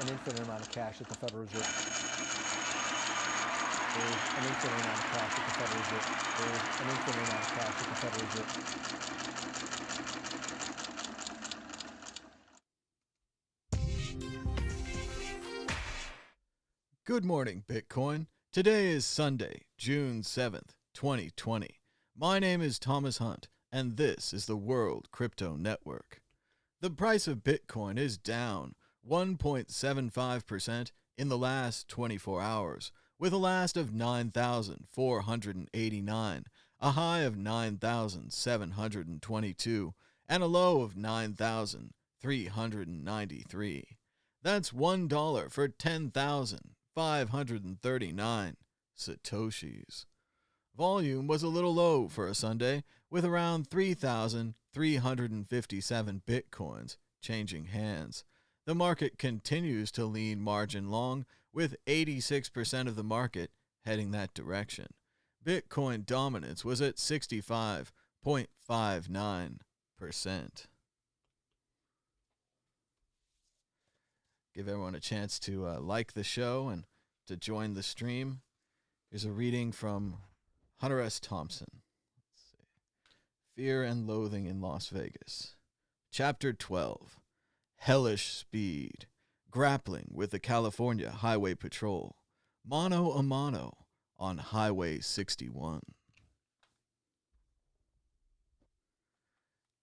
an infinite amount of cash at the Federal Reserve. There's an infinite amount of cash at the Federal Reserve. There's an infinite amount of cash at the Federal Reserve. Good morning, Bitcoin. Today is Sunday, June 7th, 2020. My name is Thomas Hunt, and this is the World Crypto Network. The price of Bitcoin is down 1.75% in the last 24 hours, with a last of 9,489, a high of 9,722, and a low of 9,393. That's $1 for 10,539 Satoshis. Volume was a little low for a Sunday, with around 3,357 Bitcoins changing hands. The market continues to lean margin long, with 86% of the market heading that direction. Bitcoin dominance was at 65.59%. Give everyone a chance to like the show and to join the stream. Here's a reading from Hunter S. Thompson. Let's see. Fear and Loathing in Las Vegas. Chapter 12. Hellish Speed. Grappling with the California Highway Patrol. Mano a mano on Highway 61.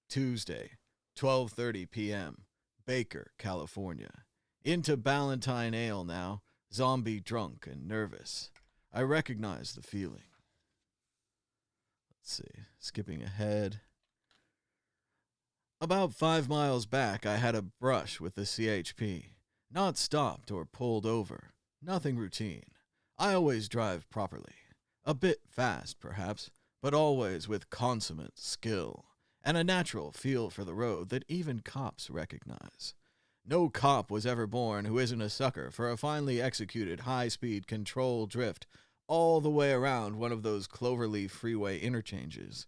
Tuesday, 12:30 p.m. Baker, California. Into Ballantine Ale now, zombie drunk and nervous. I recognize the feeling. Let's see, skipping ahead. About 5 miles back, I had a brush with the CHP. Not stopped or pulled over. Nothing routine. I always drive properly. A bit fast, perhaps, but always with consummate skill and a natural feel for the road that even cops recognize. No cop was ever born who isn't a sucker for a finely executed high-speed control drift all the way around one of those cloverleaf freeway interchanges.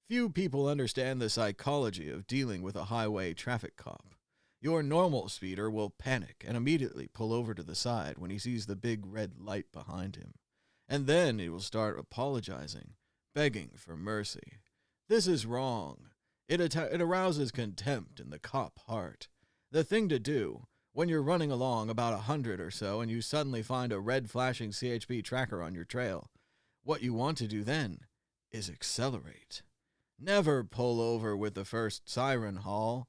Few people understand the psychology of dealing with a highway traffic cop. Your normal speeder will panic and immediately pull over to the side when he sees the big red light behind him. And then he will start apologizing, begging for mercy. This is wrong. It arouses contempt in the cop heart. The thing to do, when you're running along about 100 or so and you suddenly find a red flashing CHP tracker on your trail, what you want to do then is accelerate. Never pull over with the first siren haul.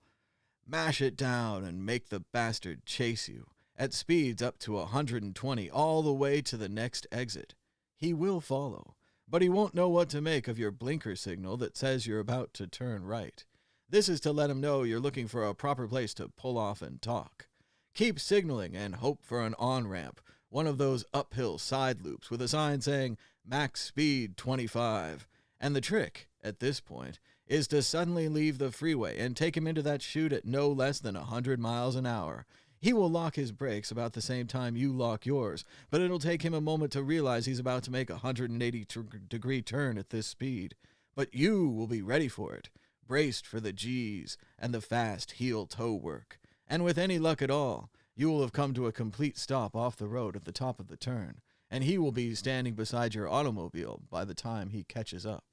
Mash it down and make the bastard chase you at speeds up to 120 all the way to the next exit. He will follow, but he won't know what to make of your blinker signal that says you're about to turn right. This is to let him know you're looking for a proper place to pull off and talk. Keep signaling and hope for an on-ramp, one of those uphill side loops with a sign saying max speed 25. And the trick, at this point, is to suddenly leave the freeway and take him into that chute at no less than 100 miles an hour. He will lock his brakes about the same time you lock yours, but it'll take him a moment to realize he's about to make a 180-degree turn at this speed. But you will be ready for it, braced for the G's and the fast heel-toe work. And with any luck at all, you will have come to a complete stop off the road at the top of the turn, and he will be standing beside your automobile by the time he catches up.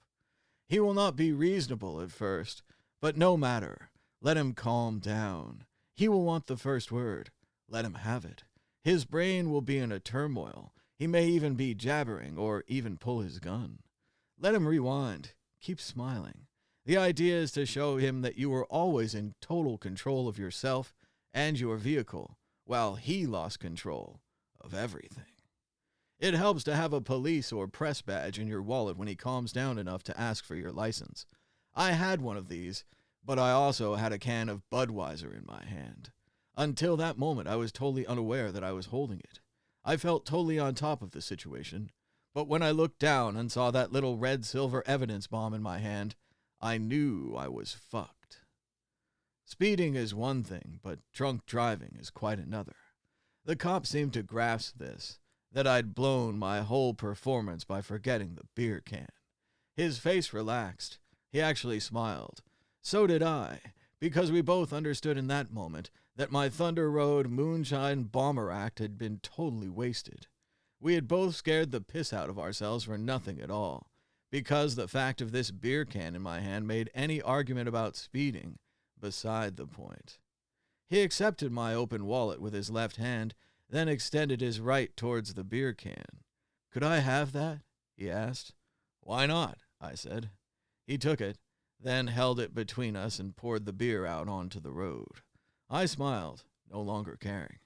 He will not be reasonable at first, but no matter. Let him calm down. He will want the first word. Let him have it. His brain will be in a turmoil. He may even be jabbering or even pull his gun. Let him rewind. Keep smiling. The idea is to show him that you are always in total control of yourself and your vehicle, while he lost control of everything. It helps to have a police or press badge in your wallet when he calms down enough to ask for your license. I had one of these, but I also had a can of Budweiser in my hand. Until that moment, I was totally unaware that I was holding it. I felt totally on top of the situation, but when I looked down and saw that little red-silver evidence bomb in my hand, I knew I was fucked. Speeding is one thing, but drunk driving is quite another. The cop seemed to grasp this, that I'd blown my whole performance by forgetting the beer can. His face relaxed. He actually smiled. So did I, because we both understood in that moment that my Thunder Road moonshine bomber act had been totally wasted. We had both scared the piss out of ourselves for nothing at all, because the fact of this beer can in my hand made any argument about speeding beside the point. He accepted my open wallet with his left hand, then extended his right towards the beer can. "Could I have that?" he asked. "Why not?" I said. He took it, then held it between us and poured the beer out onto the road. I smiled, no longer caring.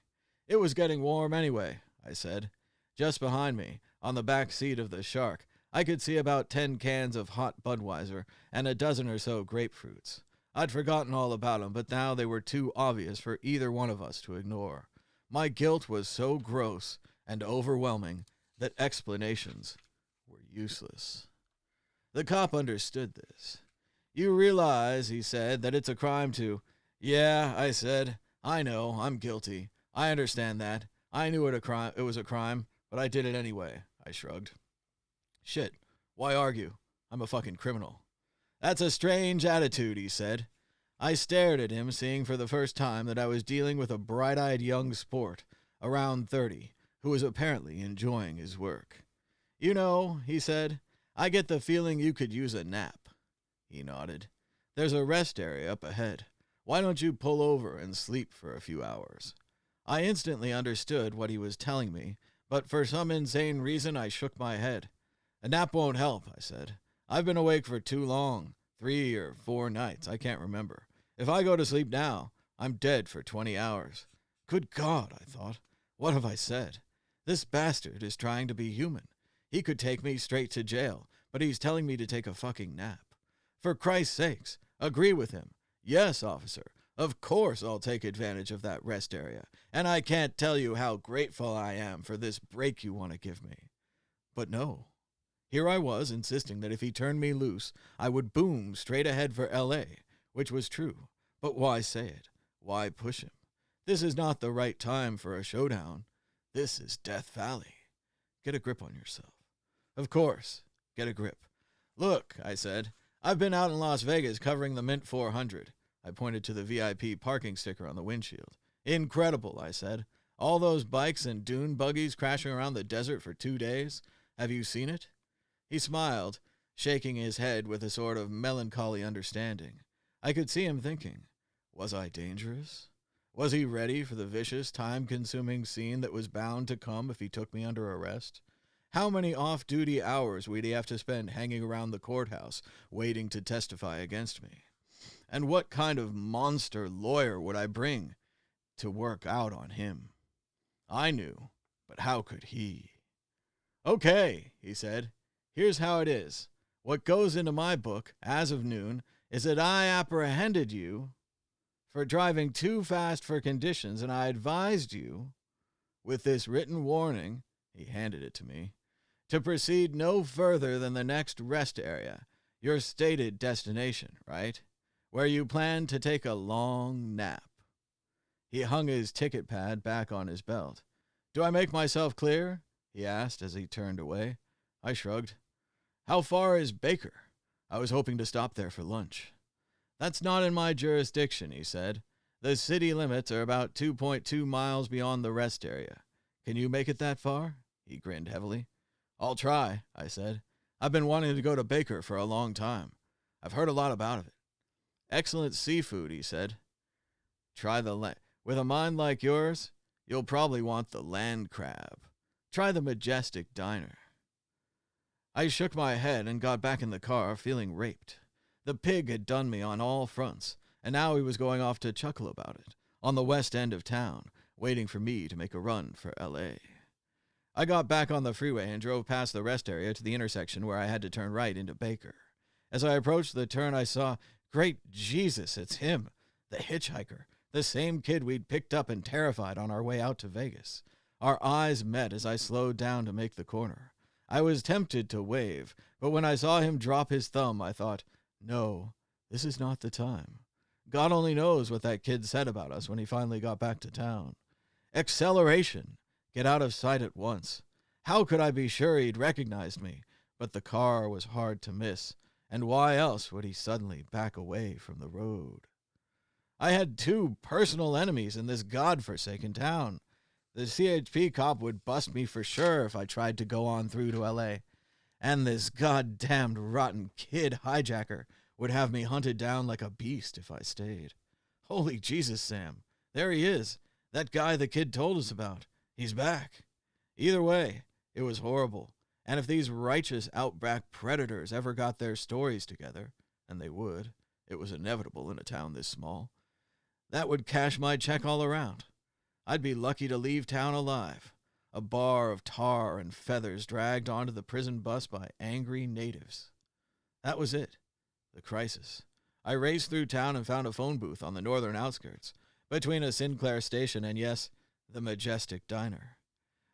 "It was getting warm anyway," I said. Just behind me, on the back seat of the Shark, I could see about 10 cans of hot Budweiser and a dozen or so grapefruits. I'd forgotten all about them, but now they were too obvious for either one of us to ignore. My guilt was so gross and overwhelming that explanations were useless. The cop understood this. "You realize," he said, "that it's a crime to—" "Yeah," I said. "I know, I'm guilty. I understand that. I knew it was a crime, but I did it anyway," I shrugged. "Shit, why argue? I'm a fucking criminal." "That's a strange attitude," he said. I stared at him, seeing for the first time that I was dealing with a bright-eyed young sport, around 30, who was apparently enjoying his work. "You know," he said, "I get the feeling you could use a nap." He nodded. "There's a rest area up ahead. Why don't you pull over and sleep for a few hours?" I instantly understood what he was telling me, but for some insane reason I shook my head. "A nap won't help," I said. "I've been awake for too long, 3 or 4 nights, I can't remember. If I go to sleep now, I'm dead for 20 hours. Good God, I thought. What have I said? This bastard is trying to be human. He could take me straight to jail, but he's telling me to take a fucking nap. For Christ's sakes, agree with him. Yes, officer, of course I'll take advantage of that rest area, and I can't tell you how grateful I am for this break you want to give me. But no. Here I was insisting that if he turned me loose, I would boom straight ahead for L.A., which was true. But why say it? Why push him? This is not the right time for a showdown. This is Death Valley. Get a grip on yourself. Of course, get a grip. Look, I said, I've been out in Las Vegas covering the Mint 400. I pointed to the VIP parking sticker on the windshield. Incredible, I said. All those bikes and dune buggies crashing around the desert for 2 days. Have you seen it? He smiled, shaking his head with a sort of melancholy understanding. I could see him thinking, was I dangerous? Was he ready for the vicious, time-consuming scene that was bound to come if he took me under arrest? How many off-duty hours would he have to spend hanging around the courthouse, waiting to testify against me? And what kind of monster lawyer would I bring to work out on him? I knew, but how could he? Okay, he said. Here's how it is. What goes into my book, as of noon, is that I apprehended you for driving too fast for conditions, and I advised you, with this written warning, he handed it to me, to proceed no further than the next rest area, your stated destination, right? Where you plan to take a long nap. He hung his ticket pad back on his belt. Do I make myself clear? He asked as he turned away. I shrugged. How far is Baker? I was hoping to stop there for lunch. That's not in my jurisdiction, he said. The city limits are about 2.2 miles beyond the rest area. Can you make it that far? He grinned heavily. I'll try, I said. I've been wanting to go to Baker for a long time. I've heard a lot about it. Excellent seafood, he said. With a mind like yours, you'll probably want the land crab. Try the Majestic Diner. I shook my head and got back in the car, feeling raped. The pig had done me on all fronts, and now he was going off to chuckle about it, on the west end of town, waiting for me to make a run for L.A. I got back on the freeway and drove past the rest area to the intersection where I had to turn right into Baker. As I approached the turn, I saw, great Jesus, it's him, the hitchhiker, the same kid we'd picked up and terrified on our way out to Vegas. Our eyes met as I slowed down to make the corner. I was tempted to wave, but when I saw him drop his thumb, I thought, no, this is not the time. God only knows what that kid said about us when he finally got back to town. Acceleration. Get out of sight at once. How could I be sure he'd recognized me? But the car was hard to miss, and why else would he suddenly back away from the road? I had 2 personal enemies in this godforsaken town. The CHP cop would bust me for sure if I tried to go on through to LA. And this goddamned rotten kid hijacker would have me hunted down like a beast if I stayed. Holy Jesus, Sam. There he is. That guy the kid told us about. He's back. Either way, it was horrible. And if these righteous outback predators ever got their stories together, and they would, it was inevitable in a town this small, that would cash my check all around. I'd be lucky to leave town alive. A bar of tar and feathers dragged onto the prison bus by angry natives. That was it. The crisis. I raced through town and found a phone booth on the northern outskirts, between a Sinclair station and, yes, the Majestic Diner.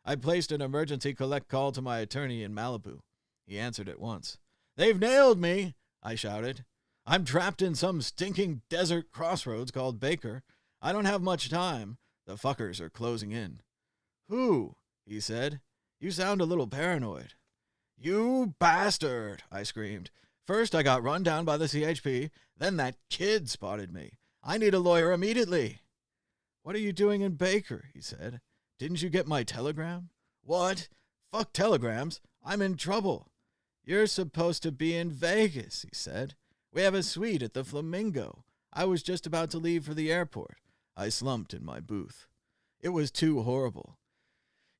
I placed an emergency collect call to my attorney in Malibu. He answered at once. "They've nailed me," I shouted. "I'm trapped in some stinking desert crossroads called Baker. I don't have much time. The fuckers are closing in." "Who?" he said. "You sound a little paranoid." "You bastard," I screamed. "First I got run down by the CHP, then that kid spotted me. I need a lawyer immediately." "What are you doing in Baker?" he said. "Didn't you get my telegram?" "What? Fuck telegrams. I'm in trouble." "You're supposed to be in Vegas," he said. "We have a suite at the Flamingo. I was just about to leave for the airport." I slumped in my booth. It was too horrible.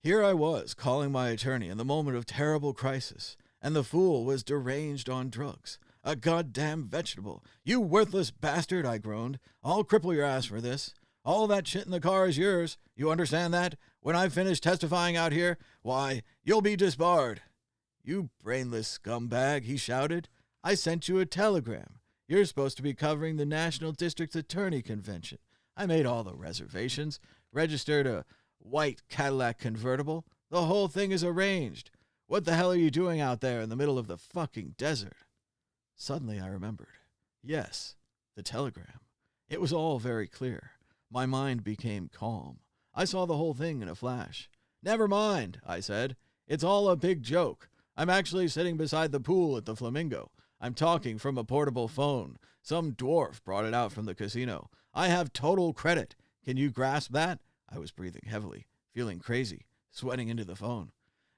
Here I was, calling my attorney in the moment of terrible crisis, and the fool was deranged on drugs. A goddamn vegetable. "You worthless bastard," I groaned. "I'll cripple your ass for this. All that shit in the car is yours. You understand that? When I finish testifying out here, why, you'll be disbarred." "You brainless scumbag," he shouted. "I sent you a telegram. You're supposed to be covering the National District Attorney Convention. I made all the reservations, registered a white Cadillac convertible. The whole thing is arranged. What the hell are you doing out there in the middle of the fucking desert?" Suddenly I remembered. Yes, the telegram. It was all very clear. My mind became calm. I saw the whole thing in a flash. "Never mind," I said. "It's all a big joke. I'm actually sitting beside the pool at the Flamingo. I'm talking from a portable phone. Some dwarf brought it out from the casino. I have total credit. Can you grasp that?" I was breathing heavily, feeling crazy, sweating into the phone.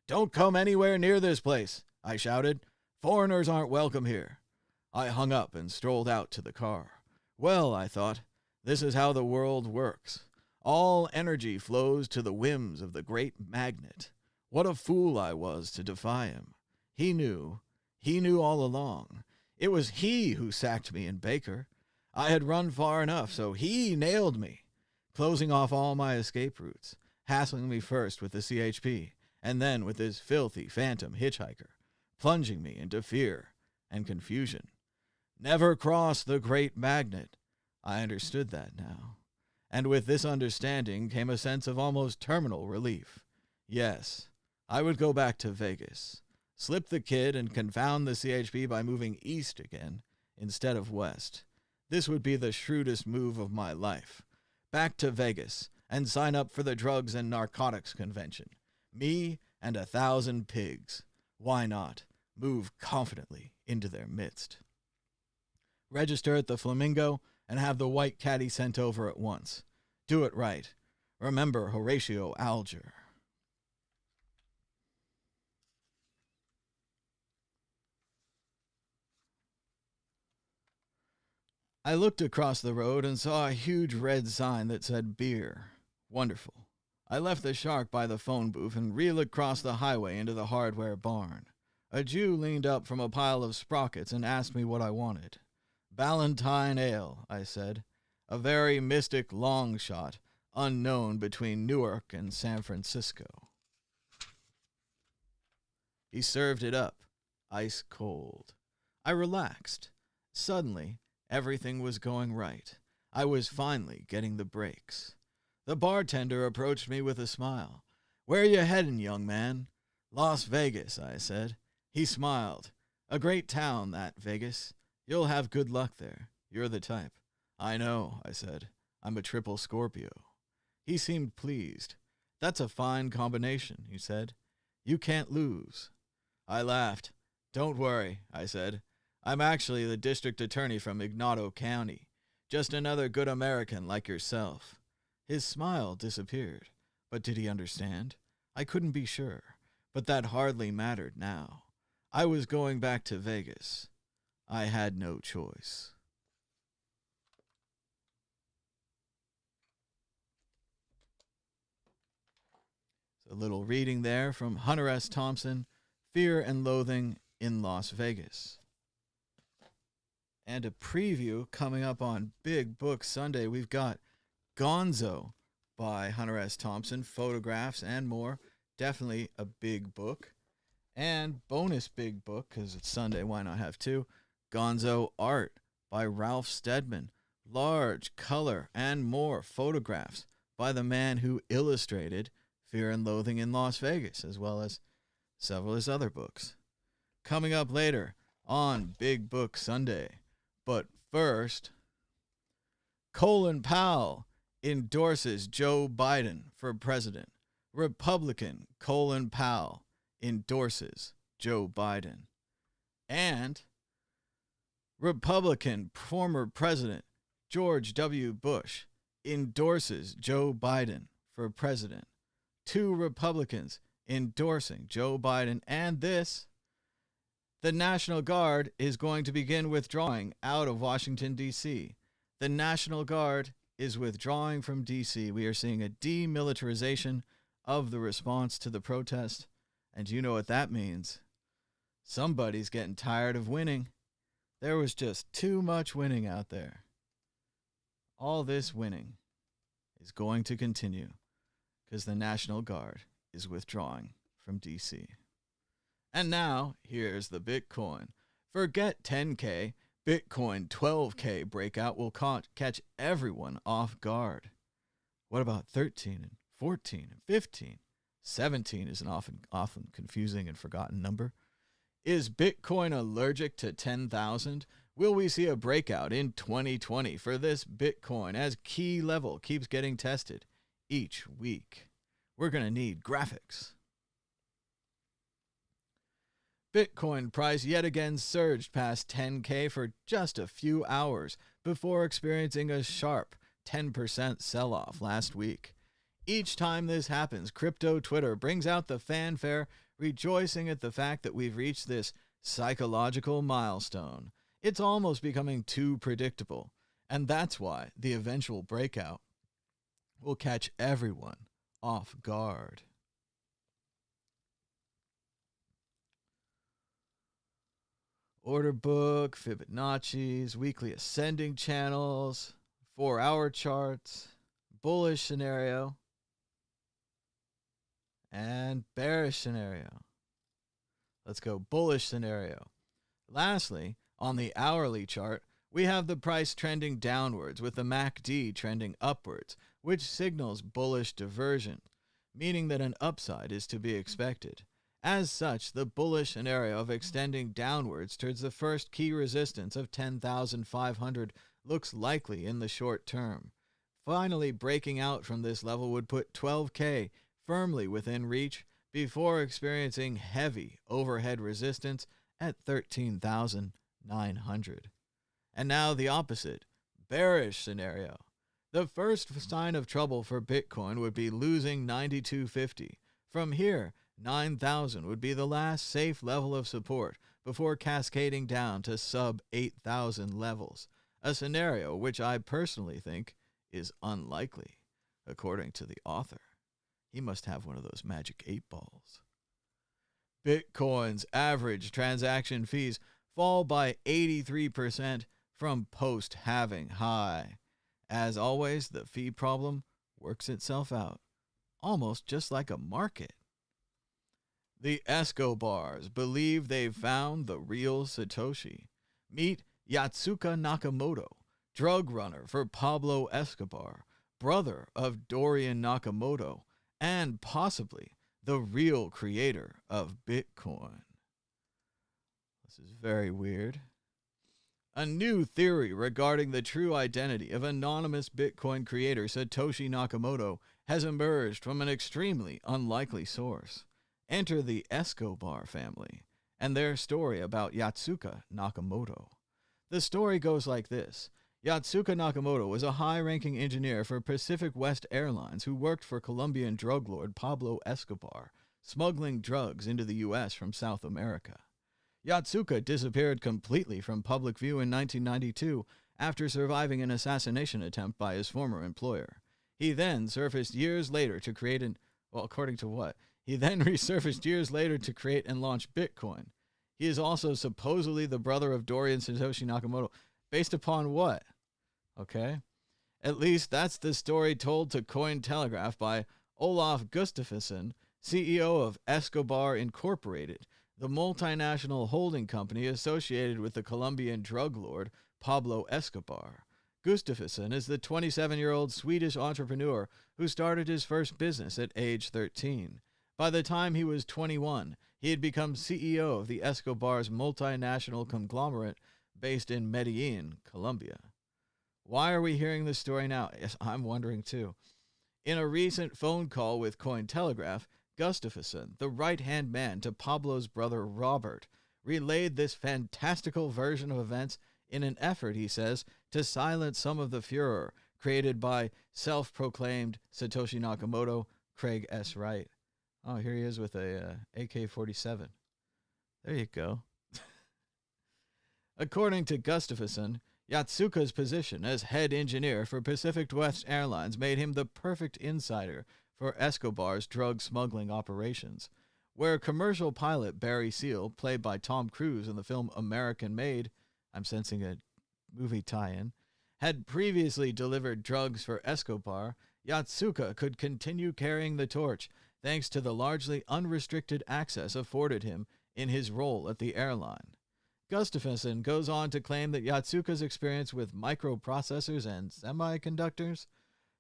"Don't come anywhere near this place," I shouted. "Foreigners aren't welcome here." I hung up and strolled out to the car. Well, I thought, this is how the world works. All energy flows to the whims of the great magnet. What a fool I was to defy him. He knew all along. It was he who sacked me in Baker. I had run far enough, so he nailed me, closing off all my escape routes, hassling me first with the CHP, and then with his filthy phantom hitchhiker, plunging me into fear and confusion. Never cross the great magnet. I understood that now. And with this understanding came a sense of almost terminal relief. Yes, I would go back to Vegas, slip the kid and confound the CHP by moving east again instead of west. This would be the shrewdest move of my life. Back to Vegas and sign up for the Drugs and Narcotics Convention. Me and 1,000 pigs. Why not? Move confidently into their midst. Register at the Flamingo and have the white caddy sent over at once. Do it right. Remember Horatio Alger. I looked across the road and saw a huge red sign that said beer. Wonderful. I left the shark by the phone booth and reeled across the highway into the hardware barn. A Jew leaned up from a pile of sprockets and asked me what I wanted. "Ballantine Ale," I said. "A very mystic long shot, unknown between Newark and San Francisco." He served it up, ice cold. I relaxed. Suddenly, everything was going right. I was finally getting the breaks. The bartender approached me with a smile. "Where you heading, young man?" "Las Vegas," I said. He smiled. "A great town, that Vegas. You'll have good luck there. You're the type." "I know," I said. "I'm a triple Scorpio." He seemed pleased. "That's a fine combination," he said. "You can't lose." I laughed. "Don't worry," I said. "I'm actually the district attorney from Ignato County. Just another good American like yourself. His smile disappeared. But did he understand? I couldn't be sure. But that hardly mattered now. I was going back to Vegas. I had no choice. A little reading there from Hunter S. Thompson, Fear and Loathing in Las Vegas. And a preview coming up on Big Book Sunday. We've got Gonzo by Hunter S. Thompson, photographs and more. Definitely a big book. And bonus big book, because it's Sunday, why not have two? Gonzo Art by Ralph Steadman. Large color and more photographs by the man who illustrated Fear and Loathing in Las Vegas, as well as several of his other books. Coming up later on Big Book Sunday. But first, Colin Powell endorses Joe Biden for president. Republican Colin Powell endorses Joe Biden. And Republican former President George W. Bush endorses Joe Biden for president. Two Republicans endorsing Joe Biden. And this, the National Guard is going to begin withdrawing out of Washington, D.C. The National Guard is withdrawing from D.C. We are seeing a demilitarization of the response to the protest. And you know what that means. Somebody's getting tired of winning. There was just too much winning out there. All this winning is going to continue because the National Guard is withdrawing from D.C. And now, here's the Bitcoin. Forget 10K, Bitcoin 12K breakout will catch everyone off guard. What about 13 and 14 and 15? 17 is an often confusing and forgotten number. Is Bitcoin allergic to 10,000? Will we see a breakout in 2020 for this Bitcoin as key level keeps getting tested each week? We're going to need graphics. Bitcoin price yet again surged past 10K for just a few hours before experiencing a sharp 10% sell-off last week. Each time this happens, crypto Twitter brings out the fanfare, rejoicing at the fact that we've reached this psychological milestone. It's almost becoming too predictable, and that's why the eventual breakout will catch everyone off guard. Order book, Fibonacci's, weekly ascending channels, 4-hour charts, bullish scenario, and bearish scenario. Let's go bullish scenario. Lastly, on the hourly chart, we have the price trending downwards with the MACD trending upwards, which signals bullish diversion, meaning that an upside is to be expected. As such, the bullish scenario of extending downwards towards the first key resistance of 10,500 looks likely in the short term. Finally, breaking out from this level would put 12K firmly within reach before experiencing heavy overhead resistance at 13,900. And now the opposite, bearish scenario. The first sign of trouble for Bitcoin would be losing 9250. From here, 9,000 would be the last safe level of support before cascading down to sub 8,000 levels, a scenario which I personally think is unlikely, according to the author. He must have one of those magic 8 balls. Bitcoin's average transaction fees fall by 83% from post-halving high. As always, the fee problem works itself out, almost just like a market. The Escobars believe they've found the real Satoshi. Meet Yatsuka Nakamoto, drug runner for Pablo Escobar, brother of Dorian Nakamoto, and possibly the real creator of Bitcoin. This is very weird. A new theory regarding the true identity of anonymous Bitcoin creator Satoshi Nakamoto has emerged from an extremely unlikely source. Enter the Escobar family and their story about Yatsuka Nakamoto. The story goes like this. Yatsuka Nakamoto was a high-ranking engineer for Pacific West Airlines who worked for Colombian drug lord Pablo Escobar, smuggling drugs into the U.S. from South America. Yatsuka disappeared completely from public view in 1992 after surviving an assassination attempt by his former employer. He then surfaced years later to create according to what? He then resurfaced years later to create and launch Bitcoin. He is also supposedly the brother of Dorian Satoshi Nakamoto. Based upon what? Okay. At least that's the story told to Cointelegraph by Olaf Gustafsson, CEO of Escobar Incorporated, the multinational holding company associated with the Colombian drug lord Pablo Escobar. Gustafsson is the 27-year-old Swedish entrepreneur who started his first business at age 13. By the time he was 21, he had become CEO of the Escobar's multinational conglomerate based in Medellin, Colombia. Why are we hearing this story now? Yes, I'm wondering too. In a recent phone call with Cointelegraph, Gustafsson, the right-hand man to Pablo's brother Robert, relayed this fantastical version of events in an effort, he says, to silence some of the furor created by self-proclaimed Satoshi Nakamoto, Craig S. Wright. Oh, here he is with a AK-47. There you go. According to Gustafsson, Yatsuka's position as head engineer for Pacific West Airlines made him the perfect insider for Escobar's drug smuggling operations, where commercial pilot Barry Seal, played by Tom Cruise in the film American Made, I'm sensing a movie tie-in, had previously delivered drugs for Escobar. Yatsuka could continue carrying the torch thanks to the largely unrestricted access afforded him in his role at the airline. Gustafsson goes on to claim that Yatsuka's experience with microprocessors and semiconductors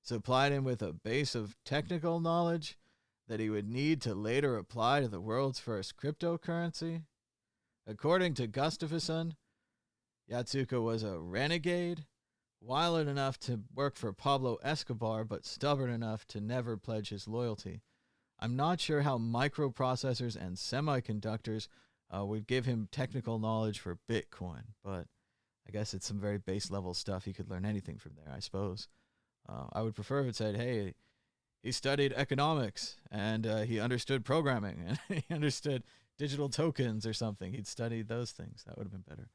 supplied him with a base of technical knowledge that he would need to later apply to the world's first cryptocurrency. According to Gustafsson, Yatsuka was a renegade, violent enough to work for Pablo Escobar, but stubborn enough to never pledge his loyalty. I'm not sure how microprocessors and semiconductors would give him technical knowledge for Bitcoin, but I guess it's some very base level stuff. He could learn anything from there, I suppose. I would prefer if it said, hey, he studied economics and he understood programming and he understood digital tokens or something. He'd studied those things. That would have been better.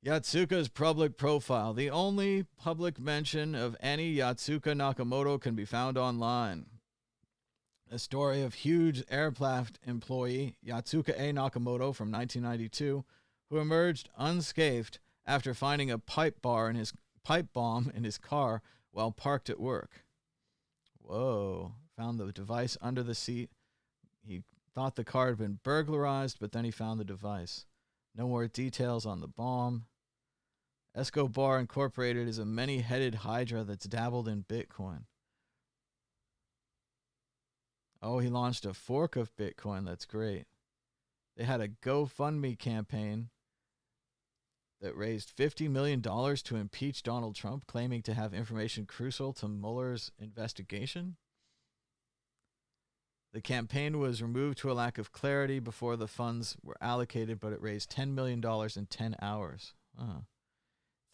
Yatsuka's public profile. The only public mention of any Yatsuka Nakamoto can be found online. A story of huge aircraft employee Yatsuka A. Nakamoto from 1992, who emerged unscathed after finding a pipe bomb in his car while parked at work. Whoa. Found the device under the seat. He thought the car had been burglarized, but then he found the device. No more details on the bomb. Escobar Incorporated is a many-headed hydra that's dabbled in Bitcoin. Oh, he launched a fork of Bitcoin. That's great. They had a GoFundMe campaign that raised $50 million to impeach Donald Trump, claiming to have information crucial to Mueller's investigation. The campaign was removed to a lack of clarity before the funds were allocated, but it raised $10 million in 10 hours.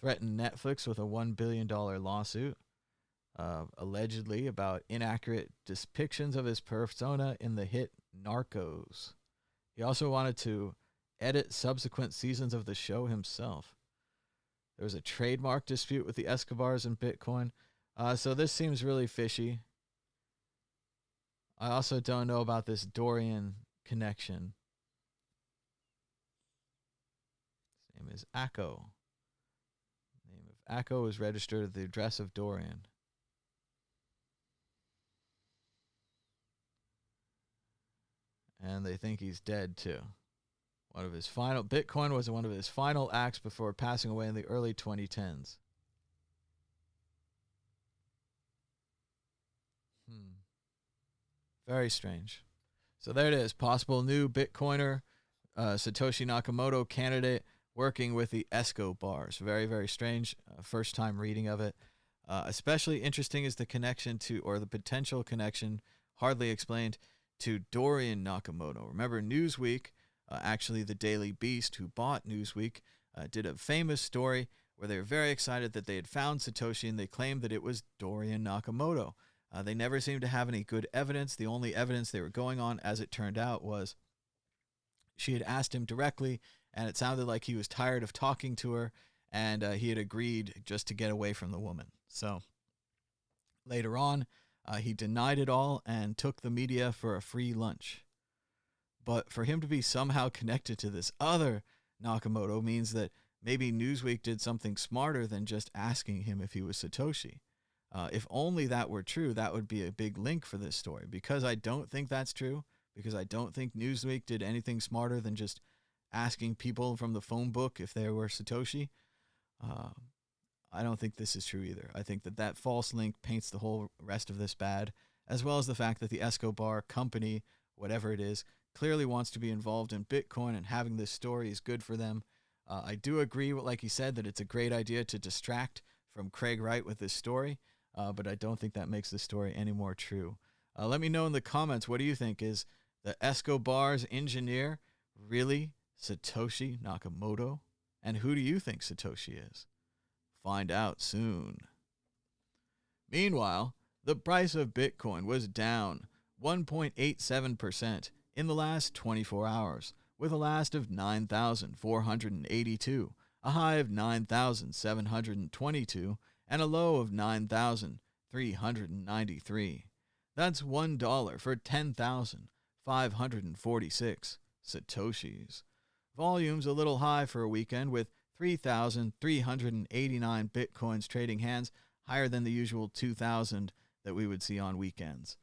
Threatened Netflix with a $1 billion lawsuit, allegedly about inaccurate depictions of his persona in the hit Narcos. He also wanted to edit subsequent seasons of the show himself. There was a trademark dispute with the Escobars and Bitcoin. So this seems really fishy. I also don't know about this Dorian connection. His name is Akko. The name of Akko is registered at the address of Dorian. And they think he's dead too. Bitcoin was one of his final acts before passing away in the early 2010s. Very strange. So there it is. Possible new Bitcoiner, Satoshi Nakamoto candidate working with the Escobars. Very, very strange. First time reading of it. Especially interesting is the connection to, or the potential connection, hardly explained, to Dorian Nakamoto. Remember Newsweek, actually the Daily Beast, who bought Newsweek, did a famous story where they were very excited that they had found Satoshi, and they claimed that it was Dorian Nakamoto. They never seemed to have any good evidence. The only evidence they were going on, as it turned out, was she had asked him directly, and it sounded like he was tired of talking to her, and he had agreed just to get away from the woman. So later on, he denied it all and took the media for a free lunch. But for him to be somehow connected to this other Nakamoto means that maybe Newsweek did something smarter than just asking him if he was Satoshi. If only that were true, that would be a big link for this story. Because I don't think that's true, because I don't think Newsweek did anything smarter than just asking people from the phone book if they were Satoshi, I don't think this is true either. I think that that false link paints the whole rest of this bad, as well as the fact that the Escobar company, whatever it is, clearly wants to be involved in Bitcoin, and having this story is good for them. I do agree, like he said, that it's a great idea to distract from Craig Wright with this story, but I don't think that makes the story any more true. Let me know in the comments, what do you think? Is the Escobar's engineer really Satoshi Nakamoto? And who do you think Satoshi is? Find out soon. Meanwhile, the price of Bitcoin was down 1.87% in the last 24 hours, with a last of 9,482, a high of 9,722, and a low of 9,393. That's $1 for 10,546 Satoshis. Volume's a little high for a weekend, with 3,389 Bitcoins trading hands, higher than the usual 2,000 that we would see on weekends.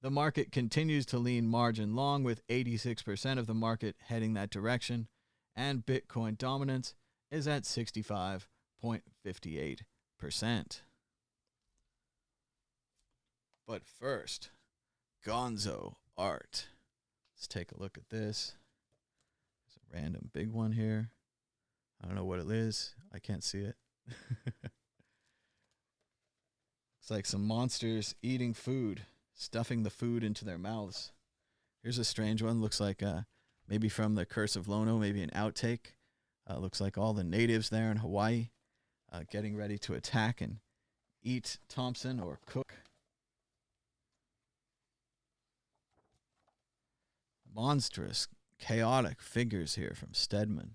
The market continues to lean margin long, with 86% of the market heading that direction, and Bitcoin dominance is at 65.58%. But first, Gonzo art. Let's take a look at this. There's a random big one here. I don't know what it is. I can't see it. It's like some monsters eating food, stuffing the food into their mouths. Here's a strange one. Looks like maybe from the Curse of Lono, maybe an outtake. Looks like all the natives there in Hawaii getting ready to attack and eat Thompson or Cook. Monstrous, chaotic figures here from Stedman.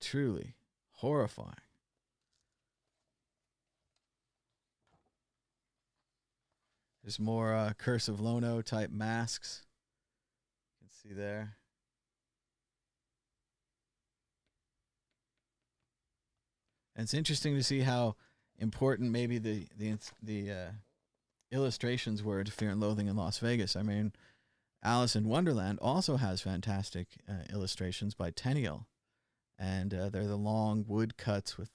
Truly horrifying. There's more Curse of Lono type masks. You can see there. And it's interesting to see how important maybe the illustrations were to Fear and Loathing in Las Vegas. I mean, Alice in Wonderland also has fantastic illustrations by Tenniel. And they're the long wood cuts with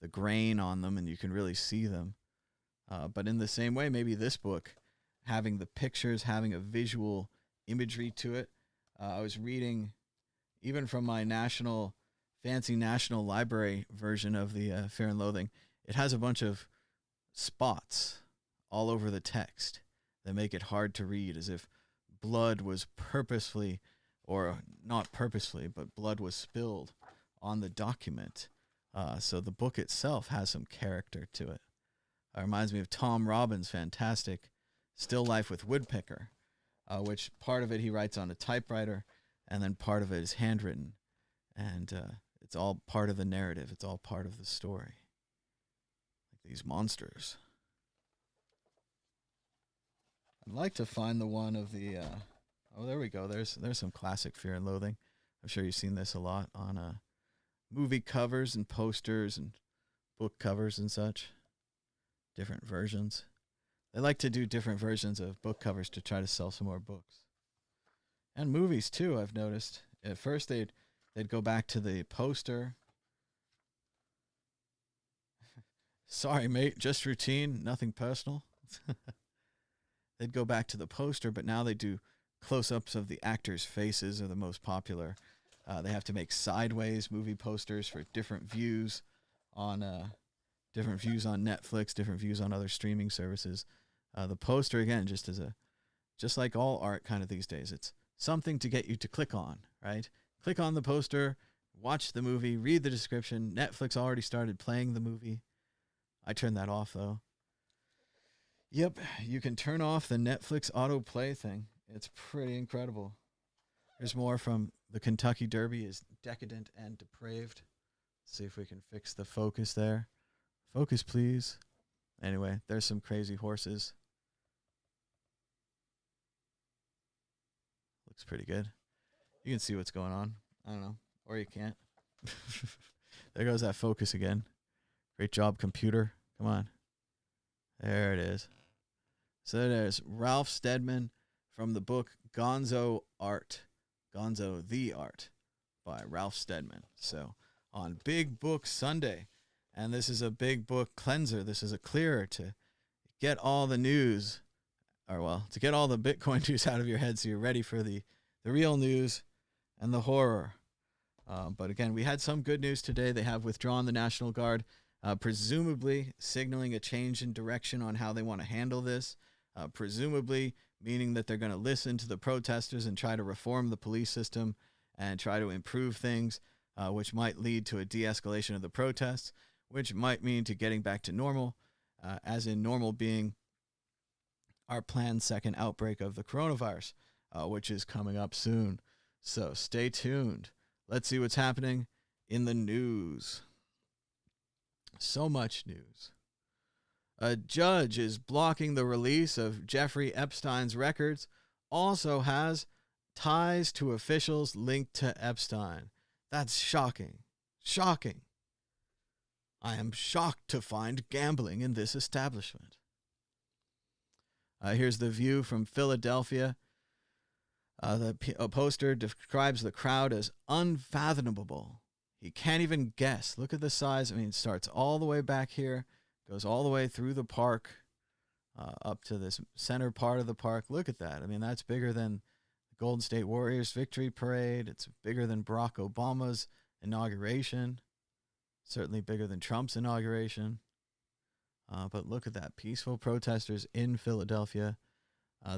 the grain on them, and you can really see them. But in the same way, maybe this book, having the pictures, having a visual imagery to it. I was reading, even from my fancy National Library version of the Fear and Loathing, it has a bunch of spots all over the text that make it hard to read, as if blood was purposefully, or not purposefully, but blood was spilled on the document. So the book itself has some character to it. It reminds me of Tom Robbins' fantastic Still Life with Woodpecker, which part of it he writes on a typewriter, and then part of it is handwritten. And it's all part of the narrative. It's all part of the story. Like these monsters. I'd like to find the one of the... oh, there we go. There's some classic Fear and Loathing. I'm sure you've seen this a lot on movie covers and posters and book covers and such. Different versions. They like to do different versions of book covers to try to sell some more books. And movies too, I've noticed. At first they'd go back to the poster. Sorry, mate, just routine, nothing personal. They'd go back to the poster, but now they do close-ups of the actors' faces are the most popular. They have to make sideways movie posters for different views on Netflix, different views on other streaming services. The poster, again, just like all art kind of these days, it's something to get you to click on, right? Click on the poster, watch the movie, read the description. Netflix already started playing the movie. I turned that off, though. Yep, you can turn off the Netflix autoplay thing. It's pretty incredible. Here's more from the Kentucky Derby is decadent and depraved. Let's see if we can fix the focus there. Focus, please. Anyway, there's some crazy horses. Looks pretty good. You can see what's going on. I don't know. Or you can't. There goes that focus again. Great job, computer. Come on. There it is. So there's Ralph Steadman from the book Gonzo Art. Gonzo the Art by Ralph Steadman. So on Big Book Sunday, and this is a big book cleanser. This is a clearer to get all the news, or well, to get all the Bitcoin news out of your head so you're ready for the real news and the horror. But again, we had some good news today. They have withdrawn the National Guard, presumably signaling a change in direction on how they want to handle this, presumably meaning that they're going to listen to the protesters and try to reform the police system and try to improve things, which might lead to a de-escalation of the protests, which might mean to getting back to normal, as in normal being our planned second outbreak of the coronavirus, which is coming up soon. So stay tuned. Let's see what's happening in the news. So much news. A judge is blocking the release of Jeffrey Epstein's records, also has ties to officials linked to Epstein. That's shocking. Shocking. I am shocked to find gambling in this establishment. Here's the view from Philadelphia. A poster describes the crowd as unfathomable. He can't even guess. Look at the size. I mean, it starts all the way back here, goes all the way through the park, up to this center part of the park. Look at that. I mean, that's bigger than the Golden State Warriors victory parade. It's bigger than Barack Obama's inauguration. Certainly bigger than Trump's inauguration. But look at that. Peaceful protesters in Philadelphia.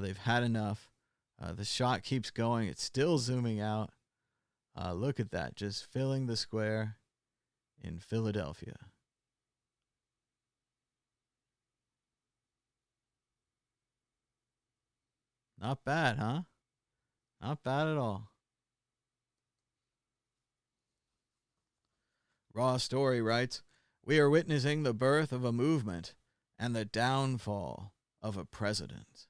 They've had enough. The shot keeps going. It's still zooming out. Look at that. Just filling the square in Philadelphia. Not bad, huh? Not bad at all. Raw Story writes, "We are witnessing the birth of a movement and the downfall of a president."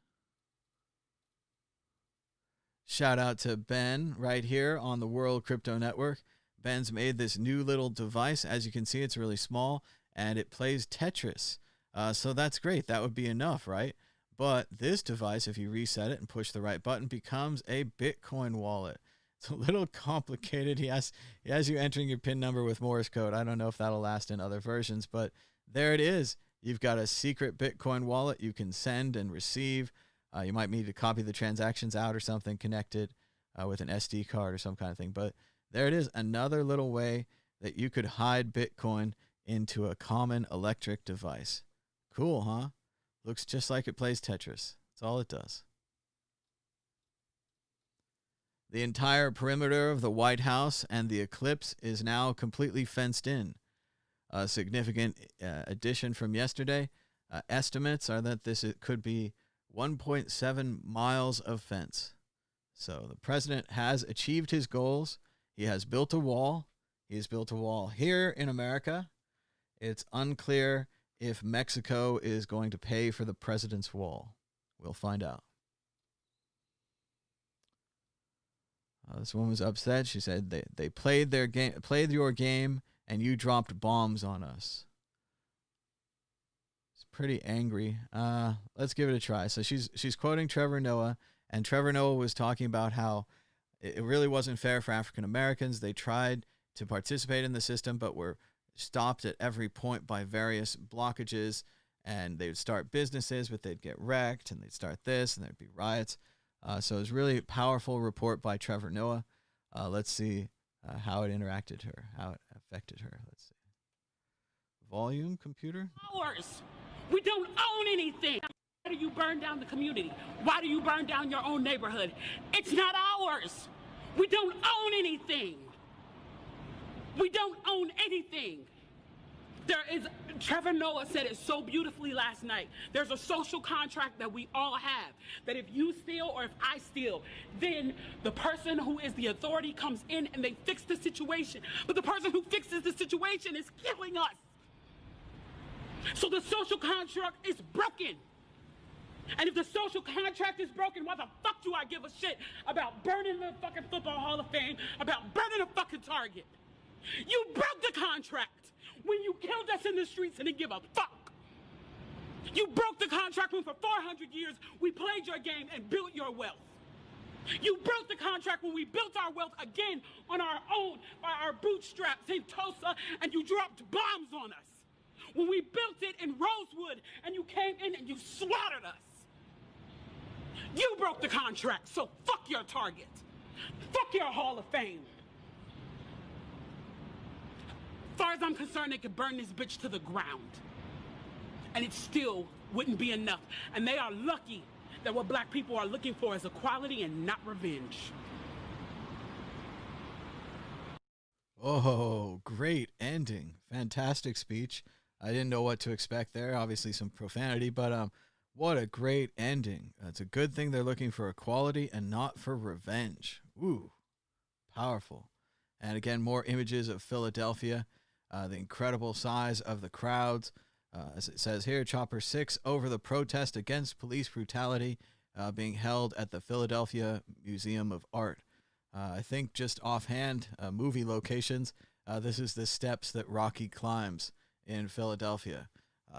Shout out to Ben right here on the World Crypto Network. Ben's made this new little device. As you can see, it's really small, and it plays Tetris. So that's great. That would be enough, right? But this device, if you reset it and push the right button, becomes a Bitcoin wallet. It's a little complicated. He has you entering your PIN number with Morse code. I don't know if that'll last in other versions, but there it is. You've got a secret Bitcoin wallet you can send and receive. You might need to copy the transactions out or something, connected with an SD card or some kind of thing. But there it is, another little way that you could hide Bitcoin into a common electric device. Cool, huh? Looks just like it plays Tetris. That's all it does. The entire perimeter of the White House and the eclipse is now completely fenced in. A significant addition from yesterday. Estimates are that it could be 1.7 miles of fence. So the president has achieved his goals. He has built a wall. He has built a wall here in America. It's unclear if Mexico is going to pay for the president's wall. We'll find out. This woman was upset. She said they played your game, and you dropped bombs on us. It's pretty angry. Let's give it a try. So she's quoting Trevor Noah, and Trevor Noah was talking about how it really wasn't fair for African Americans. They tried to participate in the system, but were stopped at every point by various blockages, and they would start businesses, but they'd get wrecked, and they'd start this, and there'd be riots. So it was really a powerful report by Trevor Noah. Let's see how it affected her. Let's see. Volume, computer? Ours. We don't own anything. Why do you burn down the community? Why do you burn down your own neighborhood? It's not ours. We don't own anything. We don't own anything. Trevor Noah said it so beautifully last night. There's a social contract that we all have, that if you steal or if I steal, then the person who is the authority comes in and they fix the situation. But the person who fixes the situation is killing us. So the social contract is broken. And if the social contract is broken, why the fuck do I give a shit about burning the fucking Football Hall of Fame, about burning a fucking Target? You broke the contract when you killed us in the streets and didn't give a fuck. You broke the contract when for 400 years we played your game and built your wealth. You broke the contract when we built our wealth again on our own, by our bootstraps in Tulsa, and you dropped bombs on us. When we built it in Rosewood and you came in and you slaughtered us. You broke the contract, so fuck your Target. Fuck your Hall of Fame. As far as I'm concerned, they could burn this bitch to the ground. And it still wouldn't be enough. And they are lucky that what black people are looking for is equality and not revenge. Oh, great ending. Fantastic speech. I didn't know what to expect there. Obviously some profanity, but what a great ending. It's a good thing they're looking for equality and not for revenge. Ooh, powerful. And again, more images of Philadelphia. The incredible size of the crowds. As it says here, Chopper 6 over the protest against police brutality being held at the Philadelphia Museum of Art. I think just offhand, movie locations, this is the steps that Rocky climbs in Philadelphia.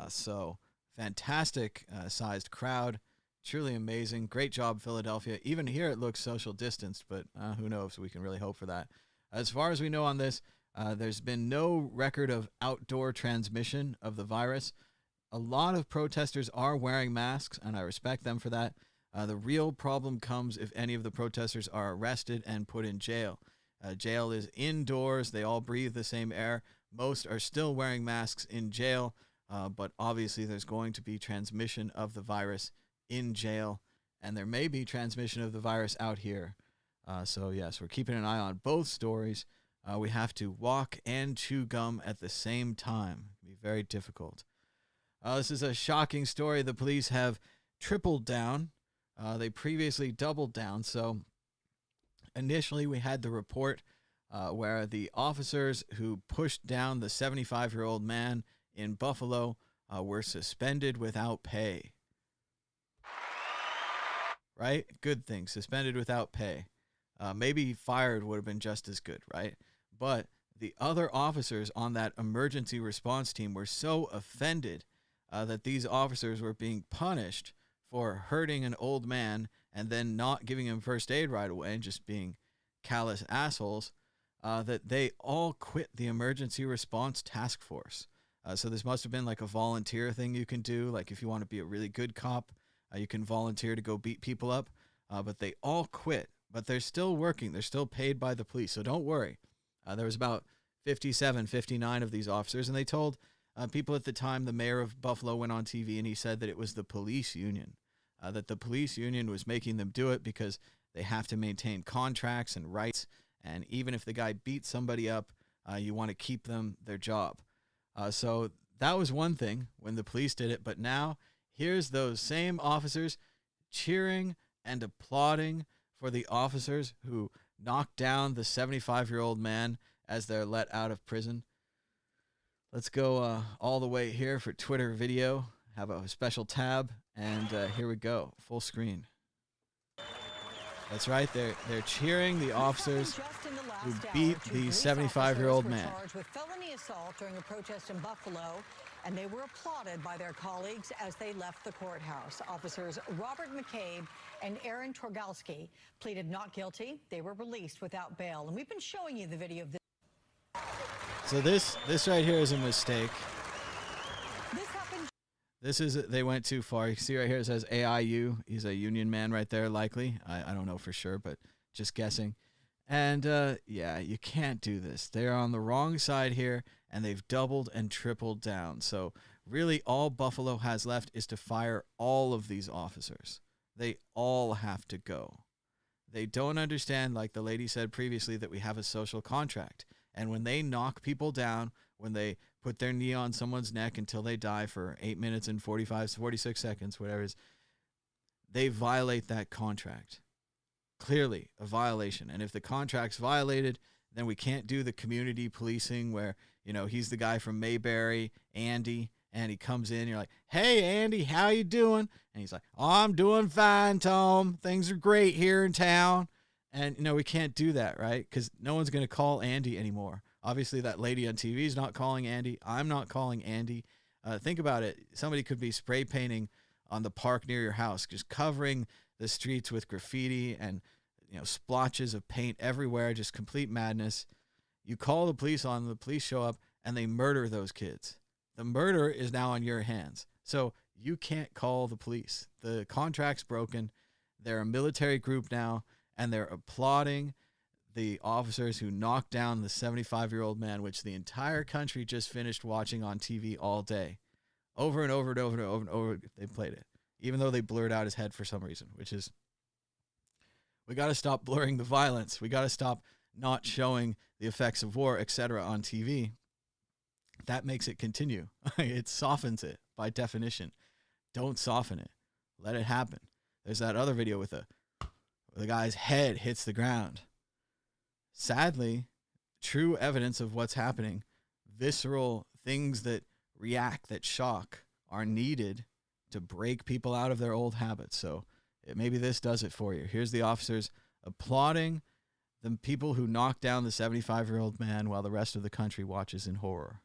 So fantastic sized crowd. Truly amazing. Great job, Philadelphia. Even here it looks social distanced, but who knows? We can really hope for that. As far as we know on this, there's been no record of outdoor transmission of the virus. A lot of protesters are wearing masks, and I respect them for that. The real problem comes if any of the protesters are arrested and put in jail. Jail is indoors. They all breathe the same air. Most are still wearing masks in jail, but obviously there's going to be transmission of the virus in jail, and there may be transmission of the virus out here. So yes, we're keeping an eye on both stories. We have to walk and chew gum at the same time. It'll be very difficult. This is a shocking story. The police have tripled down. They previously doubled down. So initially we had the report where the officers who pushed down the 75-year-old man in Buffalo were suspended without pay. Right? Good thing. Suspended without pay. Maybe fired would have been just as good, right? But the other officers on that emergency response team were so offended that these officers were being punished for hurting an old man and then not giving him first aid right away and just being callous assholes, that they all quit the emergency response task force. So this must have been like a volunteer thing you can do. Like if you want to be a really good cop, you can volunteer to go beat people up. But they all quit. But they're still working. They're still paid by the police. So don't worry. There was about 57, 59 of these officers. And they told people at the time, the mayor of Buffalo went on TV and he said that it was the police union. That the police union was making them do it because they have to maintain contracts and rights. And even if the guy beats somebody up, you want to keep them their job. So that was one thing when the police did it. But now here's those same officers cheering and applauding for the officers who knocked down the 75-year-old man as they're let out of prison. Let's go all the way here for Twitter video. Have a special tab, and here we go, full screen. That's right, they're cheering the officers who beat the 75-year-old man. Charged with felony assault during a protest in Buffalo, and they were applauded by their colleagues as they left the courthouse. Officers Robert McCabe and Aaron Torgalski pleaded not guilty. They were released without bail, and we've been showing you the video of this. So this right here is a mistake. This happened. This is, they went too far. You see right here it says AIU. He's a union man right there, likely. I don't know for sure, but just guessing. And yeah, you can't do this. They're on the wrong side here, and they've doubled and tripled down. So really all Buffalo has left is to fire all of these officers. They all have to go. They don't understand, like the lady said previously, that we have a social contract. And when they knock people down, when they put their knee on someone's neck until they die for 8 minutes and 46 seconds, whatever it is, they violate that contract. Clearly a violation. And if the contract's violated, then we can't do the community policing where, you know, he's the guy from Mayberry, Andy, and he comes in, you're like, hey, Andy, how you doing? And he's like, oh, I'm doing fine, Tom. Things are great here in town. And, you know, we can't do that, right? Because no one's going to call Andy anymore. Obviously, that lady on TV is not calling Andy. I'm not calling Andy. Think about it. Somebody could be spray painting on the park near your house, just covering the streets with graffiti and, you know, splotches of paint everywhere, just complete madness. You call the police on them, the police show up, and they murder those kids. The murder is now on your hands. So you can't call the police. The contract's broken. They're a military group now, and they're applauding the officers who knocked down the 75-year-old man, which the entire country just finished watching on TV all day. Over and over and over and over and over, they played it, even though they blurred out his head for some reason, which is, we got to stop blurring the violence. We got to stop not showing the effects of war, etc. on TV. That makes it continue. It softens it by definition. Don't soften it. Let it happen. There's that other video with the guy's head hits the ground. Sadly, true evidence of what's happening, visceral things that react, that shock, are needed to break people out of their old habits. So maybe this does it for you. Here's the officers applauding the people who knocked down the 75-year-old man while the rest of the country watches in horror.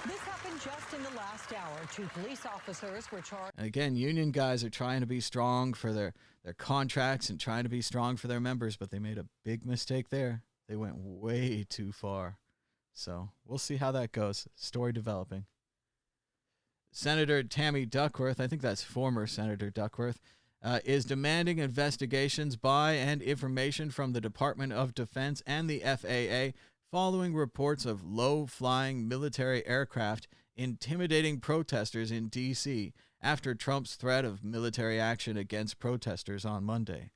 This happened just in the last hour. 2 police officers were charged. And again, union guys are trying to be strong for their contracts and trying to be strong for their members, but they made a big mistake there. They went way too far. So we'll see how that goes. Story developing. Senator Tammy Duckworth, I think that's former Senator Duckworth, is demanding investigations by and information from the Department of Defense and the FAA following reports of low-flying military aircraft intimidating protesters in D.C. after Trump's threat of military action against protesters on Monday.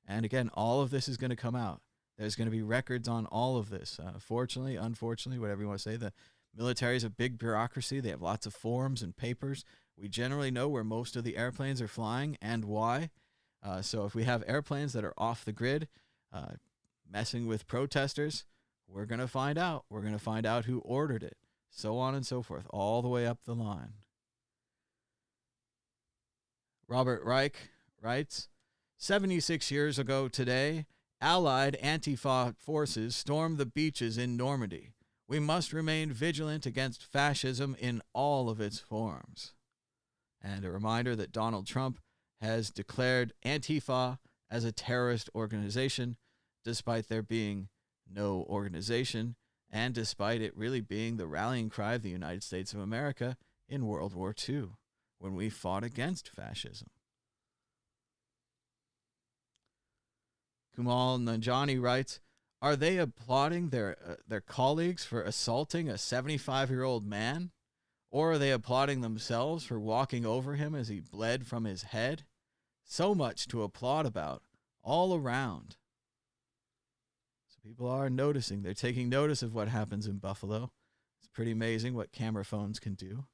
And again, all of this is going to come out. There's going to be records on all of this. Fortunately, unfortunately, whatever you want to say, the military is a big bureaucracy. They have lots of forms and papers. We generally know where most of the airplanes are flying and why. So if we have airplanes that are off the grid, messing with protesters, we're going to find out. We're going to find out who ordered it, so on and so forth, all the way up the line. Robert Reich writes, 76 years ago today, Allied Antifa forces stormed the beaches in Normandy. We must remain vigilant against fascism in all of its forms. And a reminder that Donald Trump has declared Antifa as a terrorist organization, despite there being no organization, and despite it really being the rallying cry of the United States of America in World War II, when we fought against fascism. Kumal Nanjani writes, are they applauding their colleagues for assaulting a 75-year-old man? Or are they applauding themselves for walking over him as he bled from his head? So much to applaud about, all around. So people are noticing. They're taking notice of what happens in Buffalo. It's pretty amazing what camera phones can do.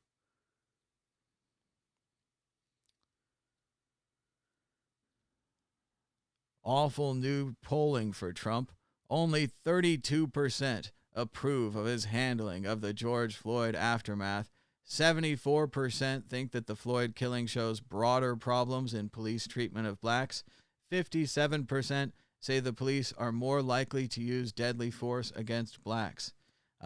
Awful new polling for Trump. Only 32% approve of his handling of the George Floyd aftermath. 74% think that the Floyd killing shows broader problems in police treatment of blacks. 57% say the police are more likely to use deadly force against blacks.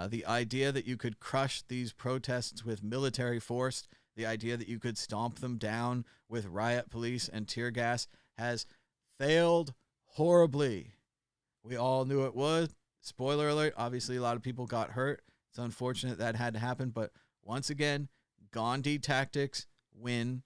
The idea that you could crush these protests with military force, the idea that you could stomp them down with riot police and tear gas has failed horribly. We all knew it would. Spoiler alert, obviously a lot of people got hurt. It's unfortunate that had to happen, but once again, Gandhi tactics win.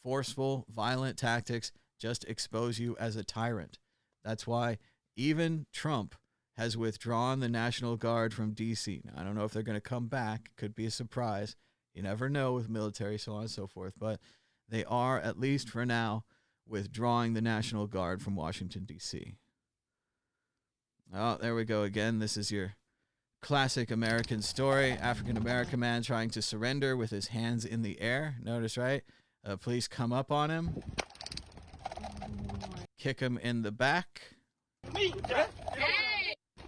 Forceful, violent tactics just expose you as a tyrant. That's why even Trump has withdrawn the National Guard from D.C. Now, I don't know if they're going to come back. Could be a surprise. You never know with military, so on and so forth. But they are, at least for now, withdrawing the National Guard from Washington, D.C. Oh, there we go again. This is your classic American story. African-American man trying to surrender with his hands in the air. Notice, right? Police come up on him, kick him in the back,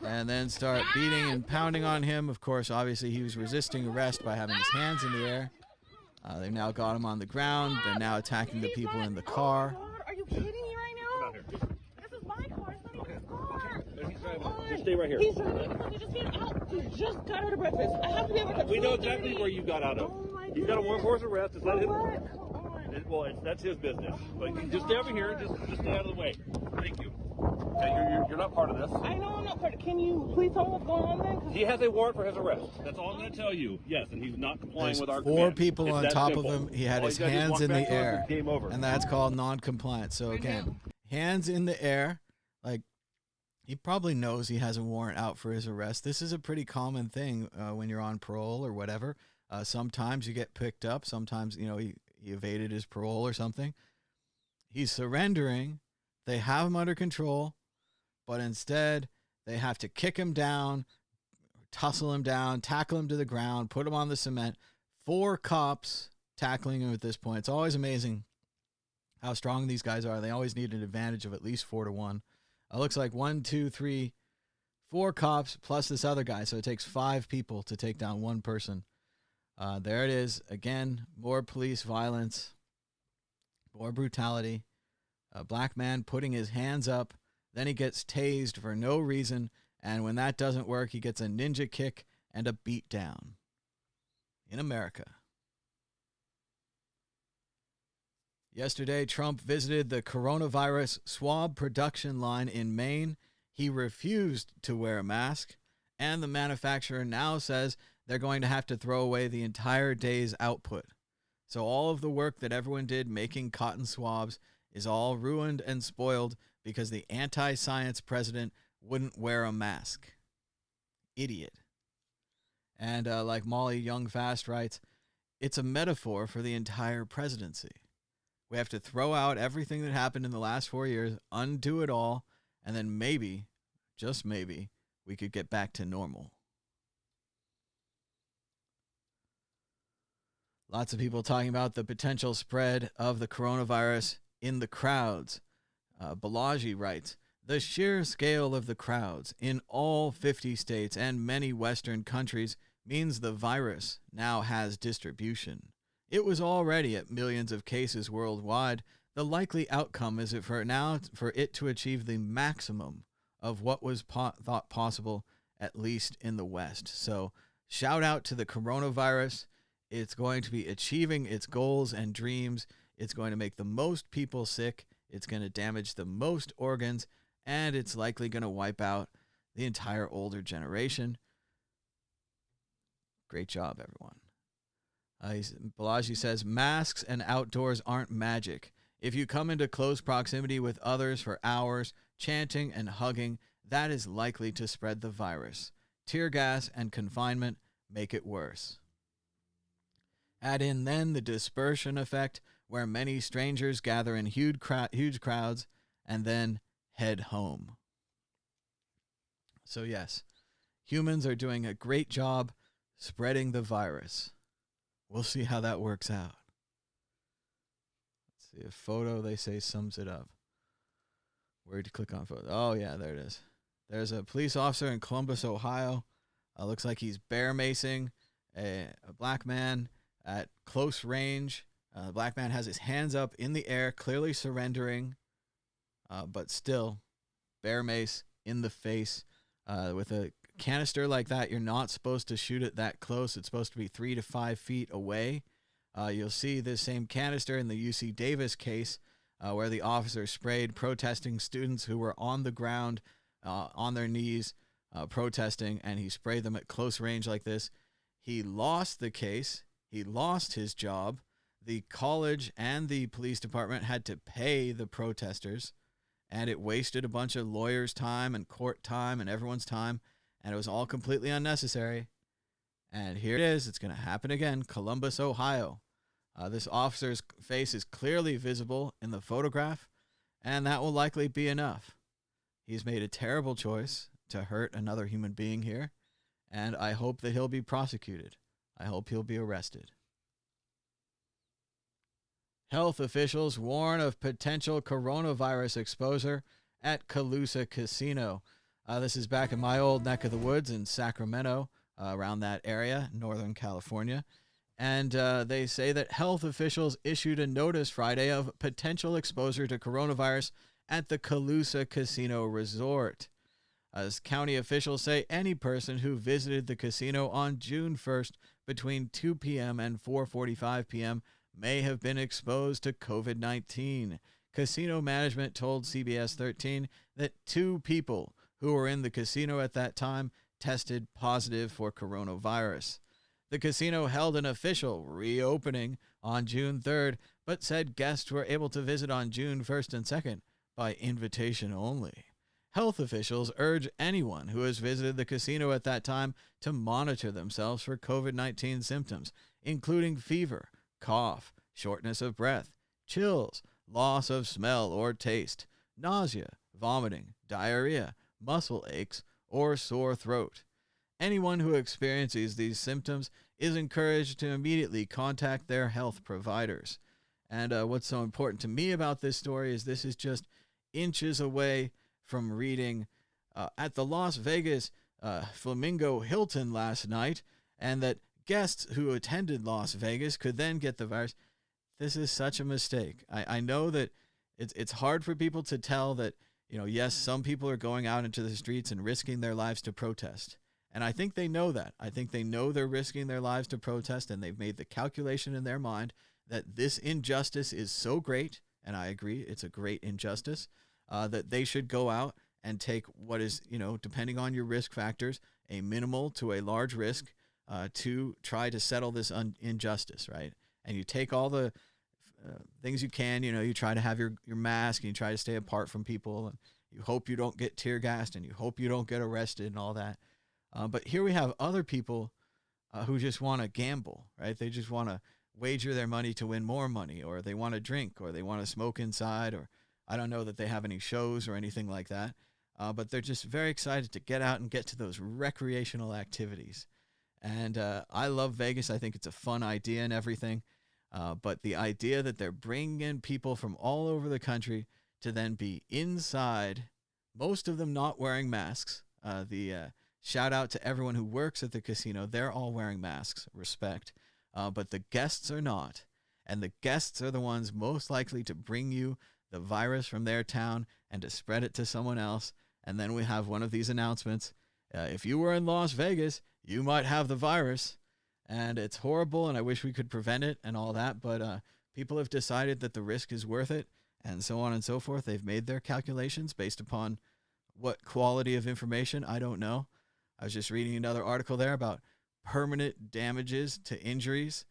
and then start beating and pounding on him. Of course, obviously, he was resisting arrest by having his hands in the air. They've now got him on the ground. They're now attacking the people in the car. Are you kidding me right now? This is my car. It's not even his car. Just stay right here. He's driving. He just got out. He just got out of breakfast. I have to be able to. We know exactly where you got out of. Oh my He's got a warrant for his arrest. It's not his. What? That's his business. But you just stay over here. Just stay out of the way. Thank you. Okay, you're not part of this. I know I'm not part of. Can you please tell me what's going on then? He has a warrant for his arrest. That's all I'm going to tell you. Yes, and he's not complying There's with our four command. people It's on that top simple. of him. He had All his you gotta do is hands walk in the back to us air. and Game over. And that's called non-compliant. So again, hands in the air, like he probably knows he has a warrant out for his arrest. This is a pretty common thing when you're on parole or whatever. Sometimes you get picked up. Sometimes, he evaded his parole or something. He's surrendering. They have him under control, but instead they have to kick him down, tussle him down, tackle him to the ground, put him on the cement. 4 cops tackling him at this point. It's always amazing how strong these guys are. They always need an advantage of at least 4-1. It looks like 1, 2, 3, 4 cops plus this other guy. So it takes 5 people to take down one person. There it is. Again, more police violence, more brutality. A black man putting his hands up. Then he gets tased for no reason. And when that doesn't work, he gets a ninja kick and a beat down. In America. Yesterday, Trump visited the coronavirus swab production line in Maine. He refused to wear a mask, and the manufacturer now says they're going to have to throw away the entire day's output. So all of the work that everyone did making cotton swabs is all ruined and spoiled because the anti-science president wouldn't wear a mask. Idiot. And like Molly Young-Fast writes, it's a metaphor for the entire presidency. We have to throw out everything that happened in the last 4 years, undo it all, and then maybe, just maybe, we could get back to normal. Lots of people talking about the potential spread of the coronavirus in the crowds. Balaji writes, the sheer scale of the crowds in all 50 states and many Western countries means the virus now has distribution. It was already at millions of cases worldwide. The likely outcome is for it to achieve the maximum of what was thought possible, at least in the West. So shout out to the coronavirus. It's going to be achieving its goals and dreams. It's going to make the most people sick. It's going to damage the most organs, and it's likely going to wipe out the entire older generation. Great job, everyone. Balaji says, masks and outdoors aren't magic. If you come into close proximity with others for hours, chanting and hugging, that is likely to spread the virus. Tear gas and confinement make it worse. Add in then the dispersion effect, where many strangers gather in huge crowds and then head home. So yes, humans are doing a great job spreading the virus. We'll see how that works out. Let's see, a photo, they say, sums it up. Where to click on photo? Oh, yeah, there it is. There's a police officer in Columbus, Ohio. Looks like he's bear macing a black man at close range. The black man has his hands up in the air, clearly surrendering, but still, bear mace in the face. With a canister like that, you're not supposed to shoot it that close. It's supposed to be 3 to 5 feet away. You'll see this same canister in the UC Davis case, where the officer sprayed protesting students who were on the ground, on their knees, protesting, and he sprayed them at close range like this. He lost the case. He lost his job. The college and the police department had to pay the protesters, and it wasted a bunch of lawyers' time and court time and everyone's time, and it was all completely unnecessary. And here it is. It's going to happen again. Columbus, Ohio. This officer's face is clearly visible in the photograph, and that will likely be enough. He's made a terrible choice. to hurt another human being here, and I hope that he'll be prosecuted. I hope he'll be arrested. Health officials warn of potential coronavirus exposure at Calusa Casino. This is back in my old neck of the woods in Sacramento, around that area, Northern California. And they say that health officials issued a notice Friday of potential exposure to coronavirus at the Calusa Casino Resort. As county officials say, any person who visited the casino on June 1st between 2 p.m. and 4:45 p.m. may have been exposed to COVID-19. Casino management told CBS 13 that 2 people who were in the casino at that time tested positive for coronavirus. The casino held an official reopening on June 3rd, but said guests were able to visit on June 1st and 2nd by invitation only. Health officials urge anyone who has visited the casino at that time to monitor themselves for COVID-19 symptoms, including fever, cough, shortness of breath, chills, loss of smell or taste, nausea, vomiting, diarrhea, muscle aches, or sore throat. Anyone who experiences these symptoms is encouraged to immediately contact their health providers. And what's so important to me about this story is this is just inches away from reading at the Las Vegas Flamingo Hilton last night, and that guests who attended Las Vegas could then get the virus. This is such a mistake. I know that it's hard for people to tell that, yes, some people are going out into the streets and risking their lives to protest. And I think they know that. I think they know they're risking their lives to protest, and they've made the calculation in their mind that this injustice is so great, and I agree, it's a great injustice, that they should go out and take what is, depending on your risk factors, a minimal to a large risk to try to settle this injustice, right? And you take all the things you can, you try to have your mask, and you try to stay apart from people, and you hope you don't get tear gassed, and you hope you don't get arrested and all that. But here we have other people who just want to gamble, right? They just want to wager their money to win more money, or they want to drink, or they want to smoke inside, or I don't know that they have any shows or anything like that. But they're just very excited to get out and get to those recreational activities. And I love Vegas. I think it's a fun idea and everything. But the idea that they're bringing in people from all over the country to then be inside, most of them not wearing masks. Shout out to everyone who works at the casino. They're all wearing masks, respect. But the guests are not. And the guests are the ones most likely to bring you the virus from their town and to spread it to someone else. And then we have one of these announcements. If you were in Las Vegas, you might have the virus. And it's horrible, and I wish we could prevent it and all that. But people have decided that the risk is worth it, and so on and so forth. They've made their calculations based upon what quality of information, I don't know. I was just reading another article there about permanent damages to injuries,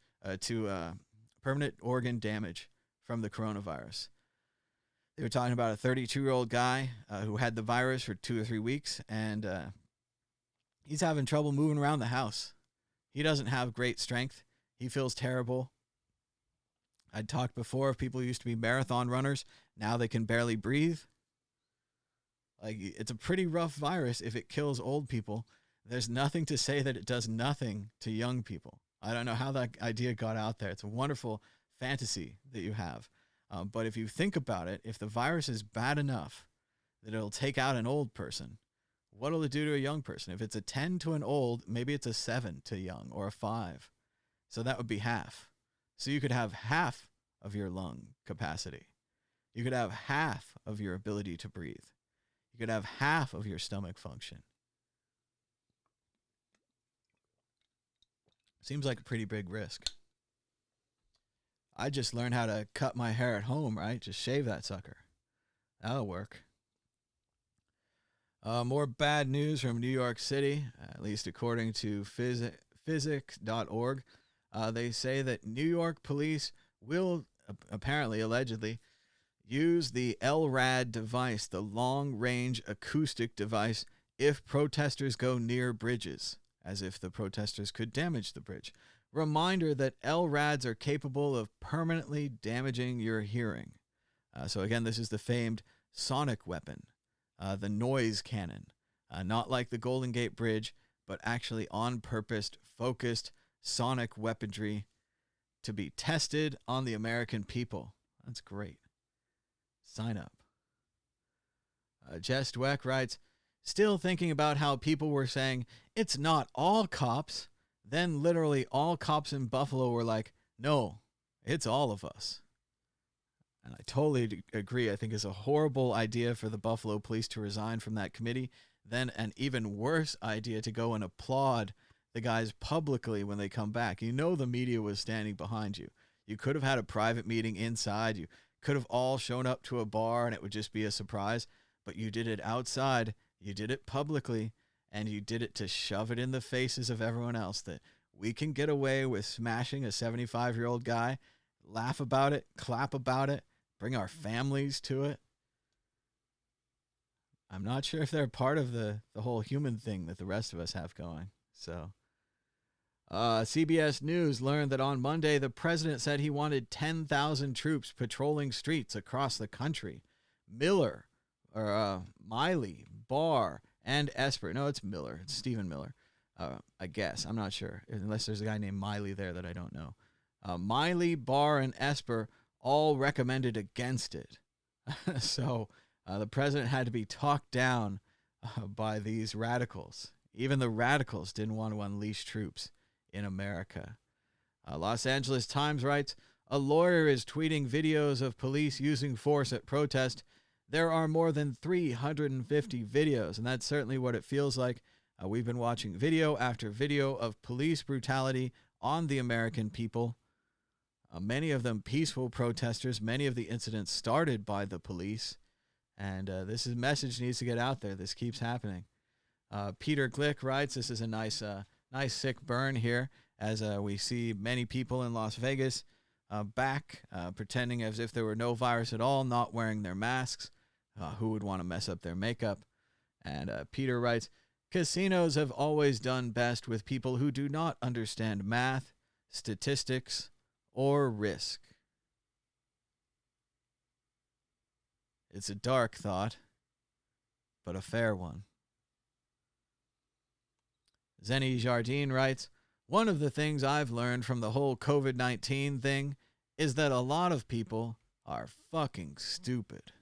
permanent organ damage from the coronavirus. They were talking about a 32-year-old guy who had the virus for 2 or 3 weeks, and he's having trouble moving around the house. He doesn't have great strength. He feels terrible. I'd talked before of people who used to be marathon runners. Now they can barely breathe. Like, it's a pretty rough virus if it kills old people. There's nothing to say that it does nothing to young people. I don't know how that idea got out there. It's a wonderful fantasy that you have. But if you think about it, if the virus is bad enough that it'll take out an old person, what'll it do to a young person? If it's a 10 to an old, maybe it's a 7 to young, or a 5. So that would be half. So you could have half of your lung capacity. You could have half of your ability to breathe. You could have half of your stomach function. Seems like a pretty big risk. I just learned how to cut my hair at home, right? Just shave that sucker. That'll work. More bad news from New York City, at least according to physics.org. They say that New York police will apparently, allegedly, use the LRAD device, the long-range acoustic device, if protesters go near bridges, as if the protesters could damage the bridge. Reminder that LRADs are capable of permanently damaging your hearing. So again, this is the famed sonic weapon, the noise cannon. Not like the Golden Gate Bridge, but actually on purpose, focused sonic weaponry to be tested on the American people. That's great. Sign up. Jess Dweck writes, still thinking about how people were saying, it's not all cops. Then literally all cops in Buffalo were like, no, it's all of us. And I totally agree. I think it's a horrible idea for the Buffalo police to resign from that committee. Then an even worse idea to go and applaud the guys publicly when they come back. You know the media was standing behind you. You could have had a private meeting inside. You could have all shown up to a bar and it would just be a surprise. But you did it outside, you did it publicly, and you did it to shove it in the faces of everyone else that we can get away with smashing a 75-year-old guy, laugh about it, clap about it, bring our families to it. I'm not sure if they're part of the whole human thing that the rest of us have going. So, CBS News learned that on Monday, the president said he wanted 10,000 troops patrolling streets across the country. Miley, Barr, and Esper. No, it's Miller. It's Stephen Miller. I guess. I'm not sure. Unless there's a guy named Miley there that I don't know. Miley, Barr, and Esper all recommended against it. So the president had to be talked down by these radicals. Even the radicals didn't want to unleash troops in America. Los Angeles Times writes, a lawyer is tweeting videos of police using force at protest. There are more than 350 videos, and that's certainly what it feels like. We've been watching video after video of police brutality on the American people. Many of them peaceful protesters. Many of the incidents started by the police. And this message needs to get out there. This keeps happening. Peter Glick writes, this is a nice sick burn here as we see many people in Las Vegas back pretending as if there were no virus at all, not wearing their masks. Who would want to mess up their makeup? And Peter writes, casinos have always done best with people who do not understand math, statistics, or risk. It's a dark thought, but a fair one. Zenny Jardine writes, one of the things I've learned from the whole COVID-19 thing is that a lot of people are fucking stupid.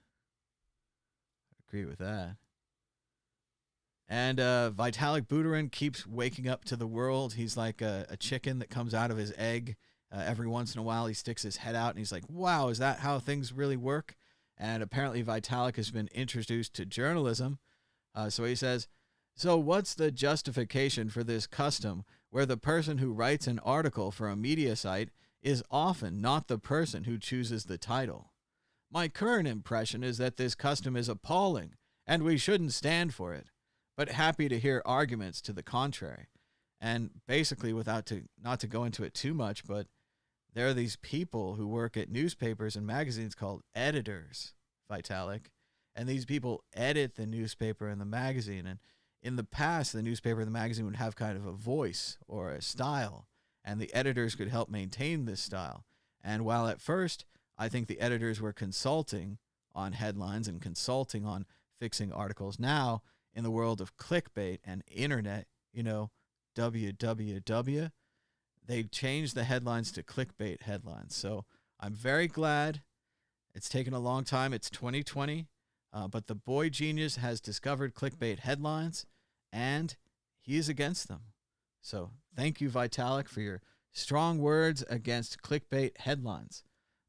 Agree with that. And Vitalik Buterin keeps waking up to the world. He's like a chicken that comes out of his egg. Every once in a while, he sticks his head out and he's like, wow, is that how things really work? And apparently Vitalik has been introduced to journalism. So he says, so what's the justification for this custom where the person who writes an article for a media site is often not the person who chooses the title? My current impression is that this custom is appalling and we shouldn't stand for it, but happy to hear arguments to the contrary. And basically, not to go into it too much, but there are these people who work at newspapers and magazines called editors, Vitalik, and these people edit the newspaper and the magazine. And in the past, the newspaper and the magazine would have kind of a voice or a style, and the editors could help maintain this style. And while at first, I think the editors were consulting on headlines and consulting on fixing articles, now in the world of clickbait and internet, www, they changed the headlines to clickbait headlines. So I'm very glad. It's taken a long time. It's 2020, but the boy genius has discovered clickbait headlines, and he is against them. So thank you, Vitalik, for your strong words against clickbait headlines.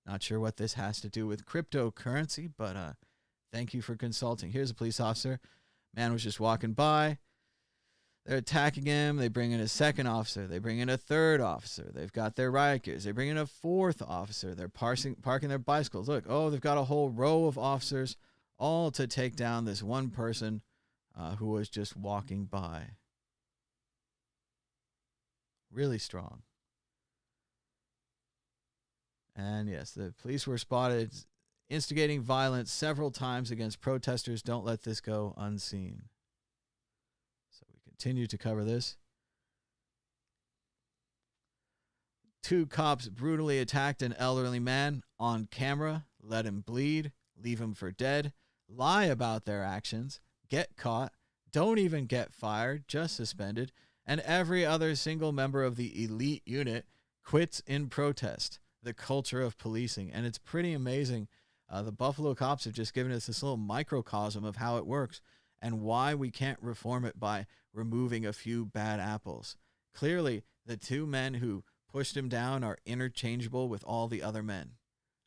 Not sure what this has to do with cryptocurrency, but thank you for consulting. Here's a police officer. Man was just walking by. They're attacking him. They bring in a second officer. They bring in a third officer. They've got their riot gears. They bring in a fourth officer. They're parking their bicycles. Look, they've got a whole row of officers, all to take down this one person who was just walking by. Really strong. And yes, the police were spotted instigating violence several times against protesters. Don't let this go unseen. So we continue to cover this. 2 cops brutally attacked an elderly man on camera, let him bleed, leave him for dead, lie about their actions, get caught, don't even get fired, just suspended. And every other single member of the elite unit quits in protest. The culture of policing. And it's pretty amazing. The Buffalo cops have just given us this little microcosm of how it works and why we can't reform it by removing a few bad apples. Clearly, the two men who pushed him down are interchangeable with all the other men.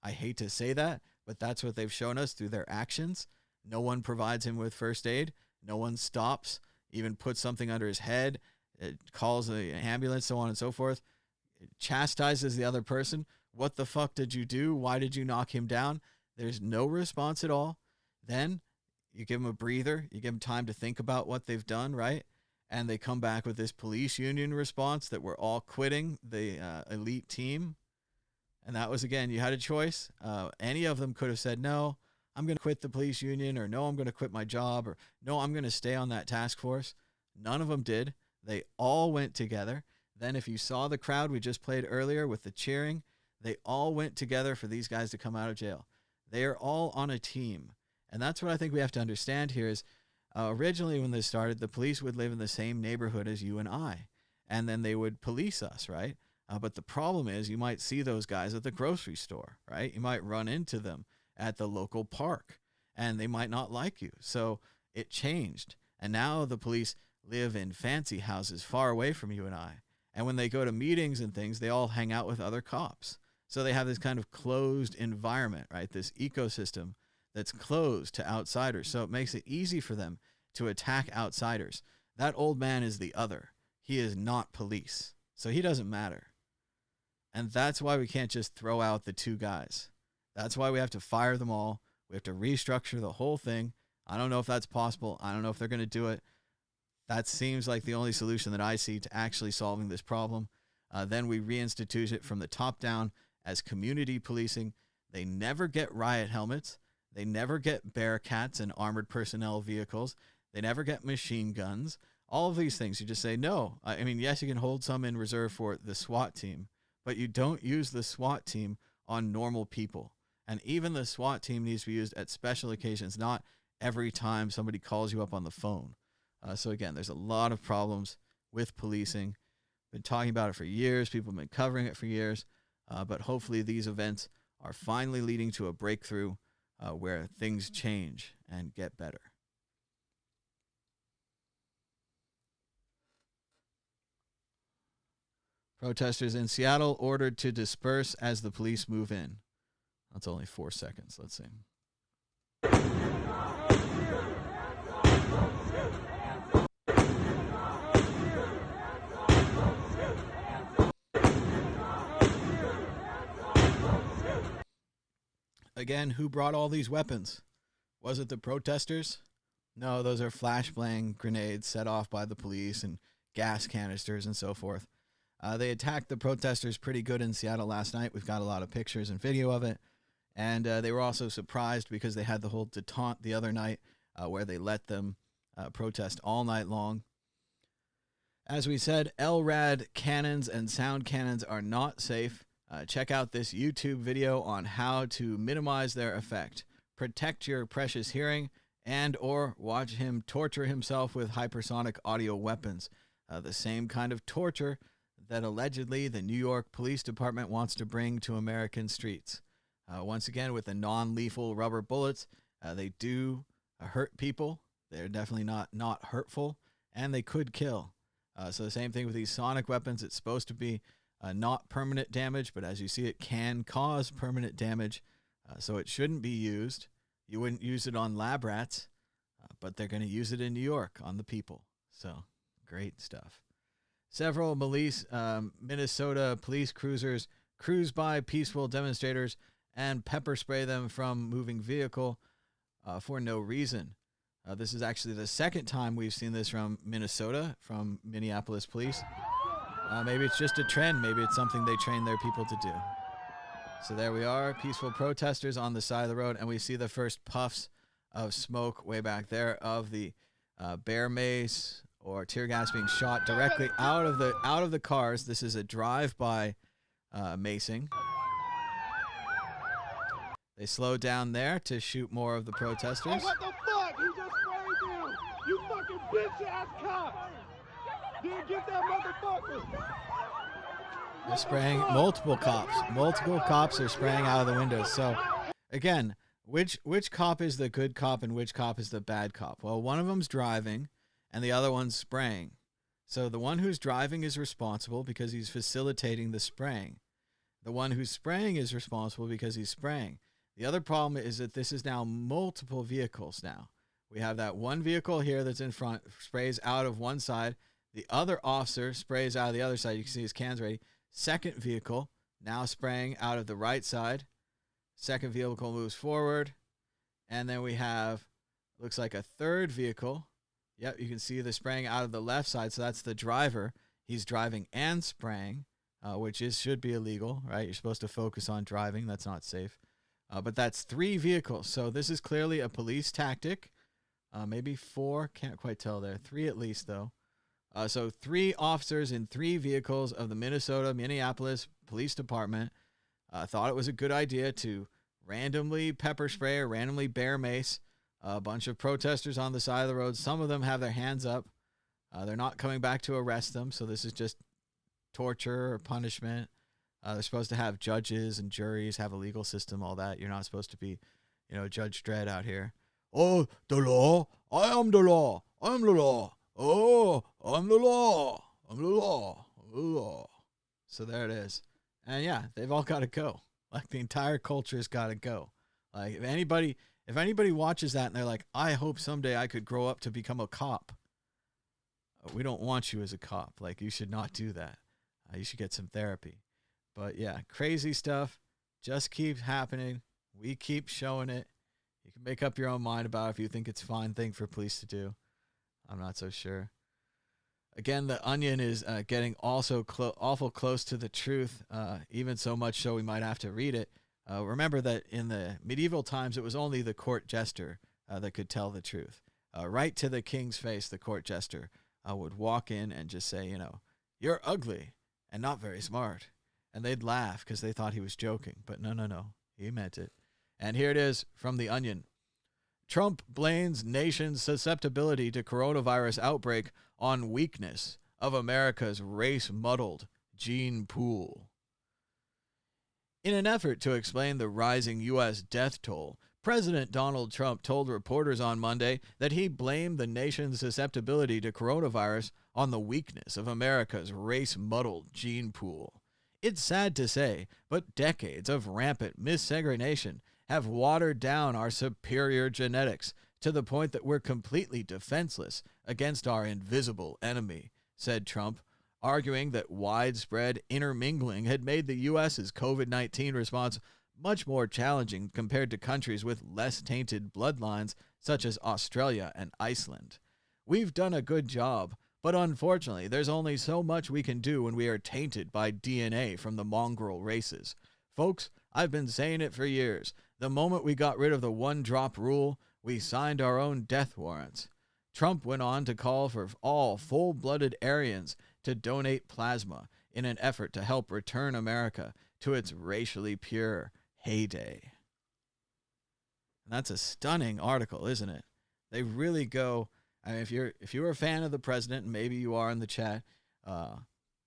I hate to say that, but that's what they've shown us through their actions. No one provides him with first aid. No one stops, even puts something under his head, calls an ambulance, so on and so forth. It chastises the other person. What the fuck did you do? Why did you knock him down? There's no response at all. Then you give them a breather. You give them time to think about what they've done, right? And they come back with this police union response that we're all quitting the elite team. And that was, again, you had a choice. Any of them could have said, no, I'm going to quit the police union, or no, I'm going to quit my job, or no, I'm going to stay on that task force. None of them did. They all went together. Then if you saw the crowd we just played earlier with the cheering, they all went together for these guys to come out of jail. They are all on a team. And that's what I think we have to understand here is originally when this started, the police would live in the same neighborhood as you and I, and then they would police us, right? But the problem is you might see those guys at the grocery store, right? You might run into them at the local park, and they might not like you. So it changed. And now the police live in fancy houses far away from you and I. And when they go to meetings and things, they all hang out with other cops. So they have this kind of closed environment, right? This ecosystem that's closed to outsiders. So it makes it easy for them to attack outsiders. That old man is the other. He is not police. So he doesn't matter. And that's why we can't just throw out the two guys. That's why we have to fire them all. We have to restructure the whole thing. I don't know if that's possible. I don't know if they're going to do it. That seems like the only solution that I see to actually solving this problem. Then we reinstitute it from the top down as community policing. They never get riot helmets. They never get Bearcats and armored personnel vehicles. They never get machine guns. All of these things, you just say, no. I mean, yes, you can hold some in reserve for the SWAT team, but you don't use the SWAT team on normal people. And even the SWAT team needs to be used at special occasions, not every time somebody calls you up on the phone. So again, there's a lot of problems with policing. Been talking about it for years. People have been covering it for years. But hopefully these events are finally leading to a breakthrough where things change and get better. Protesters in Seattle ordered to disperse as the police move in. That's only 4 seconds. Let's see. Again, who brought all these weapons? Was it the protesters? No, those are flashbang grenades set off by the police and gas canisters and so forth. They attacked the protesters pretty good in Seattle last night. We've got a lot of pictures and video of it. And they were also surprised because they had the whole detente the other night where they let them protest all night long. As we said, LRAD cannons and sound cannons are not safe. Check out this YouTube video on how to minimize their effect. Protect your precious hearing and or watch him torture himself with hypersonic audio weapons. The same kind of torture that allegedly the New York Police Department wants to bring to American streets. Once again, with the non-lethal rubber bullets, they do hurt people. They're definitely not hurtful, and they could kill. So the same thing with these sonic weapons. It's supposed to be not permanent damage, but as you see, it can cause permanent damage. So it shouldn't be used. You wouldn't use it on lab rats, but they're going to use it in New York on the people. So great stuff. Several Minnesota police cruisers cruise by peaceful demonstrators and pepper spray them from moving vehicle for no reason. This is actually the second time we've seen this from Minnesota, from Minneapolis police. Maybe it's just a trend. Maybe it's something they train their people to do. So there we are, peaceful protesters on the side of the road, and we see the first puffs of smoke way back there of the bear mace or tear gas being shot directly out of the cars. This is a drive-by macing. They slowed down there to shoot more of the protesters. Oh, what the fuck? He just sprayed you! You fucking Bitch ass cop! Dude, get that motherfucker! They're spraying multiple cops. Multiple cops are spraying out of the windows. So, again, which cop is the good cop and which cop is the bad cop? Well, one of them's driving and the other one's spraying. So the one who's driving is responsible because he's facilitating the spraying. The one who's spraying is responsible because he's spraying. The other problem is that this is now multiple vehicles now. We have that one vehicle here that's in front, sprays out of one side. The other officer sprays out of the other side. You can see his cans ready. Second vehicle now spraying out of the right side. Second vehicle moves forward. And then we have, looks like a third vehicle. Yep, you can see the spraying out of the left side. So that's the driver. He's driving and spraying, which should be illegal, right? You're supposed to focus on driving. That's not safe. But that's 3 vehicles. So this is clearly a police tactic. Maybe 4. Can't quite tell there. 3 at least, though. So 3 officers in 3 vehicles of the Minneapolis Police Department thought it was a good idea to randomly pepper spray or randomly bear mace a bunch of protesters on the side of the road. Some of them have their hands up. They're not coming back to arrest them, so this is just torture or punishment. They're supposed to have judges and juries, have a legal system, all that. You're not supposed to be, Judge Dredd out here. Oh, the law. I am the law. I'm the law. Oh, I'm the law. I'm the law. I'm the law. So there it is. And yeah, they've all got to go. Like the entire culture's got to go. Like if anybody watches that and they're like, I hope someday I could grow up to become a cop. We don't want you as a cop. Like you should not do that. You should get some therapy. But yeah, crazy stuff just keeps happening. We keep showing it. You can make up your own mind about it if you think it's a fine thing for police to do. I'm not so sure. Again, the Onion is getting also awful close to the truth, even so much so we might have to read it. Remember that in the medieval times, it was only the court jester that could tell the truth. Right to the king's face, the court jester would walk in and just say, you're ugly and not very smart. And they'd laugh because they thought he was joking. But no, he meant it. And here it is from the Onion. Trump blames nation's susceptibility to coronavirus outbreak on weakness of America's race-muddled gene pool. In an effort to explain the rising U.S. death toll, President Donald Trump told reporters on Monday that he blamed the nation's susceptibility to coronavirus on the weakness of America's race-muddled gene pool. It's sad to say, but decades of rampant missegregation have watered down our superior genetics to the point that we're completely defenseless against our invisible enemy, said Trump, arguing that widespread intermingling had made the U.S.'s COVID-19 response much more challenging compared to countries with less tainted bloodlines such as Australia and Iceland. We've done a good job, but unfortunately, there's only so much we can do when we are tainted by DNA from the mongrel races. Folks, I've been saying it for years. The moment we got rid of the one-drop rule, we signed our own death warrants. Trump went on to call for all full-blooded Aryans to donate plasma in an effort to help return America to its racially pure heyday. And that's a stunning article, isn't it? They really go... I mean, if you're a fan of the president, and maybe you are in the chat,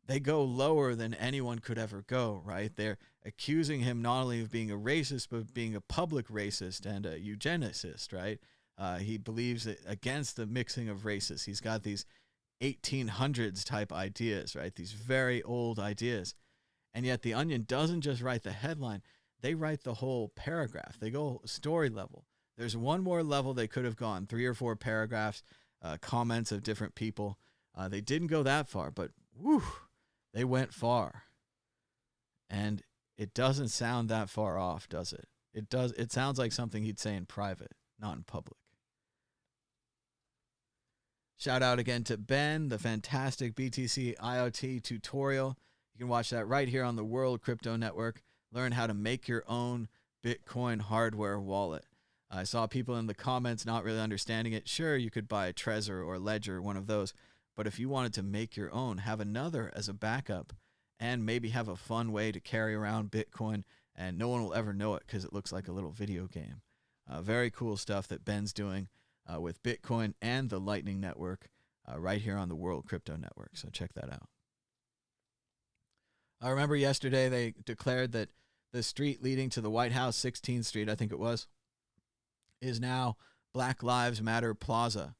they go lower than anyone could ever go, right? They're accusing him not only of being a racist, but being a public racist and a eugenicist, right? He believes against the mixing of races. He's got these 1800s type ideas, right? These very old ideas. And yet the Onion doesn't just write the headline. They write the whole paragraph. They go story level. There's one more level they could have gone, 3 or 4 paragraphs, comments of different people. They didn't go that far, but whew, they went far. And it doesn't sound that far off, does it? It does. It sounds like something he'd say in private, not in public. Shout out again to Ben, the fantastic BTC IoT tutorial. You can watch that right here on the World Crypto Network. Learn how to make your own Bitcoin hardware wallet. I saw people in the comments not really understanding it. Sure, you could buy a Trezor or Ledger, one of those. But if you wanted to make your own, have another as a backup, and maybe have a fun way to carry around Bitcoin, and no one will ever know it because it looks like a little video game. Very cool stuff that Ben's doing with Bitcoin and the Lightning Network. right here on the World Crypto Network. So check that out. I remember yesterday they declared that the street leading to the White House, 16th Street, I think it was, is now Black Lives Matter Plaza.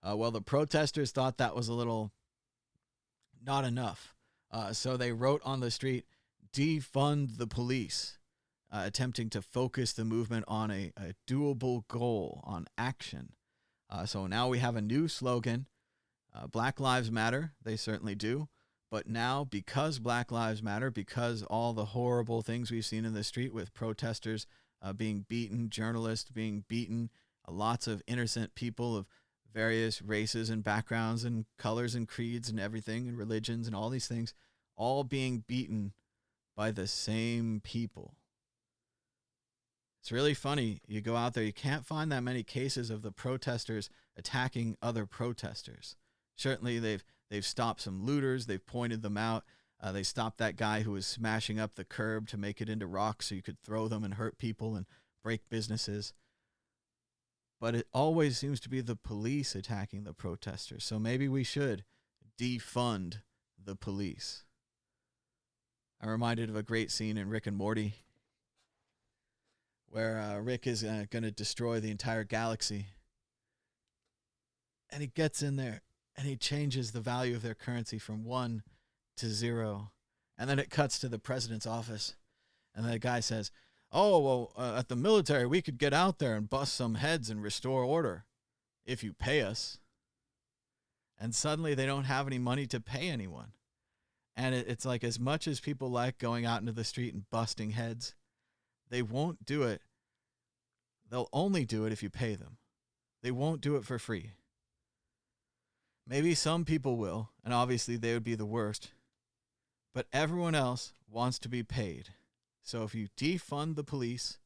Well, the protesters thought that was a little not enough. So they wrote on the street, defund the police, attempting to focus the movement on a doable goal, on action. So now we have a new slogan, Black Lives Matter. They certainly do. But now, because Black Lives Matter, because all the horrible things we've seen in the street with protesters being beaten, journalists being beaten, lots of innocent people of various races and backgrounds and colors and creeds and everything and religions and all these things, all being beaten by the same people. It's really funny. You go out there, you can't find that many cases of the protesters attacking other protesters. Certainly they've stopped some looters. They've pointed them out. They stopped that guy who was smashing up the curb to make it into rocks so you could throw them and hurt people and break businesses. But it always seems to be the police attacking the protesters. So maybe we should defund the police. I'm reminded of a great scene in Rick and Morty where Rick is going to destroy the entire galaxy. And he gets in there and he changes the value of their currency from 1 to 0. And then it cuts to the president's office. And the guy says, oh, well, at the military, we could get out there and bust some heads and restore order if you pay us. And suddenly they don't have any money to pay anyone. And it's like, as much as people like going out into the street and busting heads, they won't do it. They'll only do it if you pay them. They won't do it for free. Maybe some people will, and obviously they would be the worst. But everyone else wants to be paid. So if you defund the police,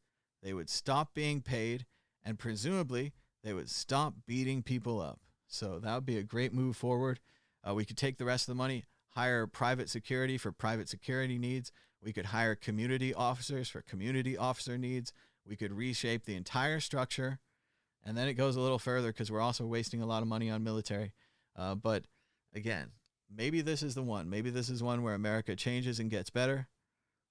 they would stop being paid, and presumably they would stop beating people up. So that would be a great move forward. We could take the rest of the money, hire private security for private security needs. We could hire community officers for community officer needs. We could reshape the entire structure. And then it goes a little further because we're also wasting a lot of money on military. But again, maybe this is the one. Maybe this is one where America changes and gets better.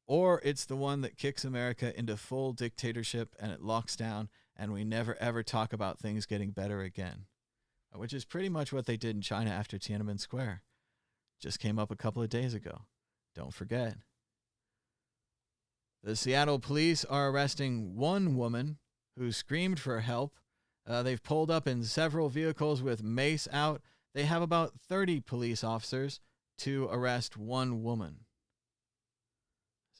Or it's the one that kicks America into full dictatorship and it locks down and we never ever talk about things getting better again. Which is pretty much what they did in China after Tiananmen Square. Just came up a couple of days ago. Don't forget. The Seattle police are arresting one woman who screamed for help. They've pulled up in several vehicles with mace out. They have about 30 police officers to arrest one woman.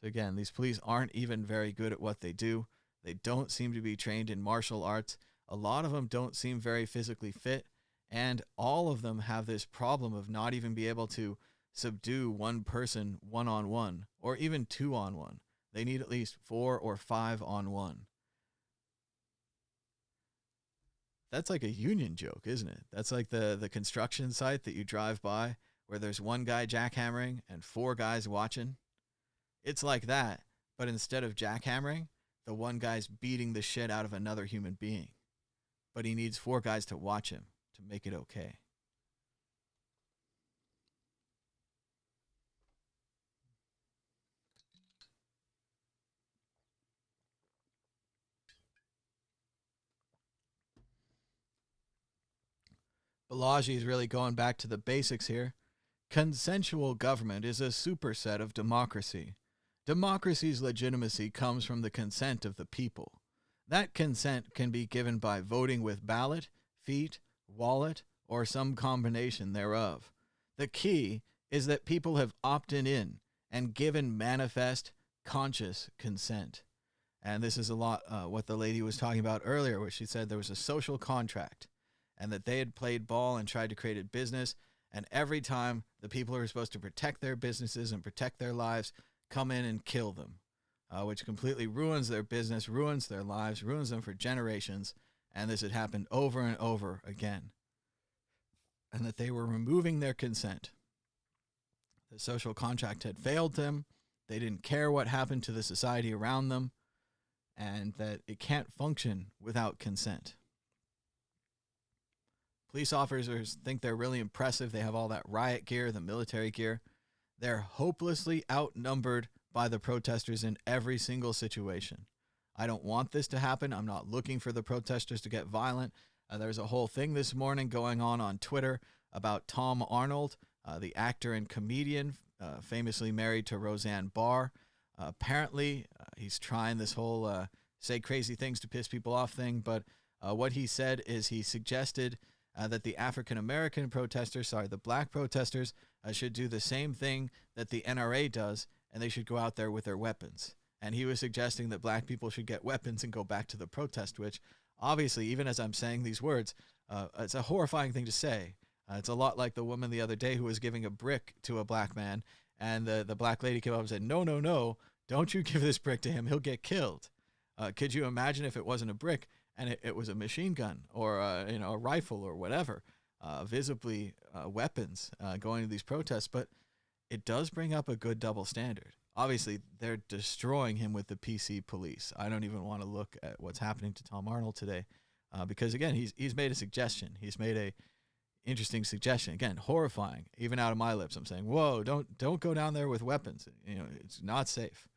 So again, these police aren't even very good at what they do. They don't seem to be trained in martial arts. A lot of them don't seem very physically fit. And all of them have this problem of not even be able to subdue one person one-on-one or even two-on-one. They need at least 4 or 5 on 1. That's like a union joke, isn't it? That's like the construction site that you drive by where there's one guy jackhammering and 4 guys watching. It's like that, but instead of jackhammering, the one guy's beating the shit out of another human being. But he needs 4 guys to watch him to make it okay. Balaji is really going back to the basics here. Consensual government is a superset of democracy. Democracy's legitimacy comes from the consent of the people. That consent can be given by voting with ballot, feet, wallet, or some combination thereof. The key is that people have opted in and given manifest, conscious consent. And this is a lot what the lady was talking about earlier, where she said there was a social contract and that they had played ball and tried to create a business. And every time the people who are supposed to protect their businesses and protect their lives come in and kill them, which completely ruins their business, ruins their lives, ruins them for generations. And this had happened over and over again. And that they were removing their consent. The social contract had failed them. They didn't care what happened to the society around them. And that it can't function without consent. Police officers think they're really impressive. They have all that riot gear, the military gear. They're hopelessly outnumbered by the protesters in every single situation. I don't want this to happen. I'm not looking for the protesters to get violent. There's a whole thing this morning going on Twitter about Tom Arnold, the actor and comedian, famously married to Roseanne Barr. Apparently, he's trying this whole say crazy things to piss people off thing, but what he said is he suggested that the African-American protesters, the black protesters, should do the same thing that the NRA does, and they should go out there with their weapons. And he was suggesting that black people should get weapons and go back to the protest, which obviously, even as I'm saying these words, it's a horrifying thing to say. It's a lot like the woman the other day who was giving a brick to a black man, and the black lady came up and said, no, don't you give this brick to him. He'll get killed. Could you imagine if it wasn't a brick and it was a machine gun or a rifle or whatever, visibly weapons going to these protests? But it does bring up a good double standard. Obviously, they're destroying him with the PC police. I don't even want to look at what's happening to Tom Arnold today because, again, he's made a suggestion. He's made a interesting suggestion. Again, horrifying. Even out of my lips, I'm saying, whoa, don't go down there with weapons. It's not safe.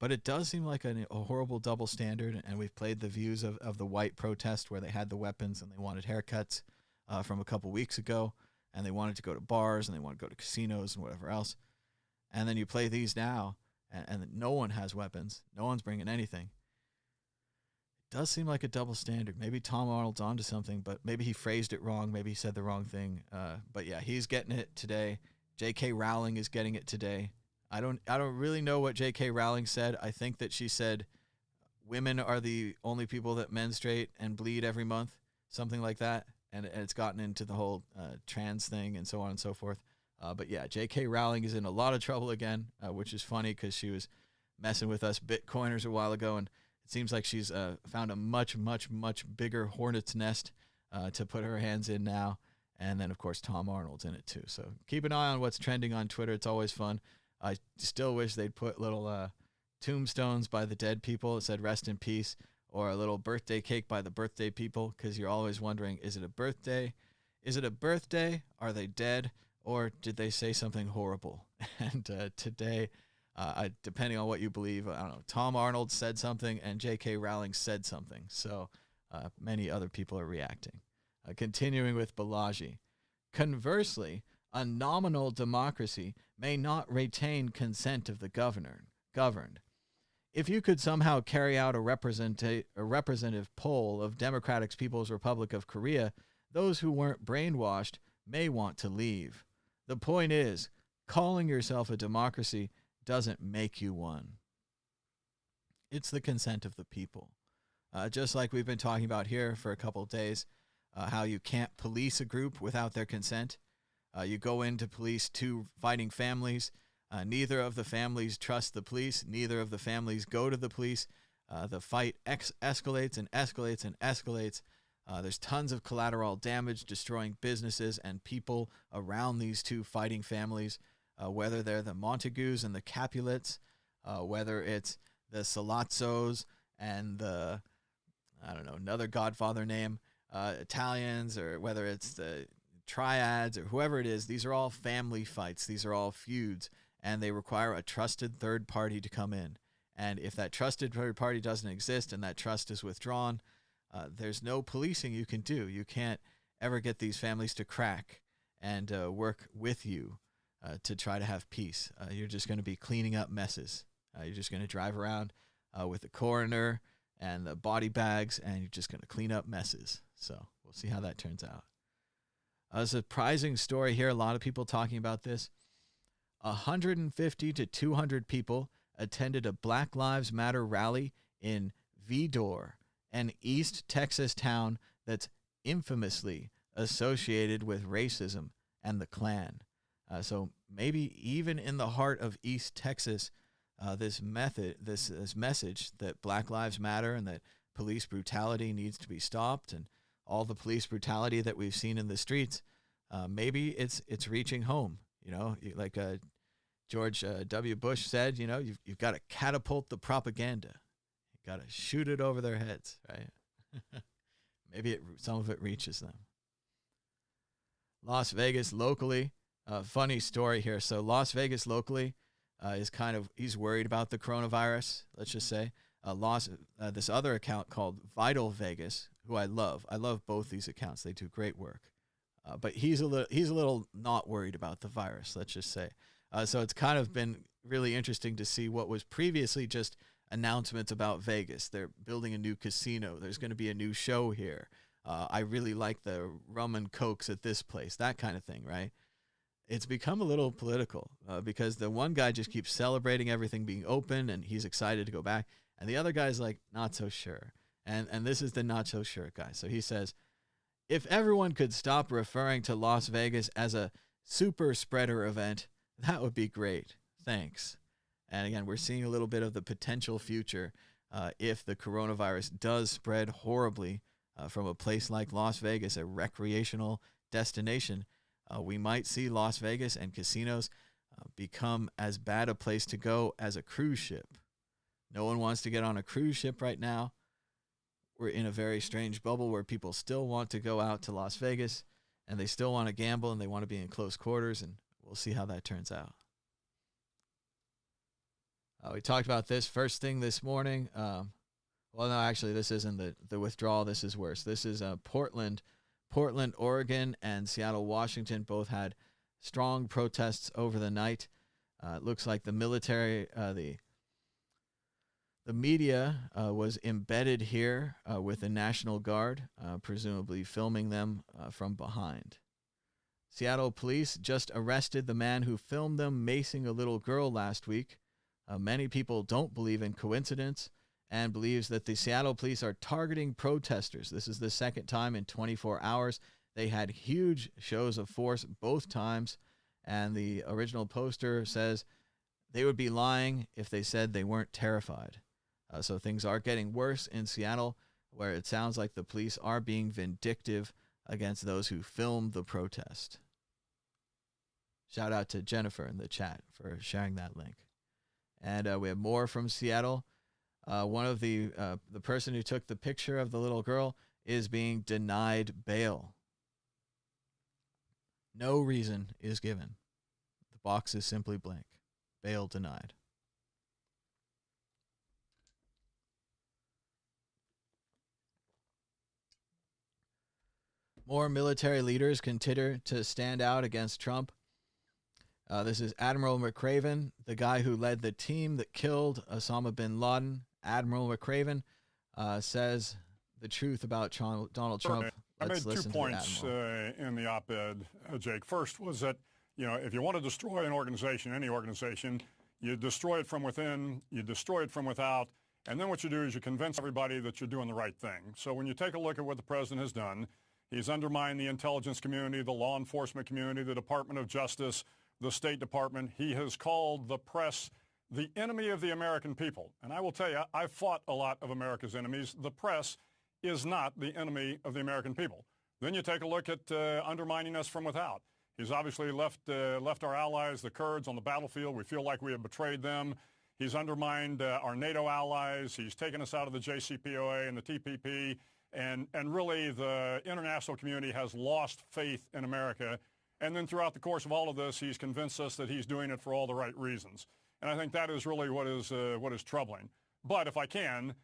But it does seem like a horrible double standard, and we've played the views of the white protest where they had the weapons and they wanted haircuts from a couple weeks ago, and they wanted to go to bars and they wanted to go to casinos and whatever else. And then you play these now, and no one has weapons. No one's bringing anything. It does seem like a double standard. Maybe Tom Arnold's onto something, but maybe he phrased it wrong. Maybe he said the wrong thing. But yeah, he's getting it today. J.K. Rowling is getting it today. I don't really know what J.K. Rowling said. I think that she said women are the only people that menstruate and bleed every month, something like that. And it's gotten into the whole trans thing and so on and so forth. But yeah, J.K. Rowling is in a lot of trouble again, which is funny because she was messing with us Bitcoiners a while ago, and it seems like she's found a much, much, much bigger hornet's nest to put her hands in now. And then, of course, Tom Arnold's in it too. So keep an eye on what's trending on Twitter. It's always fun. I still wish they'd put little tombstones by the dead people that said rest in peace, or a little birthday cake by the birthday people, because you're always wondering, is it a birthday? Is it a birthday? Are they dead? Or did they say something horrible? And today, depending on what you believe, I don't know, Tom Arnold said something and J.K. Rowling said something. So many other people are reacting. Continuing with Balaji. Conversely, a nominal democracy may not retain consent of the governed. If you could somehow carry out a representative poll of Democratic People's Republic of Korea, those who weren't brainwashed may want to leave. The point is, calling yourself a democracy doesn't make you one. It's the consent of the people. Just like we've been talking about here for a couple of days, how you can't police a group without their consent. You go in to police two fighting families. Neither of the families trust the police. Neither of the families go to the police. The fight escalates and escalates and escalates. There's tons of collateral damage, destroying businesses and people around these two fighting families, whether they're the Montagues and the Capulets, whether it's the Salazzos and the, another Godfather name, Italians, or whether it's the Triads or whoever it is. These are all family fights. These are all feuds, and they require a trusted third party to come in. And if that trusted third party doesn't exist and that trust is withdrawn, there's no policing you can do. You can't ever get these families to crack and work with you to try to have peace. You're just going to be cleaning up messes. You're just going to drive around with the coroner and the body bags, and you're just going to clean up messes. So we'll see how that turns out. A surprising story here. A lot of people talking about this. 150 to 200 people attended a Black Lives Matter rally in Vidor, an East Texas town that's infamously associated with racism and the Klan. So maybe even in the heart of East Texas, this message that Black Lives Matter and that police brutality needs to be stopped, and all the police brutality that we've seen in the streets, maybe it's reaching home. Like George W. Bush said, you've got to catapult the propaganda. You got to shoot it over their heads, right? Maybe some of it reaches them. Las Vegas locally, funny story here. So Las Vegas locally is he's worried about the coronavirus, let's just say. This other account called Vital Vegas, who I love. I love both these accounts. They do great work. But he's a little not worried about the virus, let's just say. So it's kind of been really interesting to see what was previously just announcements about Vegas. They're building a new casino. There's going to be a new show here. I really like the rum and cokes at this place, that kind of thing, right? It's become a little political because the one guy just keeps celebrating everything being open and he's excited to go back. And the other guy's like, not so sure. And this is the not so sure guy. So he says, if everyone could stop referring to Las Vegas as a super spreader event, that would be great. Thanks. And again, we're seeing a little bit of the potential future if the coronavirus does spread horribly from a place like Las Vegas, a recreational destination. We might see Las Vegas and casinos become as bad a place to go as a cruise ship. No one wants to get on a cruise ship right now. We're in a very strange bubble where people still want to go out to Las Vegas and they still want to gamble and they want to be in close quarters, and we'll see how that turns out. We talked about this first thing this morning. Well, no, actually, this isn't the withdrawal. This is worse. This is Portland, Oregon, and Seattle, Washington both had strong protests over the night. It looks like the military, the media was embedded here with the National Guard, presumably filming them from behind. Seattle police just arrested the man who filmed them macing a little girl last week. Many people don't believe in coincidence and believes that the Seattle police are targeting protesters. This is the second time in 24 hours. They had huge shows of force both times, and the original poster says they would be lying if they said they weren't terrified. So things are getting worse in Seattle, where it sounds like the police are being vindictive against those who filmed the protest. Shout out to Jennifer in the chat for sharing that link. And we have more from Seattle. One of the person who took the picture of the little girl is being denied bail. No reason is given. The box is simply blank. Bail denied. More military leaders continue to stand out against Trump. This is Admiral McRaven, the guy who led the team that killed Osama bin Laden. Admiral McRaven says the truth about Donald Trump. I made 2 points in the op-ed, Jake. First was that, if you want to destroy an organization, any organization, you destroy it from within, you destroy it from without, and then what you do is you convince everybody that you're doing the right thing. So when you take a look at what the president has done, he's undermined the intelligence community, the law enforcement community, the Department of Justice, the State Department. He has called the press the enemy of the American people. And I will tell you, I've fought a lot of America's enemies. The press is not the enemy of the American people. Then you take a look at undermining us from without. He's obviously left our allies, the Kurds, on the battlefield. We feel like we have betrayed them. He's undermined our NATO allies. He's taken us out of the JCPOA and the TPP. And really, the international community has lost faith in America. And then throughout the course of all of this, he's convinced us that he's doing it for all the right reasons. And I think that is really what is troubling. But if I can,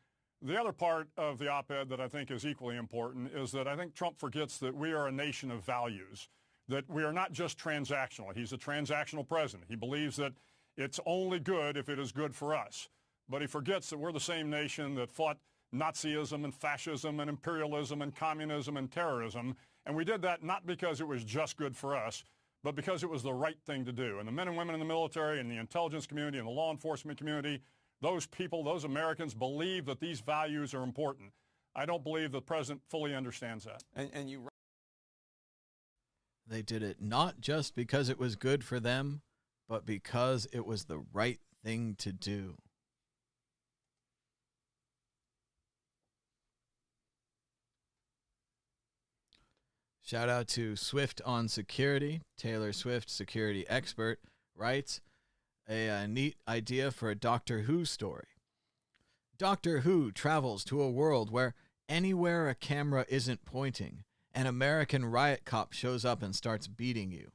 the other part of the op-ed that I think is equally important is that I think Trump forgets that we are a nation of values, that we are not just transactional. He's a transactional president. He believes that it's only good if it is good for us. But he forgets that we're the same nation that fought Nazism and fascism and imperialism and communism and terrorism. And we did that not because it was just good for us, but because it was the right thing to do. And the men and women in the military and the intelligence community and the law enforcement community, those people, those Americans believe that these values are important. I don't believe the president fully understands that. They did it not just because it was good for them, but because it was the right thing to do. Shout out to Swift on Security. Taylor Swift, security expert, writes a neat idea for a Doctor Who story. Doctor Who travels to a world where Anywhere a camera isn't pointing, an American riot cop shows up and starts beating you.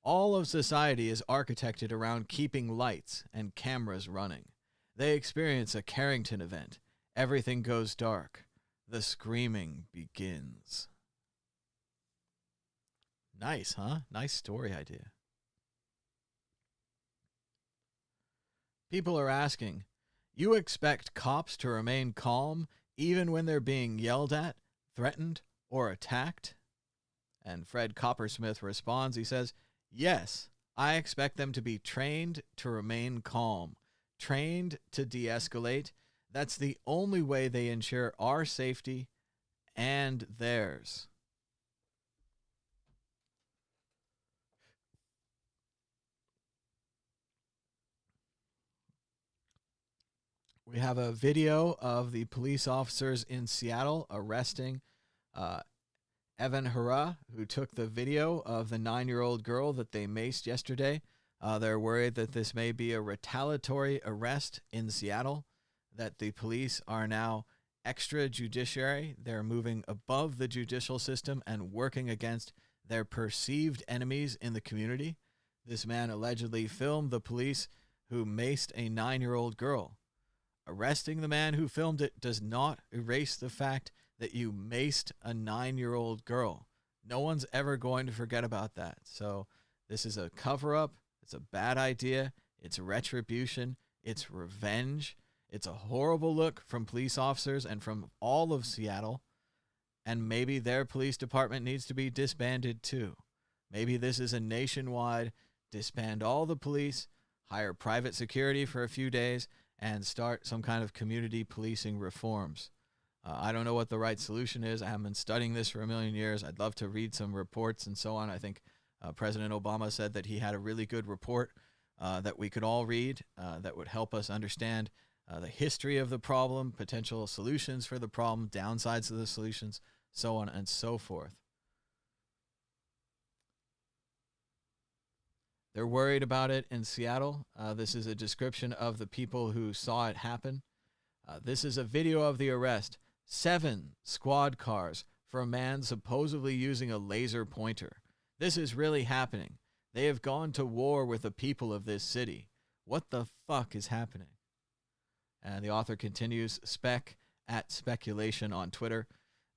All of society is architected around keeping lights and cameras running. They experience a Carrington event. Everything goes dark. The screaming begins. Nice, huh? Nice story idea. People are asking, you expect cops to remain calm even when they're being yelled at, threatened, or attacked? And Fred Coppersmith responds, he says, yes, I expect them to be trained to remain calm, trained to de-escalate. That's the only way they ensure our safety and theirs. We have a video of the police officers in Seattle arresting Evan Hara, who took the video of the 9-year-old girl that they maced yesterday. They're worried that this may be a retaliatory arrest in Seattle, that the police are now extrajudiciary. They're moving above the judicial system and working against their perceived enemies in the community. This man allegedly filmed the police who maced a 9-year-old girl. Arresting the man who filmed it does not erase the fact that you maced a 9-year-old girl. No one's ever going to forget about that. So this is a cover-up. It's a bad idea. It's retribution. It's revenge. It's a horrible look from police officers and from all of Seattle. And maybe their police department needs to be disbanded too. Maybe this is a nationwide disband all the police, hire private security for a few days, and start some kind of community policing reforms. I don't know what the right solution is. I haven't been studying this for a million years. I'd love to read some reports and so on. I think President Obama said that he had a really good report that we could all read that would help us understand the history of the problem, potential solutions for the problem, downsides of the solutions, so on and so forth. They're worried about it in Seattle. This is a description of the people who saw it happen. This is a video of the arrest. 7 squad cars for a man supposedly using a laser pointer. This is really happening. They have gone to war with the people of this city. What the fuck is happening? And the author continues, speculation on Twitter.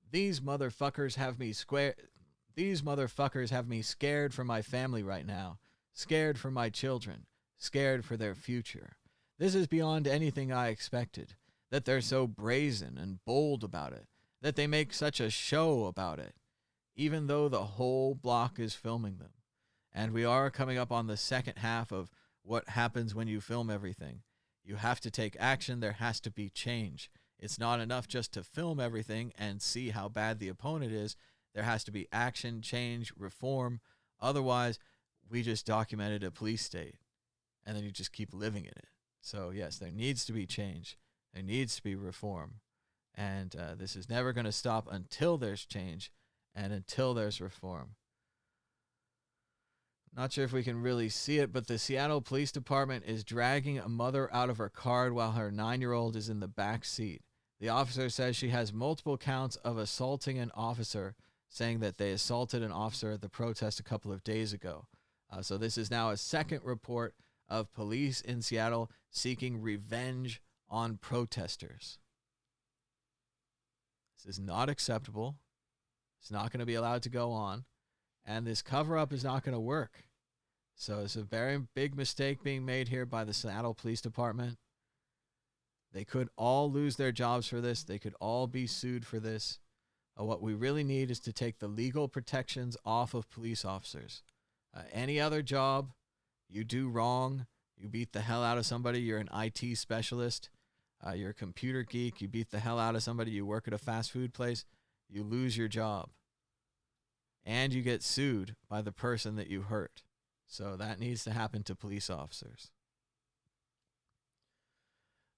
These motherfuckers have me scared for my family right now. Scared for my children, scared for their future. This is beyond anything I expected, that they're so brazen and bold about it, that they make such a show about it, even though the whole block is filming them. And we are coming up on the second half of what happens when you film everything. You have to take action. There has to be change. It's not enough just to film everything and see how bad the opponent is. There has to be action, change, reform. Otherwise, we just documented a police state, and then you just keep living in it. So, yes, there needs to be change. There needs to be reform. And this is never going to stop until there's change and until there's reform. Not sure if we can really see it, but the Seattle Police Department is dragging a mother out of her car while her 9-year-old is in the back seat. The officer says she has multiple counts of assaulting an officer, saying that they assaulted an officer at the protest a couple of days ago. So this is now a second report of police in Seattle seeking revenge on protesters. This is not acceptable. It's not going to be allowed to go on. And this cover-up is not going to work. So it's a very big mistake being made here by the Seattle Police Department. They could all lose their jobs for this. They could all be sued for this. What we really need is to take the legal protections off of police officers. Any other job, you do wrong, you beat the hell out of somebody, you're an IT specialist, you're a computer geek, you beat the hell out of somebody, you work at a fast food place, you lose your job. And you get sued by the person that you hurt. So that needs to happen to police officers.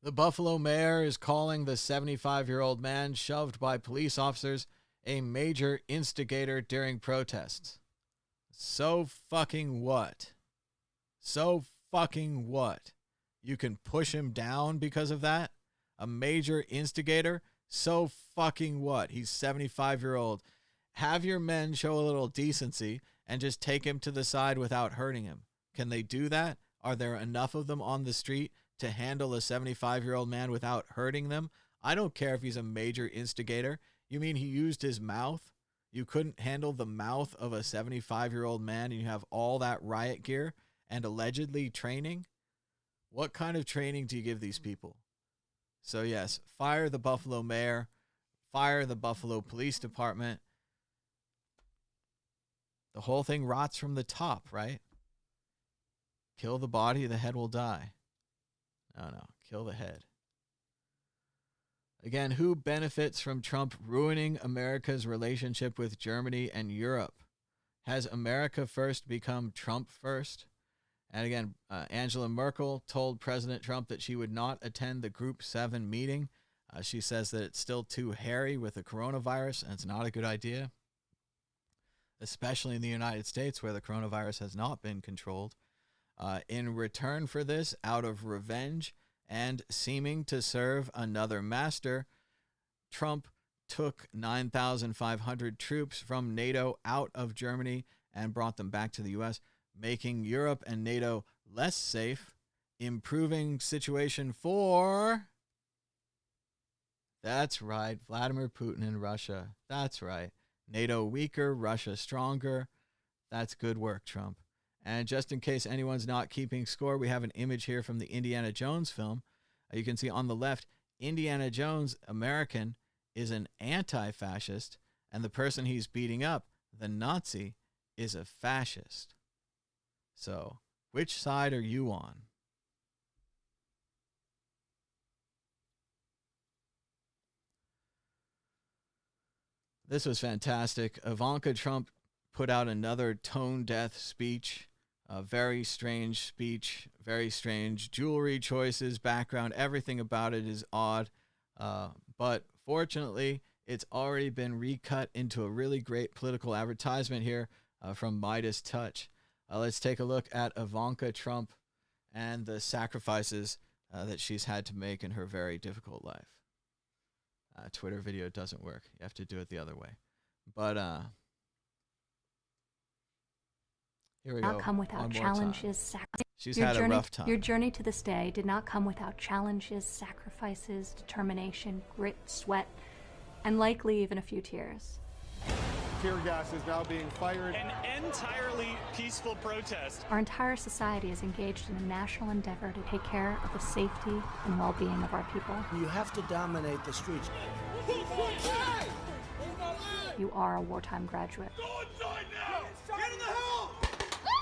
The Buffalo mayor is calling the 75-year-old man shoved by police officers a major instigator during protests. So fucking what? So fucking what? You can push him down because of that? A major instigator? So fucking what? He's 75-year-old. Have your men show a little decency and just take him to the side without hurting him. Can they do that? Are there enough of them on the street to handle a 75-year-old man without hurting them? I don't care if he's a major instigator. You mean he used his mouth? You couldn't handle the mouth of a 75-year-old man and you have all that riot gear and allegedly training? What kind of training do you give these people? So yes, fire the Buffalo mayor, fire the Buffalo Police Department. The whole thing rots from the top, right? Kill the body, the head will die. No, kill the head. Again, who benefits from Trump ruining America's relationship with Germany and Europe? Has America first become Trump first? And again, Angela Merkel told President Trump that she would not attend the Group 7 meeting. She says that it's still too hairy with the coronavirus, and it's not a good idea, especially in the United States where the coronavirus has not been controlled. In return for this, out of revenge and seeming to serve another master, Trump took 9,500 troops from NATO out of Germany and brought them back to the U.S., making Europe and NATO less safe, improving situation for, that's right, Vladimir Putin and Russia. That's right. NATO weaker, Russia stronger. That's good work, Trump. And just in case anyone's not keeping score, we have an image here from the Indiana Jones film. You can see on the left, Indiana Jones, American, is an anti-fascist, and the person he's beating up, the Nazi, is a fascist. So, which side are you on? This was fantastic. Ivanka Trump put out another tone-deaf speech. A very strange speech, very strange jewelry choices, background, everything about it is odd. But fortunately, it's already been recut into a really great political advertisement here from Midas Touch. Let's take a look at Ivanka Trump and the sacrifices that she's had to make in her very difficult life. Twitter video doesn't work. You have to do it the other way. But here we go. Not come without challenges. She's had a rough time. Your journey to this day did not come without challenges, sacrifices, determination, grit, sweat, and likely even a few tears. Tear gas is now being fired. An entirely peaceful protest. Our entire society is engaged in a national endeavor to take care of the safety and well-being of our people. You have to dominate the streets. You are a wartime graduate. Go inside now! Get in the house!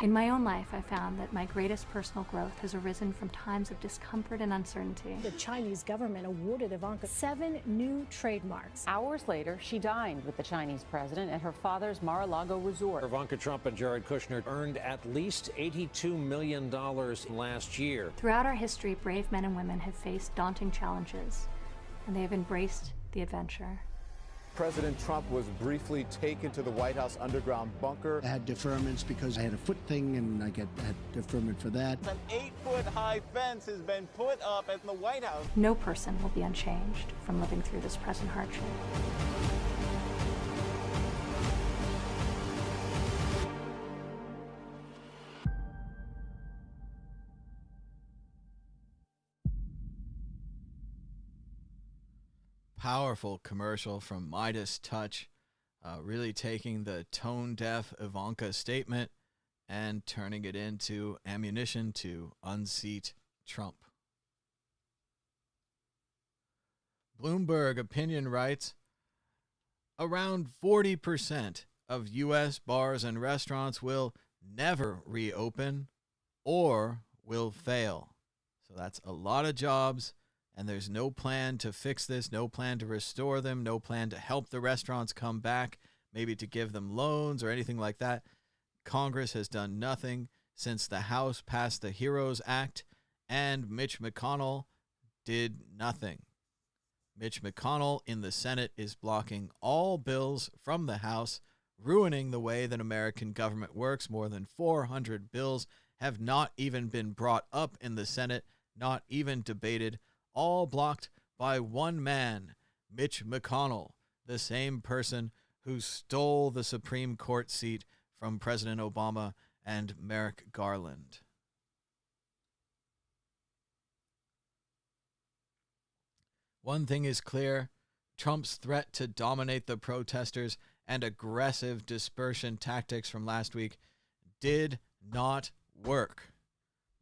In my own life, I found that my greatest personal growth has arisen from times of discomfort and uncertainty. The Chinese government awarded Ivanka 7 new trademarks. Hours later, she dined with the Chinese president at her father's Mar-a-Lago resort. Ivanka Trump and Jared Kushner earned at least $82 million last year. Throughout our history, brave men and women have faced daunting challenges, and they have embraced the adventure. President Trump was briefly taken to the White House underground bunker. I had deferments because I had a foot thing, and I had deferment for that. An 8-foot-high fence has been put up at the White House. No person will be unchanged from living through this present hardship. Powerful commercial from Midas Touch, really taking the tone-deaf Ivanka statement and turning it into ammunition to unseat Trump. Bloomberg Opinion writes, around 40% of U.S. bars and restaurants will never reopen or will fail. So that's a lot of jobs. And there's no plan to fix this, no plan to restore them, no plan to help the restaurants come back, maybe to give them loans or anything like that. Congress has done nothing since the House passed the HEROES Act, and Mitch McConnell did nothing. Mitch McConnell in the Senate is blocking all bills from the House, ruining the way that American government works. More than 400 bills have not even been brought up in the Senate, not even debated, all blocked by one man, Mitch McConnell, the same person who stole the Supreme Court seat from President Obama and Merrick Garland. One thing is clear, Trump's threat to dominate the protesters and aggressive dispersion tactics from last week did not work.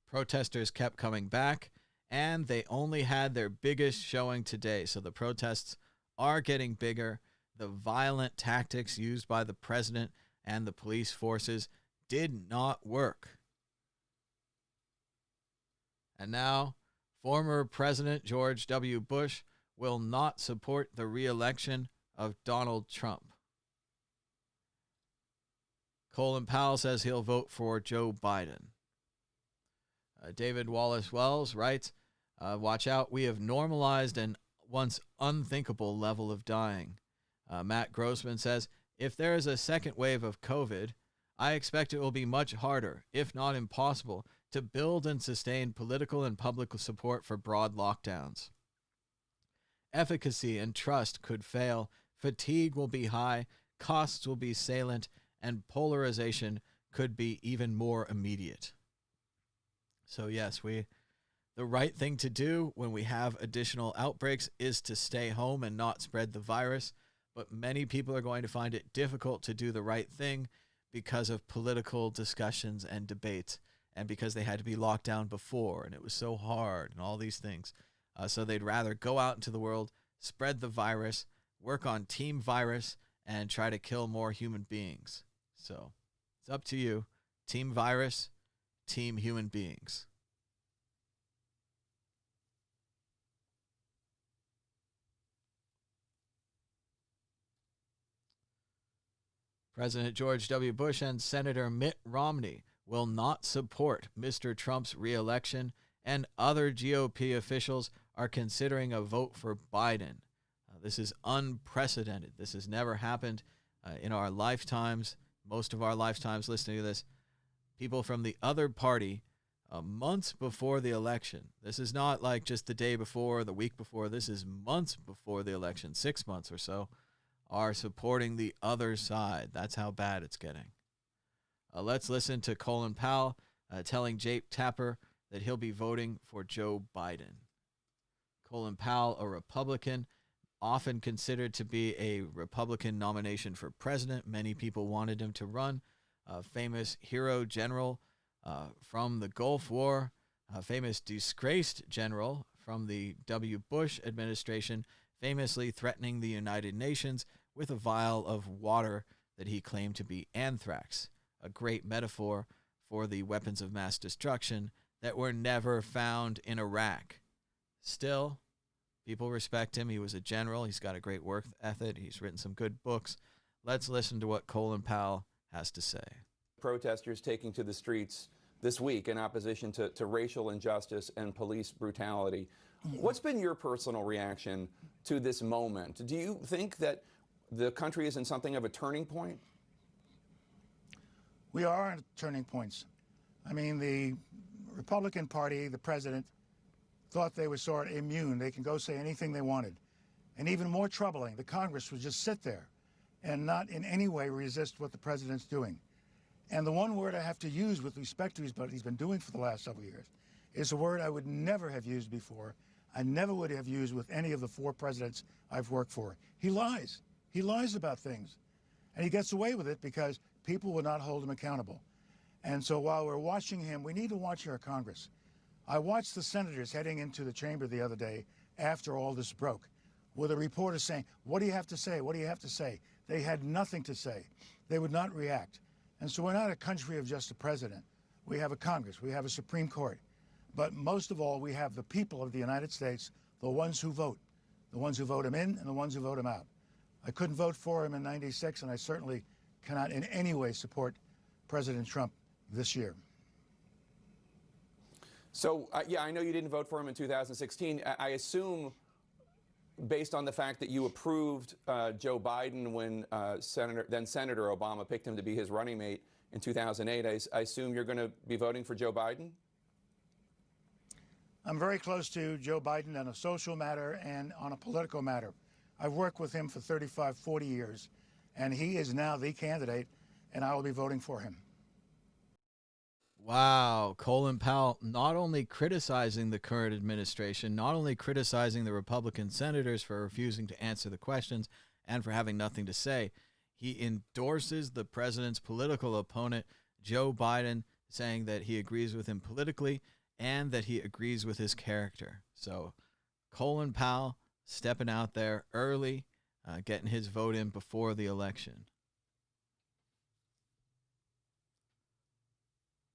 Protesters kept coming back, and they only had their biggest showing today. So the protests are getting bigger. The violent tactics used by the president and the police forces did not work. And now, former President George W. Bush will not support the re-election of Donald Trump. Colin Powell says he'll vote for Joe Biden. David Wallace Wells writes, watch out, we have normalized an once unthinkable level of dying. Matt Grossman says, if there is a second wave of COVID, I expect it will be much harder, if not impossible, to build and sustain political and public support for broad lockdowns. Efficacy and trust could fail, fatigue will be high, costs will be salient, and polarization could be even more immediate. So yes, the right thing to do when we have additional outbreaks is to stay home and not spread the virus, but many people are going to find it difficult to do the right thing because of political discussions and debates, and because they had to be locked down before, and it was so hard, and all these things. So they'd rather go out into the world, spread the virus, work on team virus, and try to kill more human beings. So it's up to you. Team virus, team human beings. President George W. Bush and Senator Mitt Romney will not support Mr. Trump's re-election, and other GOP officials are considering a vote for Biden. This is unprecedented. This has never happened in our lifetimes, most of our lifetimes listening to this. People from the other party, months before the election. This is not like just the day before, the week before. This is months before the election, 6 months or so, are supporting the other side. That's how bad it's getting. Let's listen to Colin Powell telling Jake Tapper that he'll be voting for Joe Biden. Colin Powell, a Republican, often considered to be a Republican nomination for president. Many people wanted him to run. A famous hero general from the Gulf War, a famous disgraced general from the W. Bush administration, famously threatening the United Nations with a vial of water that he claimed to be anthrax, a great metaphor for the weapons of mass destruction that were never found in Iraq. Still, people respect him. He was a general. He's got a great work ethic. He's written some good books. Let's listen to what Colin Powell has to say. Protesters taking to the streets this week in opposition to racial injustice and police brutality. What's been your personal reaction to this moment? Do you think that the country is in something of a turning point? We are at turning points. I mean, the Republican Party, the president, thought they were sort of immune. They can go say anything they wanted. And even more troubling, the Congress would just sit there and not in any way resist what the president's doing. And the one word I have to use with respect to what he's been doing for the last several years is a word I would never have used before. I never would have used with any of the 4 presidents I've worked for. He lies. He lies about things. And he gets away with it because people will not hold him accountable. And so while we're watching him, we need to watch our Congress. I watched the senators heading into the chamber the other day after all this broke, with a reporter saying, what do you have to say? What do you have to say? They had nothing to say. They would not react. And so we're not a country of just a president. We have a Congress. We have a Supreme Court. But most of all, we have the people of the United States, the ones who vote him in and the ones who vote him out. I couldn't vote for him in '96, and I certainly cannot in any way support President Trump this year. So, yeah, I know you didn't vote for him in 2016. I assume, based on the fact that you approved Joe Biden when then Senator Obama picked him to be his running mate in 2008, I assume you're going to be voting for Joe Biden? I'm very close to Joe Biden on a social matter and on a political matter. I've worked with him for 35, 40 years, and he is now the candidate, and I will be voting for him. Wow, Colin Powell not only criticizing the current administration, not only criticizing the Republican senators for refusing to answer the questions and for having nothing to say, he endorses the president's political opponent, Joe Biden, saying that he agrees with him politically and that he agrees with his character. So Colin Powell stepping out there early, getting his vote in before the election.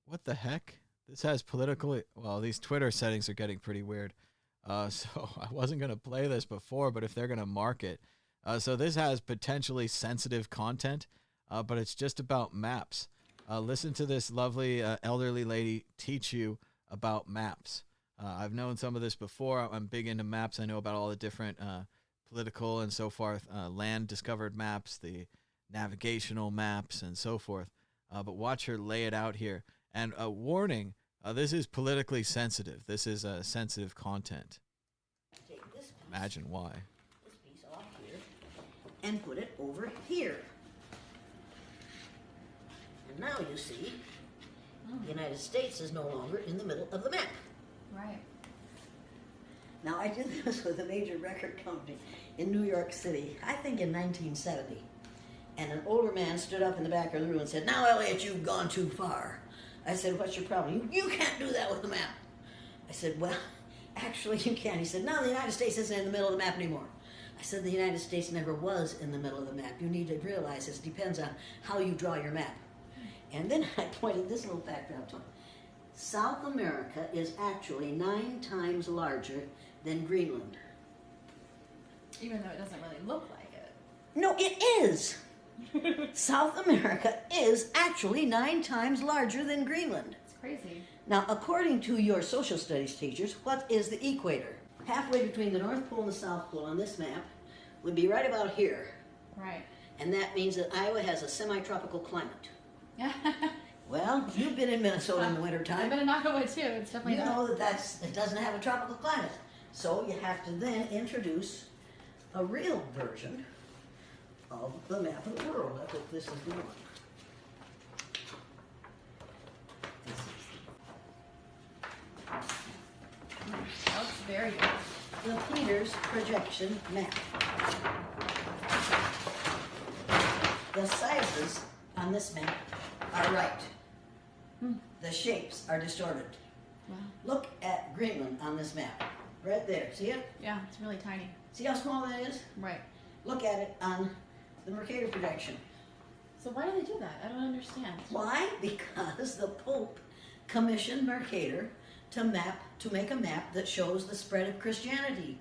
What the heck? This has political... Well, these Twitter settings are getting pretty weird. So I wasn't going to play this before, but if they're going to mark it. So this has potentially sensitive content, but it's just about maps. Listen to this lovely elderly lady teach you about maps. I've known some of this before. I'm big into maps. I know about all the different political and so forth, land discovered maps, the navigational maps, and so forth. But watch her lay it out here. And a warning, this is politically sensitive. This is sensitive content. Take this piece, Imagine why. this piece off here and put it over here. And now you see, the United States is no longer in the middle of the map. Right. Now, I did this with a major record company in New York City, I think in 1970. And an older man stood up in the back of the room and said, "Now, Elliot, you've gone too far." I said, "What's your problem?" You can't do that with the map." I said, "Well, actually you can." He said, "No, the United States isn't in the middle of the map anymore." I said, "The United States never was in the middle of the map. You need to realize this depends on how you draw your map." And then I pointed this little fact out to him. South America is actually 9 times larger than Greenland. Even though it doesn't really look like it. No, it is. South America is actually 9 times larger than Greenland. It's crazy. Now, according to your social studies teachers, what is the equator? Halfway between the North Pole and the South Pole on this map would be right about here. Right. And that means that Iowa has a semi-tropical climate. Well, you've been in Minnesota in the wintertime. I've been in Iowa too. It's definitely You know that it doesn't have a tropical climate. So you have to then introduce a real version of the map of the world. I hope this is the one. That's very good. The Peters projection map. The sizes on this map are right. The shapes are distorted. Wow. Look at Greenland on this map. Right there. See it? Yeah, it's really tiny. See how small that is? Right. Look at it on the Mercator projection. So why do they do that? I don't understand. Why? Because the Pope commissioned Mercator to make a map that shows the spread of Christianity.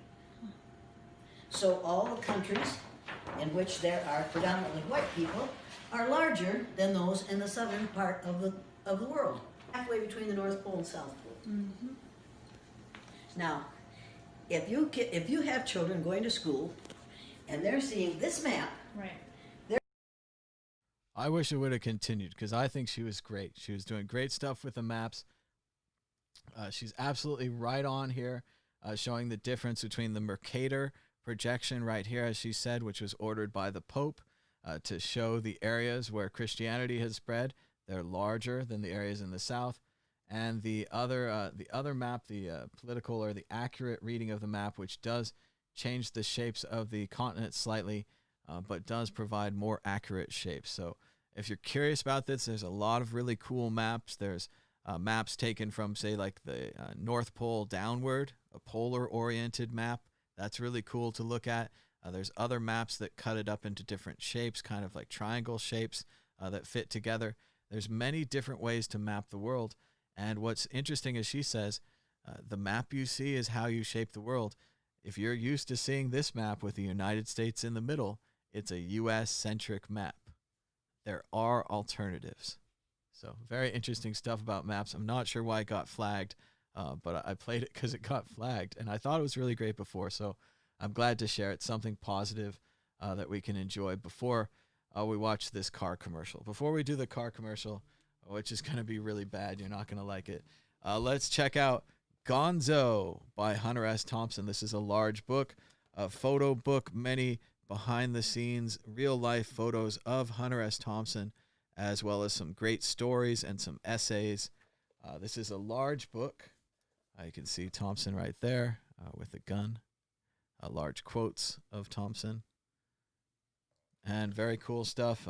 So all the countries in which there are predominantly white people are larger than those in the southern part of the world, halfway between the North Pole and South Pole. Mm-hmm. Now, if you have children going to school and they're seeing this map, right? I wish it would have continued because I think she was great. She was doing great stuff with the maps. She's absolutely right on here, showing the difference between the Mercator projection right here, as she said, which was ordered by the Pope to show the areas where Christianity has spread. They're larger than the areas in the South. And the other map, the political or the accurate reading of the map, which does change the shapes of the continent slightly, but does provide more accurate shapes. So if you're curious about this, there's a lot of really cool maps. There's maps taken from, say, like the North Pole downward, a polar-oriented map. That's really cool to look at. There's other maps that cut it up into different shapes, kind of like triangle shapes that fit together. There's many different ways to map the world. And what's interesting is she says, the map you see is how you shape the world. If you're used to seeing this map with the United States in the middle, it's a U.S.-centric map. There are alternatives. So very interesting stuff about maps. I'm not sure why it got flagged, but I played it because it got flagged. And I thought it was really great before, so I'm glad to share it. Something positive that we can enjoy before we watch this car commercial. Before we do the car commercial, which is going to be really bad, you're not going to like it, let's check out Gonzo by Hunter S. Thompson. This is a large book a photo book, many behind-the-scenes, real-life photos of Hunter S. Thompson, as well as some great stories and some essays. This is a large book. You can see Thompson right there with a gun. Large quotes of Thompson. And very cool stuff.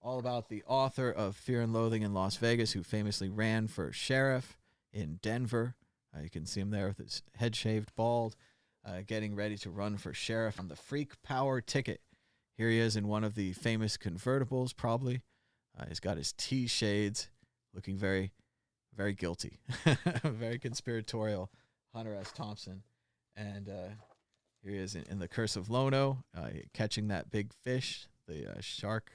All about the author of Fear and Loathing in Las Vegas, who famously ran for sheriff in Denver. You can see him there with his head shaved bald, getting ready to run for sheriff on the Freak Power ticket. Here he is in one of the famous convertibles, probably. He's got his T-shades, looking very, very guilty. Very conspiratorial, Hunter S. Thompson. And here he is in the Curse of Lono, catching that big fish, the shark,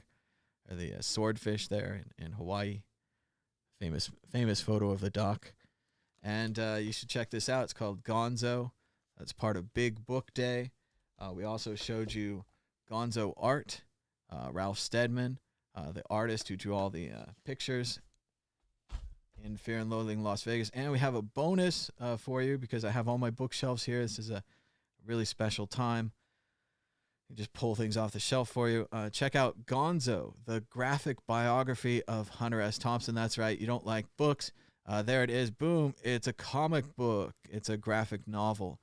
or the swordfish there in Hawaii. Famous photo of the dock. And you should check this out. It's called Gonzo. That's part of Big Book Day. We also showed you Gonzo art, Ralph Steadman, the artist who drew all the pictures in Fear and Loathing Las Vegas. And we have a bonus for you because I have all my bookshelves here. This is a really special time. I just pull things off the shelf for you. Check out Gonzo, the graphic biography of Hunter S. Thompson. That's right. You don't like books. There it is. Boom. It's a comic book. It's a graphic novel.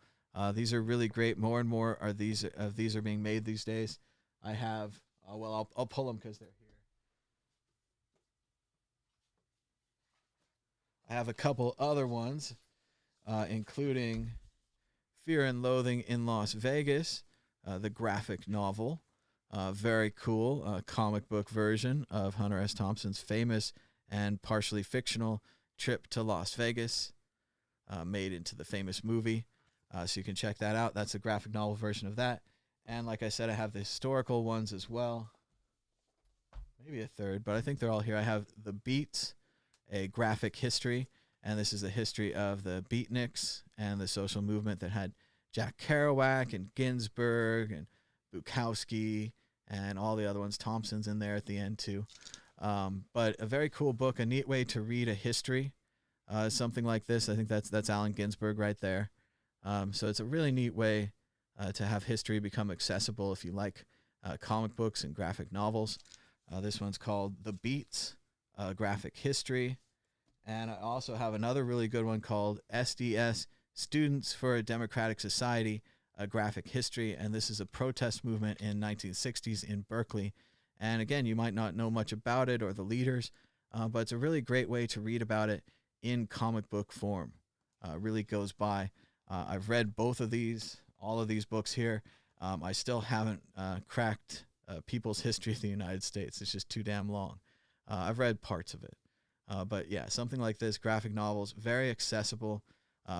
These are really great. More and more of these are being made these days. I have, well, I'll pull them because they're here. I have a couple other ones, including Fear and Loathing in Las Vegas, the graphic novel. Very cool comic book version of Hunter S. Thompson's famous and partially fictional trip to Las Vegas, made into the famous movie. So you can check that out. That's a graphic novel version of that. And like I said, I have the historical ones as well. Maybe a third, but I think they're all here. I have The Beats, a graphic history. And this is the history of the beatniks and the social movement that had Jack Kerouac and Ginsberg and Bukowski and all the other ones. Thompson's in there at the end too. But a very cool book, a neat way to read a history. Something like this. I think that's Allen Ginsberg right there. So it's a really neat way to have history become accessible if you like comic books and graphic novels. This one's called The Beats, Graphic History. And I also have another really good one called SDS, Students for a Democratic Society, a Graphic History. And this is a protest movement in 1960s in Berkeley. And again, you might not know much about it or the leaders, but it's a really great way to read about it in comic book form. Really goes by. I've read both of these, all of these books here. I still haven't cracked People's History of the United States. It's just too damn long. I've read parts of it. But yeah, something like this, graphic novels, very accessible,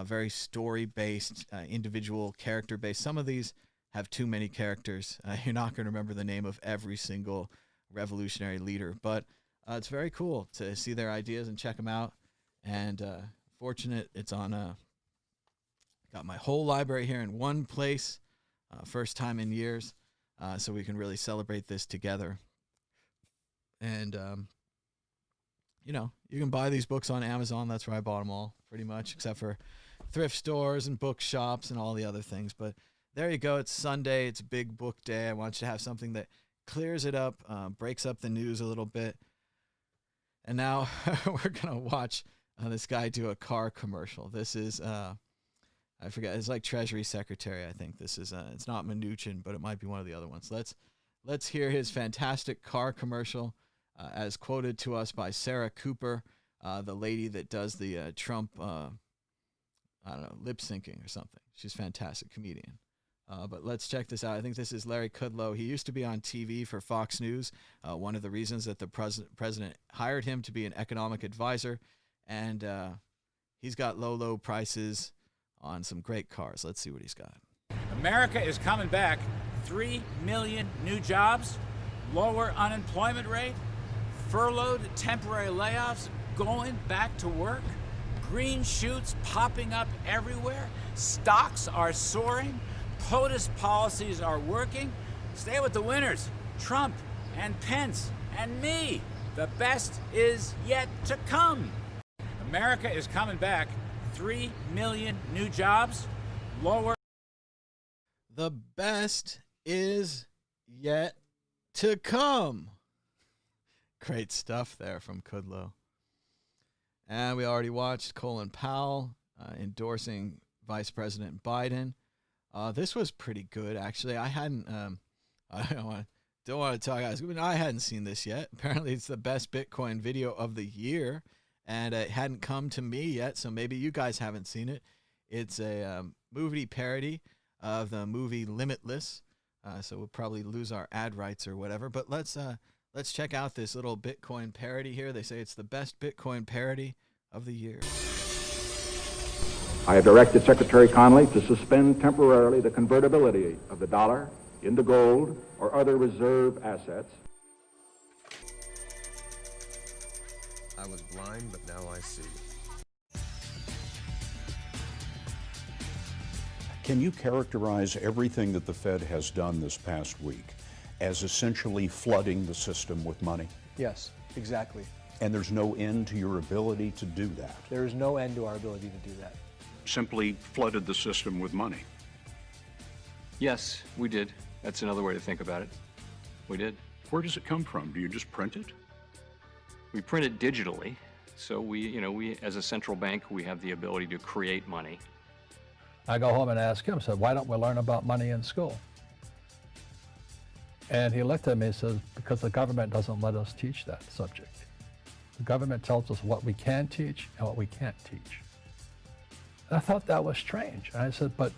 very story-based, individual character-based. Some of these have too many characters. You're not going to remember the name of every single revolutionary leader, but it's very cool to see their ideas and check them out. And fortunate it's on, got my whole library here in one place, first time in years, so we can really celebrate this together. And, you know, you can buy these books on Amazon. That's where I bought them all, pretty much, except for thrift stores and bookshops and all the other things. But there you go. It's Sunday. It's Big Book Day. I want you to have something that clears it up, breaks up the news a little bit. And now we're going to watch this guy do a car commercial. This is, I forget, it's like Treasury Secretary, I think. This is, it's not Mnuchin, but it might be one of the other ones. Let's hear his fantastic car commercial. As quoted to us by Sarah Cooper, the lady that does the Trump, I don't know, lip syncing or something. She's a fantastic comedian. But let's check this out. I think this is Larry Kudlow. He used to be on TV for Fox News. One of the reasons that the president hired him to be an economic advisor. And he's got low prices on some great cars. Let's see what he's got. America is coming back. 3 million new jobs, lower unemployment rate, furloughed temporary layoffs, going back to work, green shoots popping up everywhere, stocks are soaring, POTUS policies are working. Stay with the winners, Trump and Pence and me. The best is yet to come. America is coming back. 3 million new jobs, lower. The best is yet to come. Great stuff there from Kudlow. And we already watched Colin Powell endorsing Vice President Biden. This was pretty good, actually. I hadn't, I don't want to tell you guys, I hadn't seen this yet. Apparently, it's the best Bitcoin video of the year, and it hadn't come to me yet, so maybe you guys haven't seen it. It's a movie parody of the movie Limitless, so we'll probably lose our ad rights or whatever. But let's check out this little Bitcoin parody here. They say it's the best Bitcoin parody of the year. I have directed Secretary Connally to suspend temporarily the convertibility of the dollar into gold or other reserve assets. I was blind, but now I see. Can you characterize everything that the Fed has done this past week as essentially flooding the system with money? Yes, exactly. And there's no end to your ability to do that? There is no end to our ability to do that. Simply flooded the system with money? Yes, we did. That's another way to think about it. We did. Where does it come from? Do you just print it? We print it digitally. So we as a central bank, we have the ability to create money. I go home and ask him, said, why don't we learn about money in school? And he looked at me and says, because the government doesn't let us teach that subject. The government tells us what we can teach and what we can't teach. And I thought that was strange. And I said, but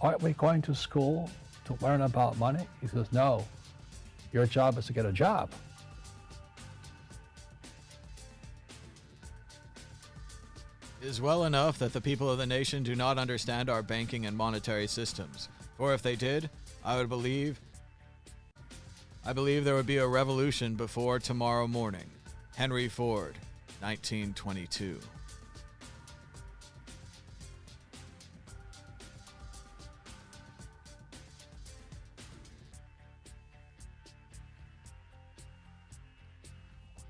aren't we going to school to learn about money? He says, no, your job is to get a job. Is well enough that the people of the nation do not understand our banking and monetary systems. For if they did, I believe there would be a revolution before tomorrow morning. Henry Ford, 1922.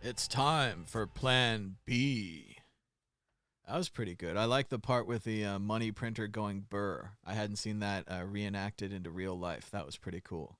It's time for Plan B. That was pretty good. I like the part with the money printer going burr. I hadn't seen that reenacted into real life. That was pretty cool.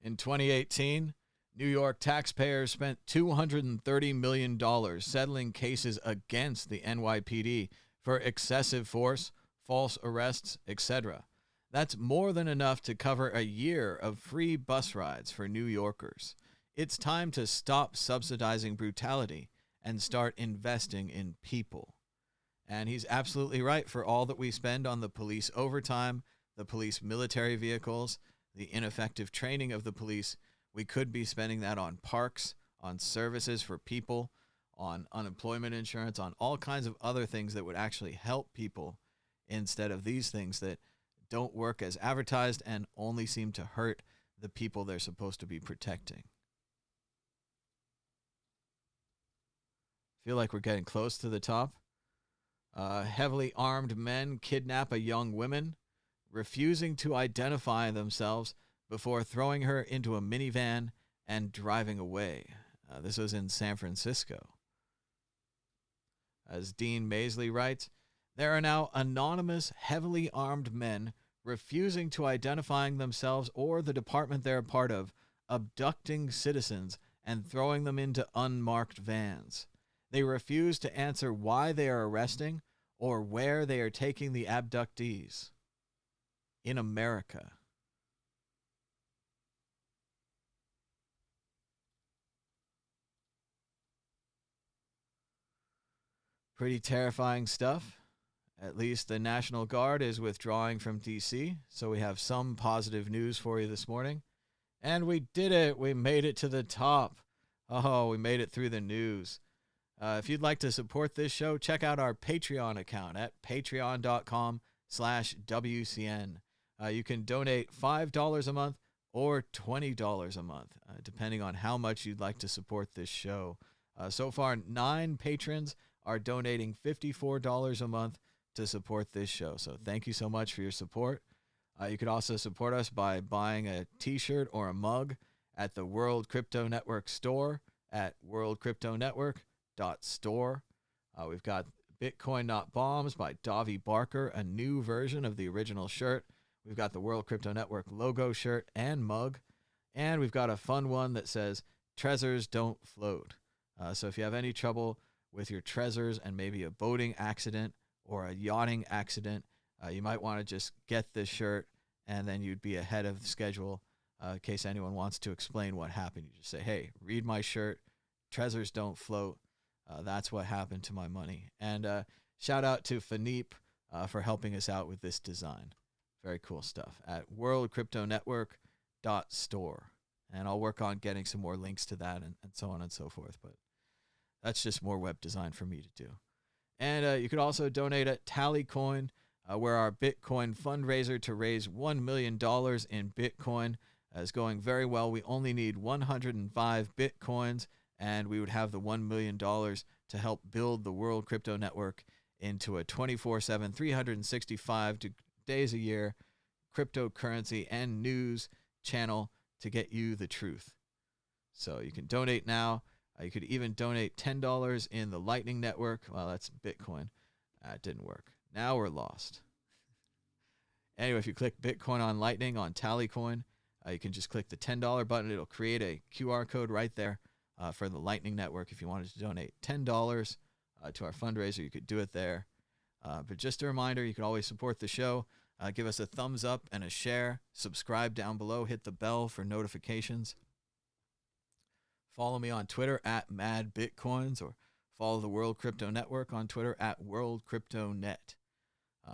In 2018, New York taxpayers spent $230 million settling cases against the NYPD for excessive force, false arrests, etc. That's more than enough to cover a year of free bus rides for New Yorkers. It's time to stop subsidizing brutality and start investing in people. And he's absolutely right. For all that we spend on the police overtime, the police military vehicles, the ineffective training of the police, we could be spending that on parks, on services for people, on unemployment insurance, on all kinds of other things that would actually help people instead of these things that don't work as advertised and only seem to hurt the people they're supposed to be protecting. Feel like we're getting close to the top. Heavily armed men kidnap a young woman, refusing to identify themselves before throwing her into a minivan and driving away. This was in San Francisco. As Dean Maisley writes, there are now anonymous, heavily armed men refusing to identifying themselves or the department they're a part of, abducting citizens and throwing them into unmarked vans. They refuse to answer why they are arresting or where they are taking the abductees. In America. Pretty terrifying stuff. At least the National Guard is withdrawing from D.C., so we have some positive news for you this morning. And we did it. We made it to the top. Oh, we made it through the news. If you'd like to support this show, check out our Patreon account at patreon.com/WCN. You can donate $5 a month or $20 a month, depending on how much you'd like to support this show. So far, 9 patrons are donating $54 a month to support this show. So thank you so much for your support. You could also support us by buying a t-shirt or a mug at the World Crypto Network store at worldcryptonetwork.store. We've got Bitcoin Not Bombs by Davi Barker, a new version of the original shirt. We've got the World Crypto Network logo shirt and mug. And we've got a fun one that says, Trezors don't float. So if you have any trouble with your Trezors and maybe a boating accident or a yachting accident, you might want to just get this shirt, and then you'd be ahead of the schedule in case anyone wants to explain what happened. You just say, hey, read my shirt. Trezors don't float. That's what happened to my money. And shout out to Philippe for helping us out with this design. Very cool stuff at worldcryptonetwork.store. And I'll work on getting some more links to that and so on and so forth. But that's just more web design for me to do. And you could also donate at Tallycoin, where our Bitcoin fundraiser to raise $1 million in Bitcoin is going very well. We only need 105 Bitcoins, and we would have the $1 million to help build the World Crypto Network into a 24/7, 365 days a year cryptocurrency and news channel to get you the truth. So you can donate now. You could even donate $10 in the Lightning Network. Well, that's Bitcoin. That didn't work. Now we're lost. Anyway, if you click Bitcoin on Lightning on Tallycoin, you can just click the $10 button. It'll create a QR code right there for the Lightning Network. If you wanted to donate $10 to our fundraiser, you could do it there. But just a reminder, you can always support the show. Give us a thumbs up and a share. Subscribe down below. Hit the bell for notifications. Follow me on Twitter at MadBitcoins, or follow the World Crypto Network on Twitter at WorldCryptoNet.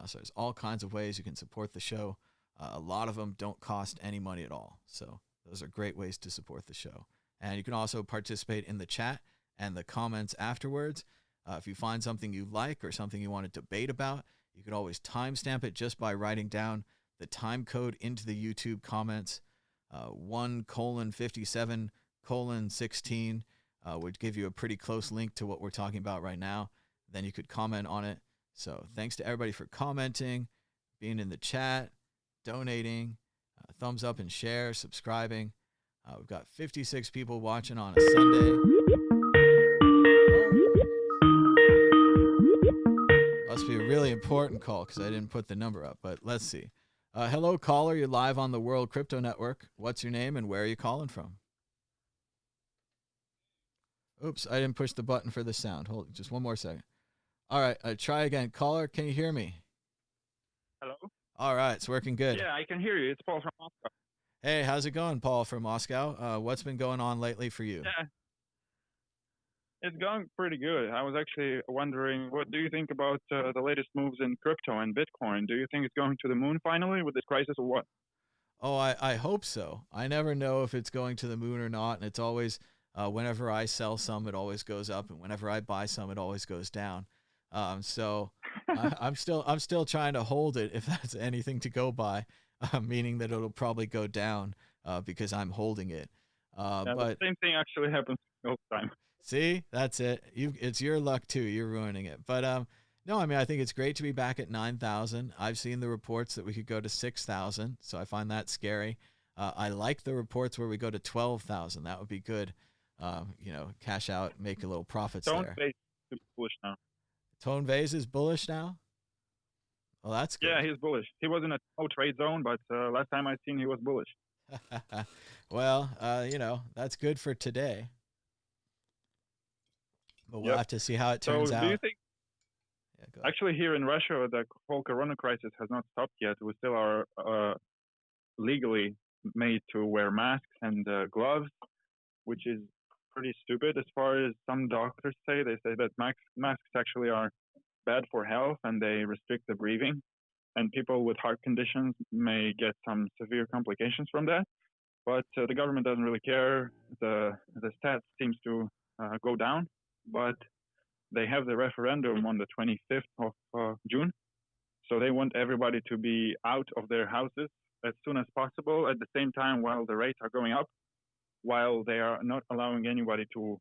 So there's all kinds of ways you can support the show. A lot of them don't cost any money at all. So those are great ways to support the show. And you can also participate in the chat and the comments afterwards. If you find something you like or something you want to debate about, you can always timestamp it just by writing down the time code into the YouTube comments. 1:57:16 would give you a pretty close link to what we're talking about right now. Then you could comment on it. So thanks to everybody for commenting, being in the chat, donating, thumbs up and share, subscribing. We've got 56 people watching on a Sunday. Must be a really important call because I didn't put the number up, but let's see. Hello, caller. You're live on the World Crypto Network. What's your name and where are you calling from? Oops, I didn't push the button for the sound. Hold just one more second. All right, try again. Caller, can you hear me? Hello? All right, it's working good. Yeah, I can hear you. It's Paul from Moscow. Hey, how's it going, Paul from Moscow? What's been going on lately for you? Yeah, it's going pretty good. I was actually wondering, what do you think about the latest moves in crypto and Bitcoin? Do you think it's going to the moon finally with this crisis or what? Oh, I hope so. I never know if it's going to the moon or not, and it's always, whenever I sell some, it always goes up, and whenever I buy some, it always goes down. So I'm still trying to hold it, if that's anything to go by, meaning that it'll probably go down because I'm holding it. Yeah, but the same thing actually happens all the time. See, that's it. It's your luck too. You're ruining it. But no, I mean, I think it's great to be back at 9,000. I've seen the reports that we could go to 6,000, so I find that scary. I like the reports where we go to 12,000. That would be good. Cash out, make a little profits there. Tone Vase is bullish now. Tone Vase is bullish now? Well, that's good. Yeah, he's bullish. He was in a no trade zone, but last time I seen he was bullish. Well, that's good for today. But we'll have to see how it turns out. Do you think, actually here in Russia, the whole corona crisis has not stopped yet. We still are legally made to wear masks and gloves, which is pretty stupid as far as some doctors say. They say that masks actually are bad for health and they restrict the breathing. And people with heart conditions may get some severe complications from that. But the government doesn't really care. The stats seems to go down. But they have the referendum on the 25th of June. So they want everybody to be out of their houses as soon as possible at the same time while the rates are going up, while they are not allowing anybody to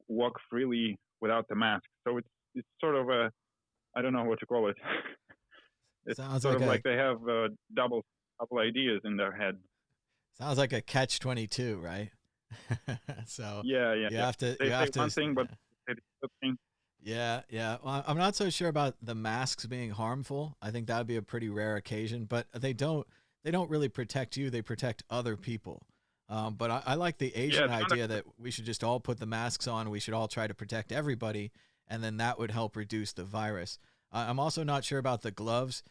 walk freely without the mask. So it's sort of a, I don't know what to call it. It's Sounds sort like of like they have double ideas in their head. Sounds like a catch-22, right? So yeah. you have to They you say have to one thing, but they do the thing. Yeah, yeah. Well, I'm not so sure about the masks being harmful. I think that would be a pretty rare occasion, but they don't really protect you. They protect other people. But I like the Asian idea that we should just all put the masks on. We should all try to protect everybody, and then that would help reduce the virus. I'm also not sure about the gloves.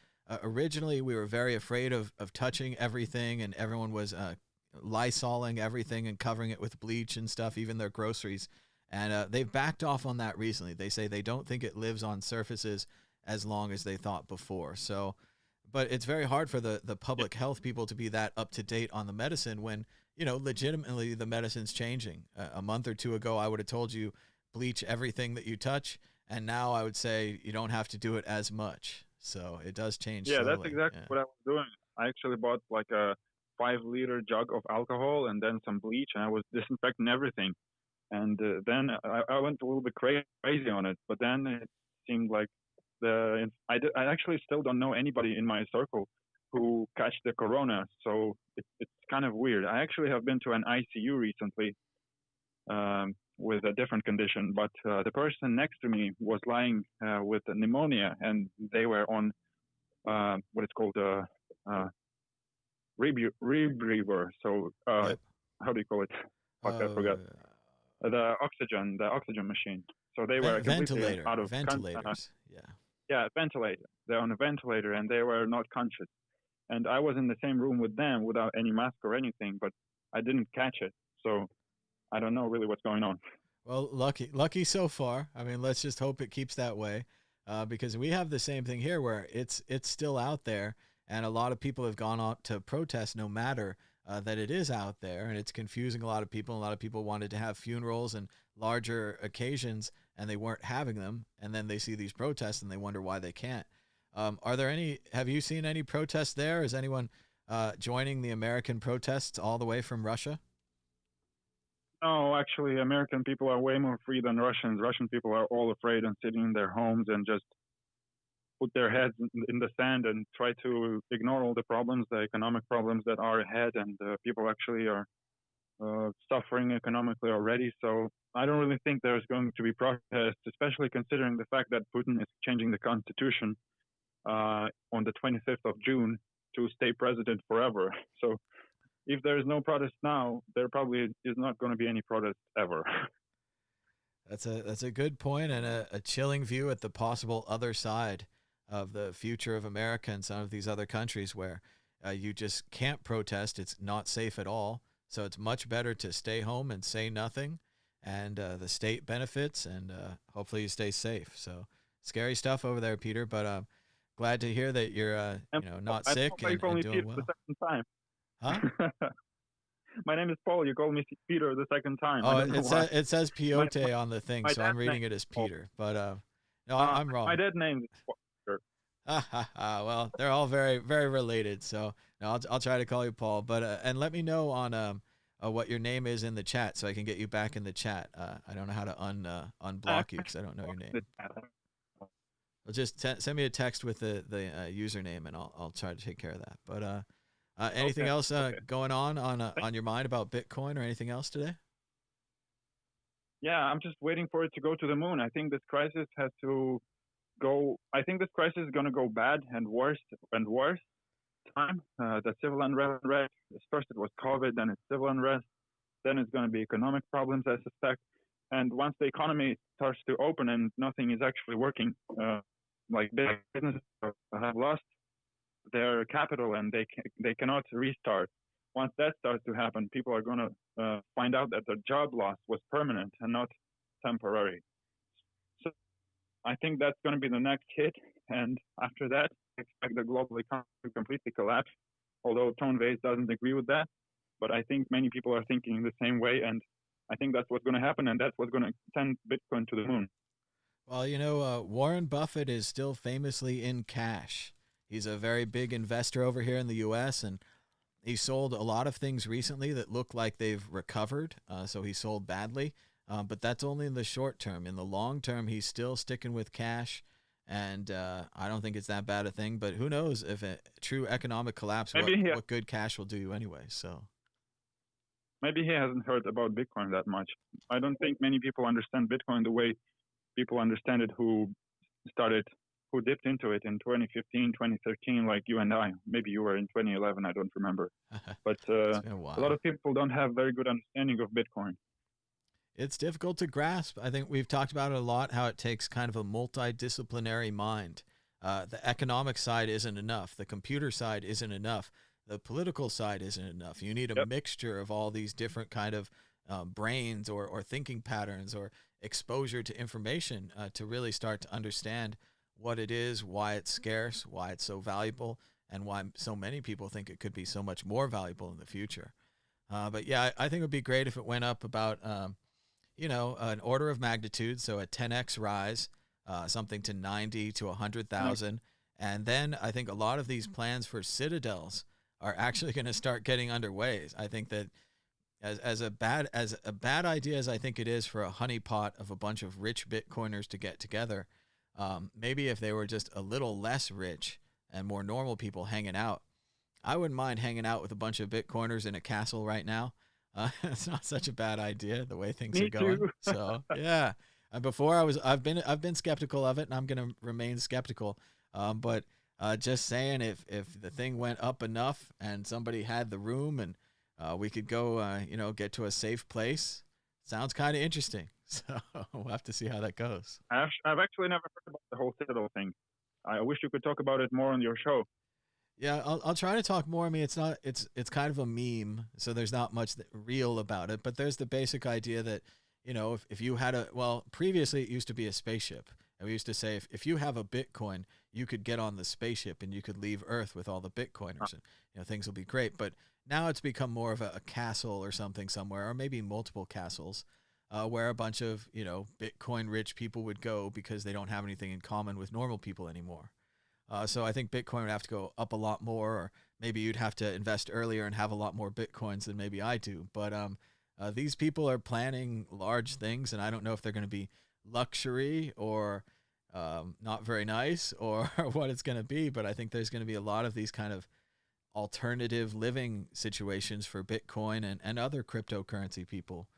Originally, we were very afraid of touching everything, and everyone was Lysoling everything and covering it with bleach and stuff, even their groceries. And they've backed off on that recently. They say they don't think it lives on surfaces as long as they thought before. So, but it's very hard for the public health people to be that up to date on the medicine when, legitimately the medicine's changing. A month or two ago, I would have told you bleach everything that you touch. And now I would say you don't have to do it as much. So it does change. Yeah, slowly. that's exactly what I was doing. I actually bought like a 5-liter jug of alcohol and then some bleach, and I was disinfecting everything. And then I went a little bit crazy on it. But then it seemed like I actually still don't know anybody in my circle who catch the corona. So it's kind of weird. I actually have been to an ICU recently with a different condition, but the person next to me was lying with pneumonia, and they were on what it's called rebreather. So how do you call it? Fuck, I forgot. The oxygen machine. So they were completely out of ventilators. Yeah, ventilator. They're on a ventilator, and they were not conscious. And I was in the same room with them without any mask or anything, but I didn't catch it. So I don't know really what's going on. Well, lucky so far. I mean, let's just hope it keeps that way, because we have the same thing here where it's still out there, and a lot of people have gone out to protest no matter that it is out there, and it's confusing a lot of people. A lot of people wanted to have funerals and larger occasions, and they weren't having them, and then they see these protests and they wonder why they can't. Have you seen any protests there? Is anyone joining the American protests all the way from Russia? No, actually, American people are way more free than Russians. Russian people are all afraid and sitting in their homes and just put their heads in the sand and try to ignore all the problems, the economic problems that are ahead, and people actually are suffering economically already. So I don't really think there's going to be protests, especially considering the fact that Putin is changing the constitution on the 25th of June to stay president forever. So if there is no protest now, there probably is not going to be any protest ever. That's a good point, and a chilling view at the possible other side of the future of America and some of these other countries where you just can't protest. It's not safe at all. So it's much better to stay home and say nothing, and the state benefits, and hopefully you stay safe. So scary stuff over there, Peter, but glad to hear that you're not sick and doing well. The second time. Huh? My name is Paul. You called me Peter the second time. Oh, it says Piote on the thing, so I'm reading it as Peter. But no, I'm wrong. My dead name is Peter. Well, they're all very, very related. So no, I'll try to call you Paul. But and let me know on what your name is in the chat, so I can get you back in the chat. I don't know how to unblock you because I don't know your name. Well, just send me a text with the username, and I'll try to take care of that. But anything else going on your mind about Bitcoin or anything else today? Yeah, I'm just waiting for it to go to the moon. I think this crisis has to go. I think this crisis is going to go bad and worse and worse. The civil unrest. First it was COVID, then it's civil unrest, then it's going to be economic problems, I suspect. And once the economy starts to open and nothing is actually working, like big businesses have lost their capital and they cannot restart. Once that starts to happen, people are going to find out that their job loss was permanent and not temporary. So I think that's going to be the next hit. And after that, I expect the global economy to completely collapse, although Tone Vase doesn't agree with that. But I think many people are thinking the same way, and I think that's what's going to happen, and that's what's going to send Bitcoin to the moon. Well, Warren Buffett is still famously in cash. He's a very big investor over here in the U.S., and he sold a lot of things recently that look like they've recovered, so he sold badly. But that's only in the short term. In the long term, he's still sticking with cash, and I don't think it's that bad a thing. But who knows if a true economic collapse, what good cash will do you anyway. So maybe he hasn't heard about Bitcoin that much. I don't think many people understand Bitcoin the way people understand it who dipped into it in 2015, 2013, like you and I. Maybe you were in 2011, I don't remember. But a lot of people don't have very good understanding of Bitcoin. It's difficult to grasp. I think we've talked about it a lot, how it takes kind of a multidisciplinary mind. The economic side isn't enough. The computer side isn't enough. The political side isn't enough. You need a mixture of all these different kind of brains or thinking patterns or exposure to information to really start to understand what it is, why it's scarce, why it's so valuable, and why so many people think it could be so much more valuable in the future. But yeah, I think it would be great if it went up about, an order of magnitude, so a 10x rise, something to 90 to 100,000. And then I think a lot of these plans for citadels are actually going to start getting underway. I think that as a bad idea as I think it is for a honeypot of a bunch of rich Bitcoiners to get together, maybe if they were just a little less rich and more normal people hanging out, I wouldn't mind hanging out with a bunch of Bitcoiners in a castle right now. It's not such a bad idea the way things are going. Too. So yeah, before I've been skeptical of it, and I'm going to remain skeptical. But just saying, if the thing went up enough and somebody had the room and we could go, get to a safe place, sounds kind of interesting. So we'll have to see how that goes. I've actually never heard about the whole Citadel thing. I wish you could talk about it more on your show. Yeah, I'll try to talk more. I mean, it's kind of a meme, so there's not much real about it. But there's the basic idea that, if you had previously it used to be a spaceship. And we used to say if you have a Bitcoin, you could get on the spaceship and you could leave Earth with all the Bitcoiners, and things will be great. But now it's become more of a castle or something somewhere, or maybe multiple castles, where a bunch of Bitcoin rich people would go because they don't have anything in common with normal people anymore. So I think Bitcoin would have to go up a lot more, or maybe you'd have to invest earlier and have a lot more Bitcoins than maybe I do. But these people are planning large things, and I don't know if they're going to be luxury or not very nice or what it's going to be. But I think there's going to be a lot of these kind of alternative living situations for Bitcoin and other cryptocurrency people.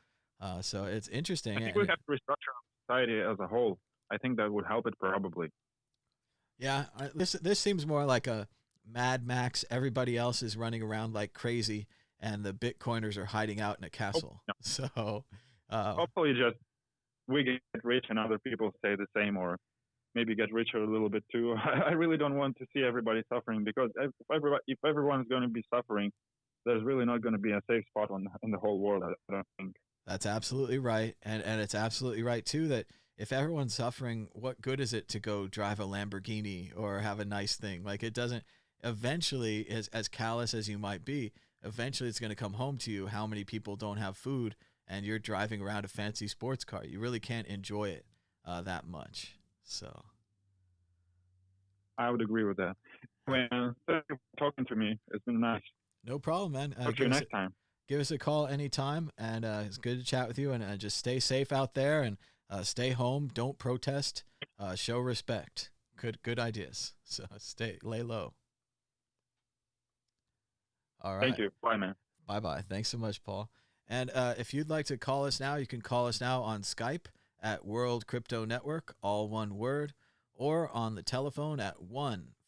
So it's interesting. I think we have to restructure our society as a whole. I think that would help it probably. Yeah, this seems more like a Mad Max. Everybody else is running around like crazy, and the Bitcoiners are hiding out in a castle. No. So hopefully, just we get rich and other people stay the same, or maybe get richer a little bit too. I really don't want to see everybody suffering, because if everyone's going to be suffering, there's really not going to be a safe spot in the whole world, I don't think. That's absolutely right, and it's absolutely right too that if everyone's suffering, what good is it to go drive a Lamborghini or have a nice thing? Like, it doesn't, eventually, as callous as you might be, eventually it's going to come home to you how many people don't have food and you're driving around a fancy sports car. You really can't enjoy it that much. So I would agree with that. Well, thank you for talking to me. It's been nice. No problem, man. Talk to you next time. Give us a call anytime, and it's good to chat with you, and just stay safe out there, and stay home. Don't protest. Show respect. Good ideas. So lay low. All right. Thank you. Bye, man. Bye-bye. Thanks so much, Paul. And if you'd like to call us now, you can call us now on Skype at World Crypto Network, all one word, or on the telephone at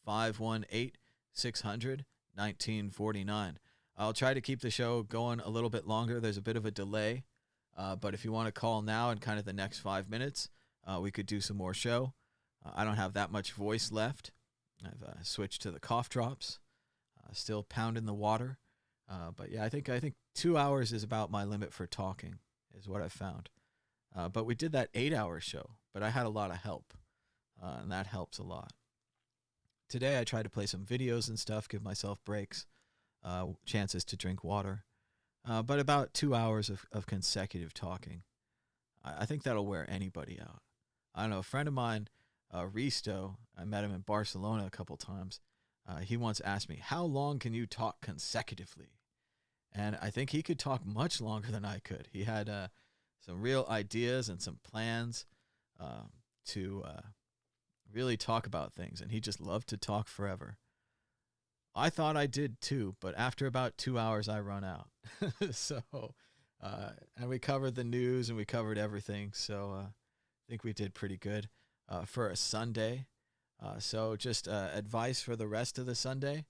1-518-600-1949. I'll try to keep the show going a little bit longer. There's a bit of a delay. But if you want to call now in kind of the next 5 minutes, we could do some more show. I don't have that much voice left. I've switched to the cough drops. Still pounding the water. But yeah, I think 2 hours is about my limit for talking, is what I've found. But we did that 8-hour show, but I had a lot of help, and that helps a lot. Today I tried to play some videos and stuff, give myself breaks, chances to drink water. But about 2 hours of consecutive talking. I think that'll wear anybody out. I don't know, a friend of mine, Risto, I met him in Barcelona a couple times. He once asked me, how long can you talk consecutively? And I think he could talk much longer than I could. He had some real ideas and some plans to really talk about things, and he just loved to talk forever. I thought I did too, but after about 2 hours, I run out. So, and we covered the news and we covered everything. So, think we did pretty good for a Sunday. So just advice for the rest of the Sunday.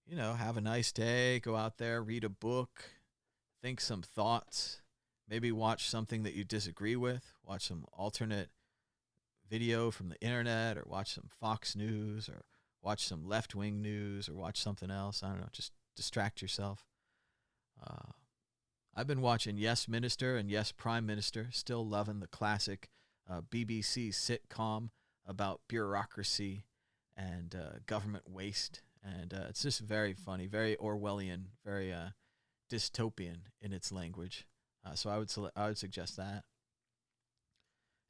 You know, have a nice day, go out there, read a book, think some thoughts, maybe watch something that you disagree with, watch some alternate video from the internet, or watch some Fox News, or watch some left-wing news, or watch something else. I don't know, just distract yourself. I've been watching Yes Minister and Yes Prime Minister, still loving the classic BBC sitcom about bureaucracy and government waste. And it's just very funny, very Orwellian, very dystopian in its language. So I would suggest that.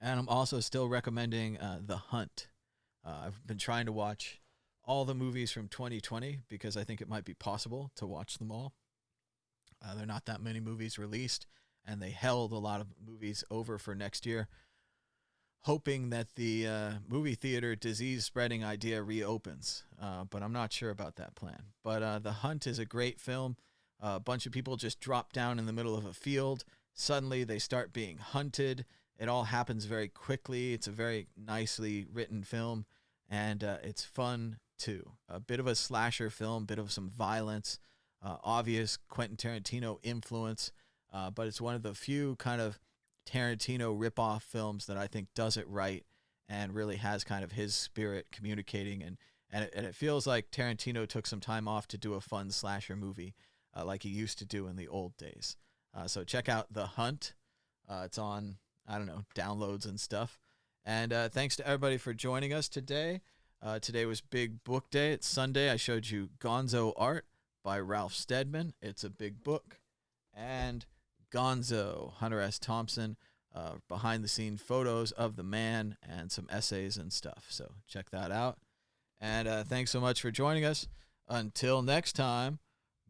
And I'm also still recommending The Hunt. I've been trying to watch all the movies from 2020 because I think it might be possible to watch them all. There are not that many movies released, and they held a lot of movies over for next year, hoping that the movie theater disease spreading idea reopens. But I'm not sure about that plan. But The Hunt is a great film. A bunch of people just drop down in the middle of a field. Suddenly they start being hunted. It all happens very quickly. It's a very nicely written film, and it's fun too. A bit of a slasher film, bit of some violence, obvious Quentin Tarantino influence, but it's one of the few kind of Tarantino rip-off films that I think does it right and really has kind of his spirit communicating, and it feels like Tarantino took some time off to do a fun slasher movie like he used to do in the old days. So check out The Hunt. It's on, I don't know, downloads and stuff. And thanks to everybody for joining us today. Today was Big Book Day. It's Sunday. I showed you Gonzo Art by Ralph Steadman. It's a big book. And Gonzo, Hunter S. Thompson, behind-the-scene photos of the man and some essays and stuff. So check that out. And thanks so much for joining us. Until next time,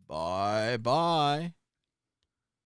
bye-bye.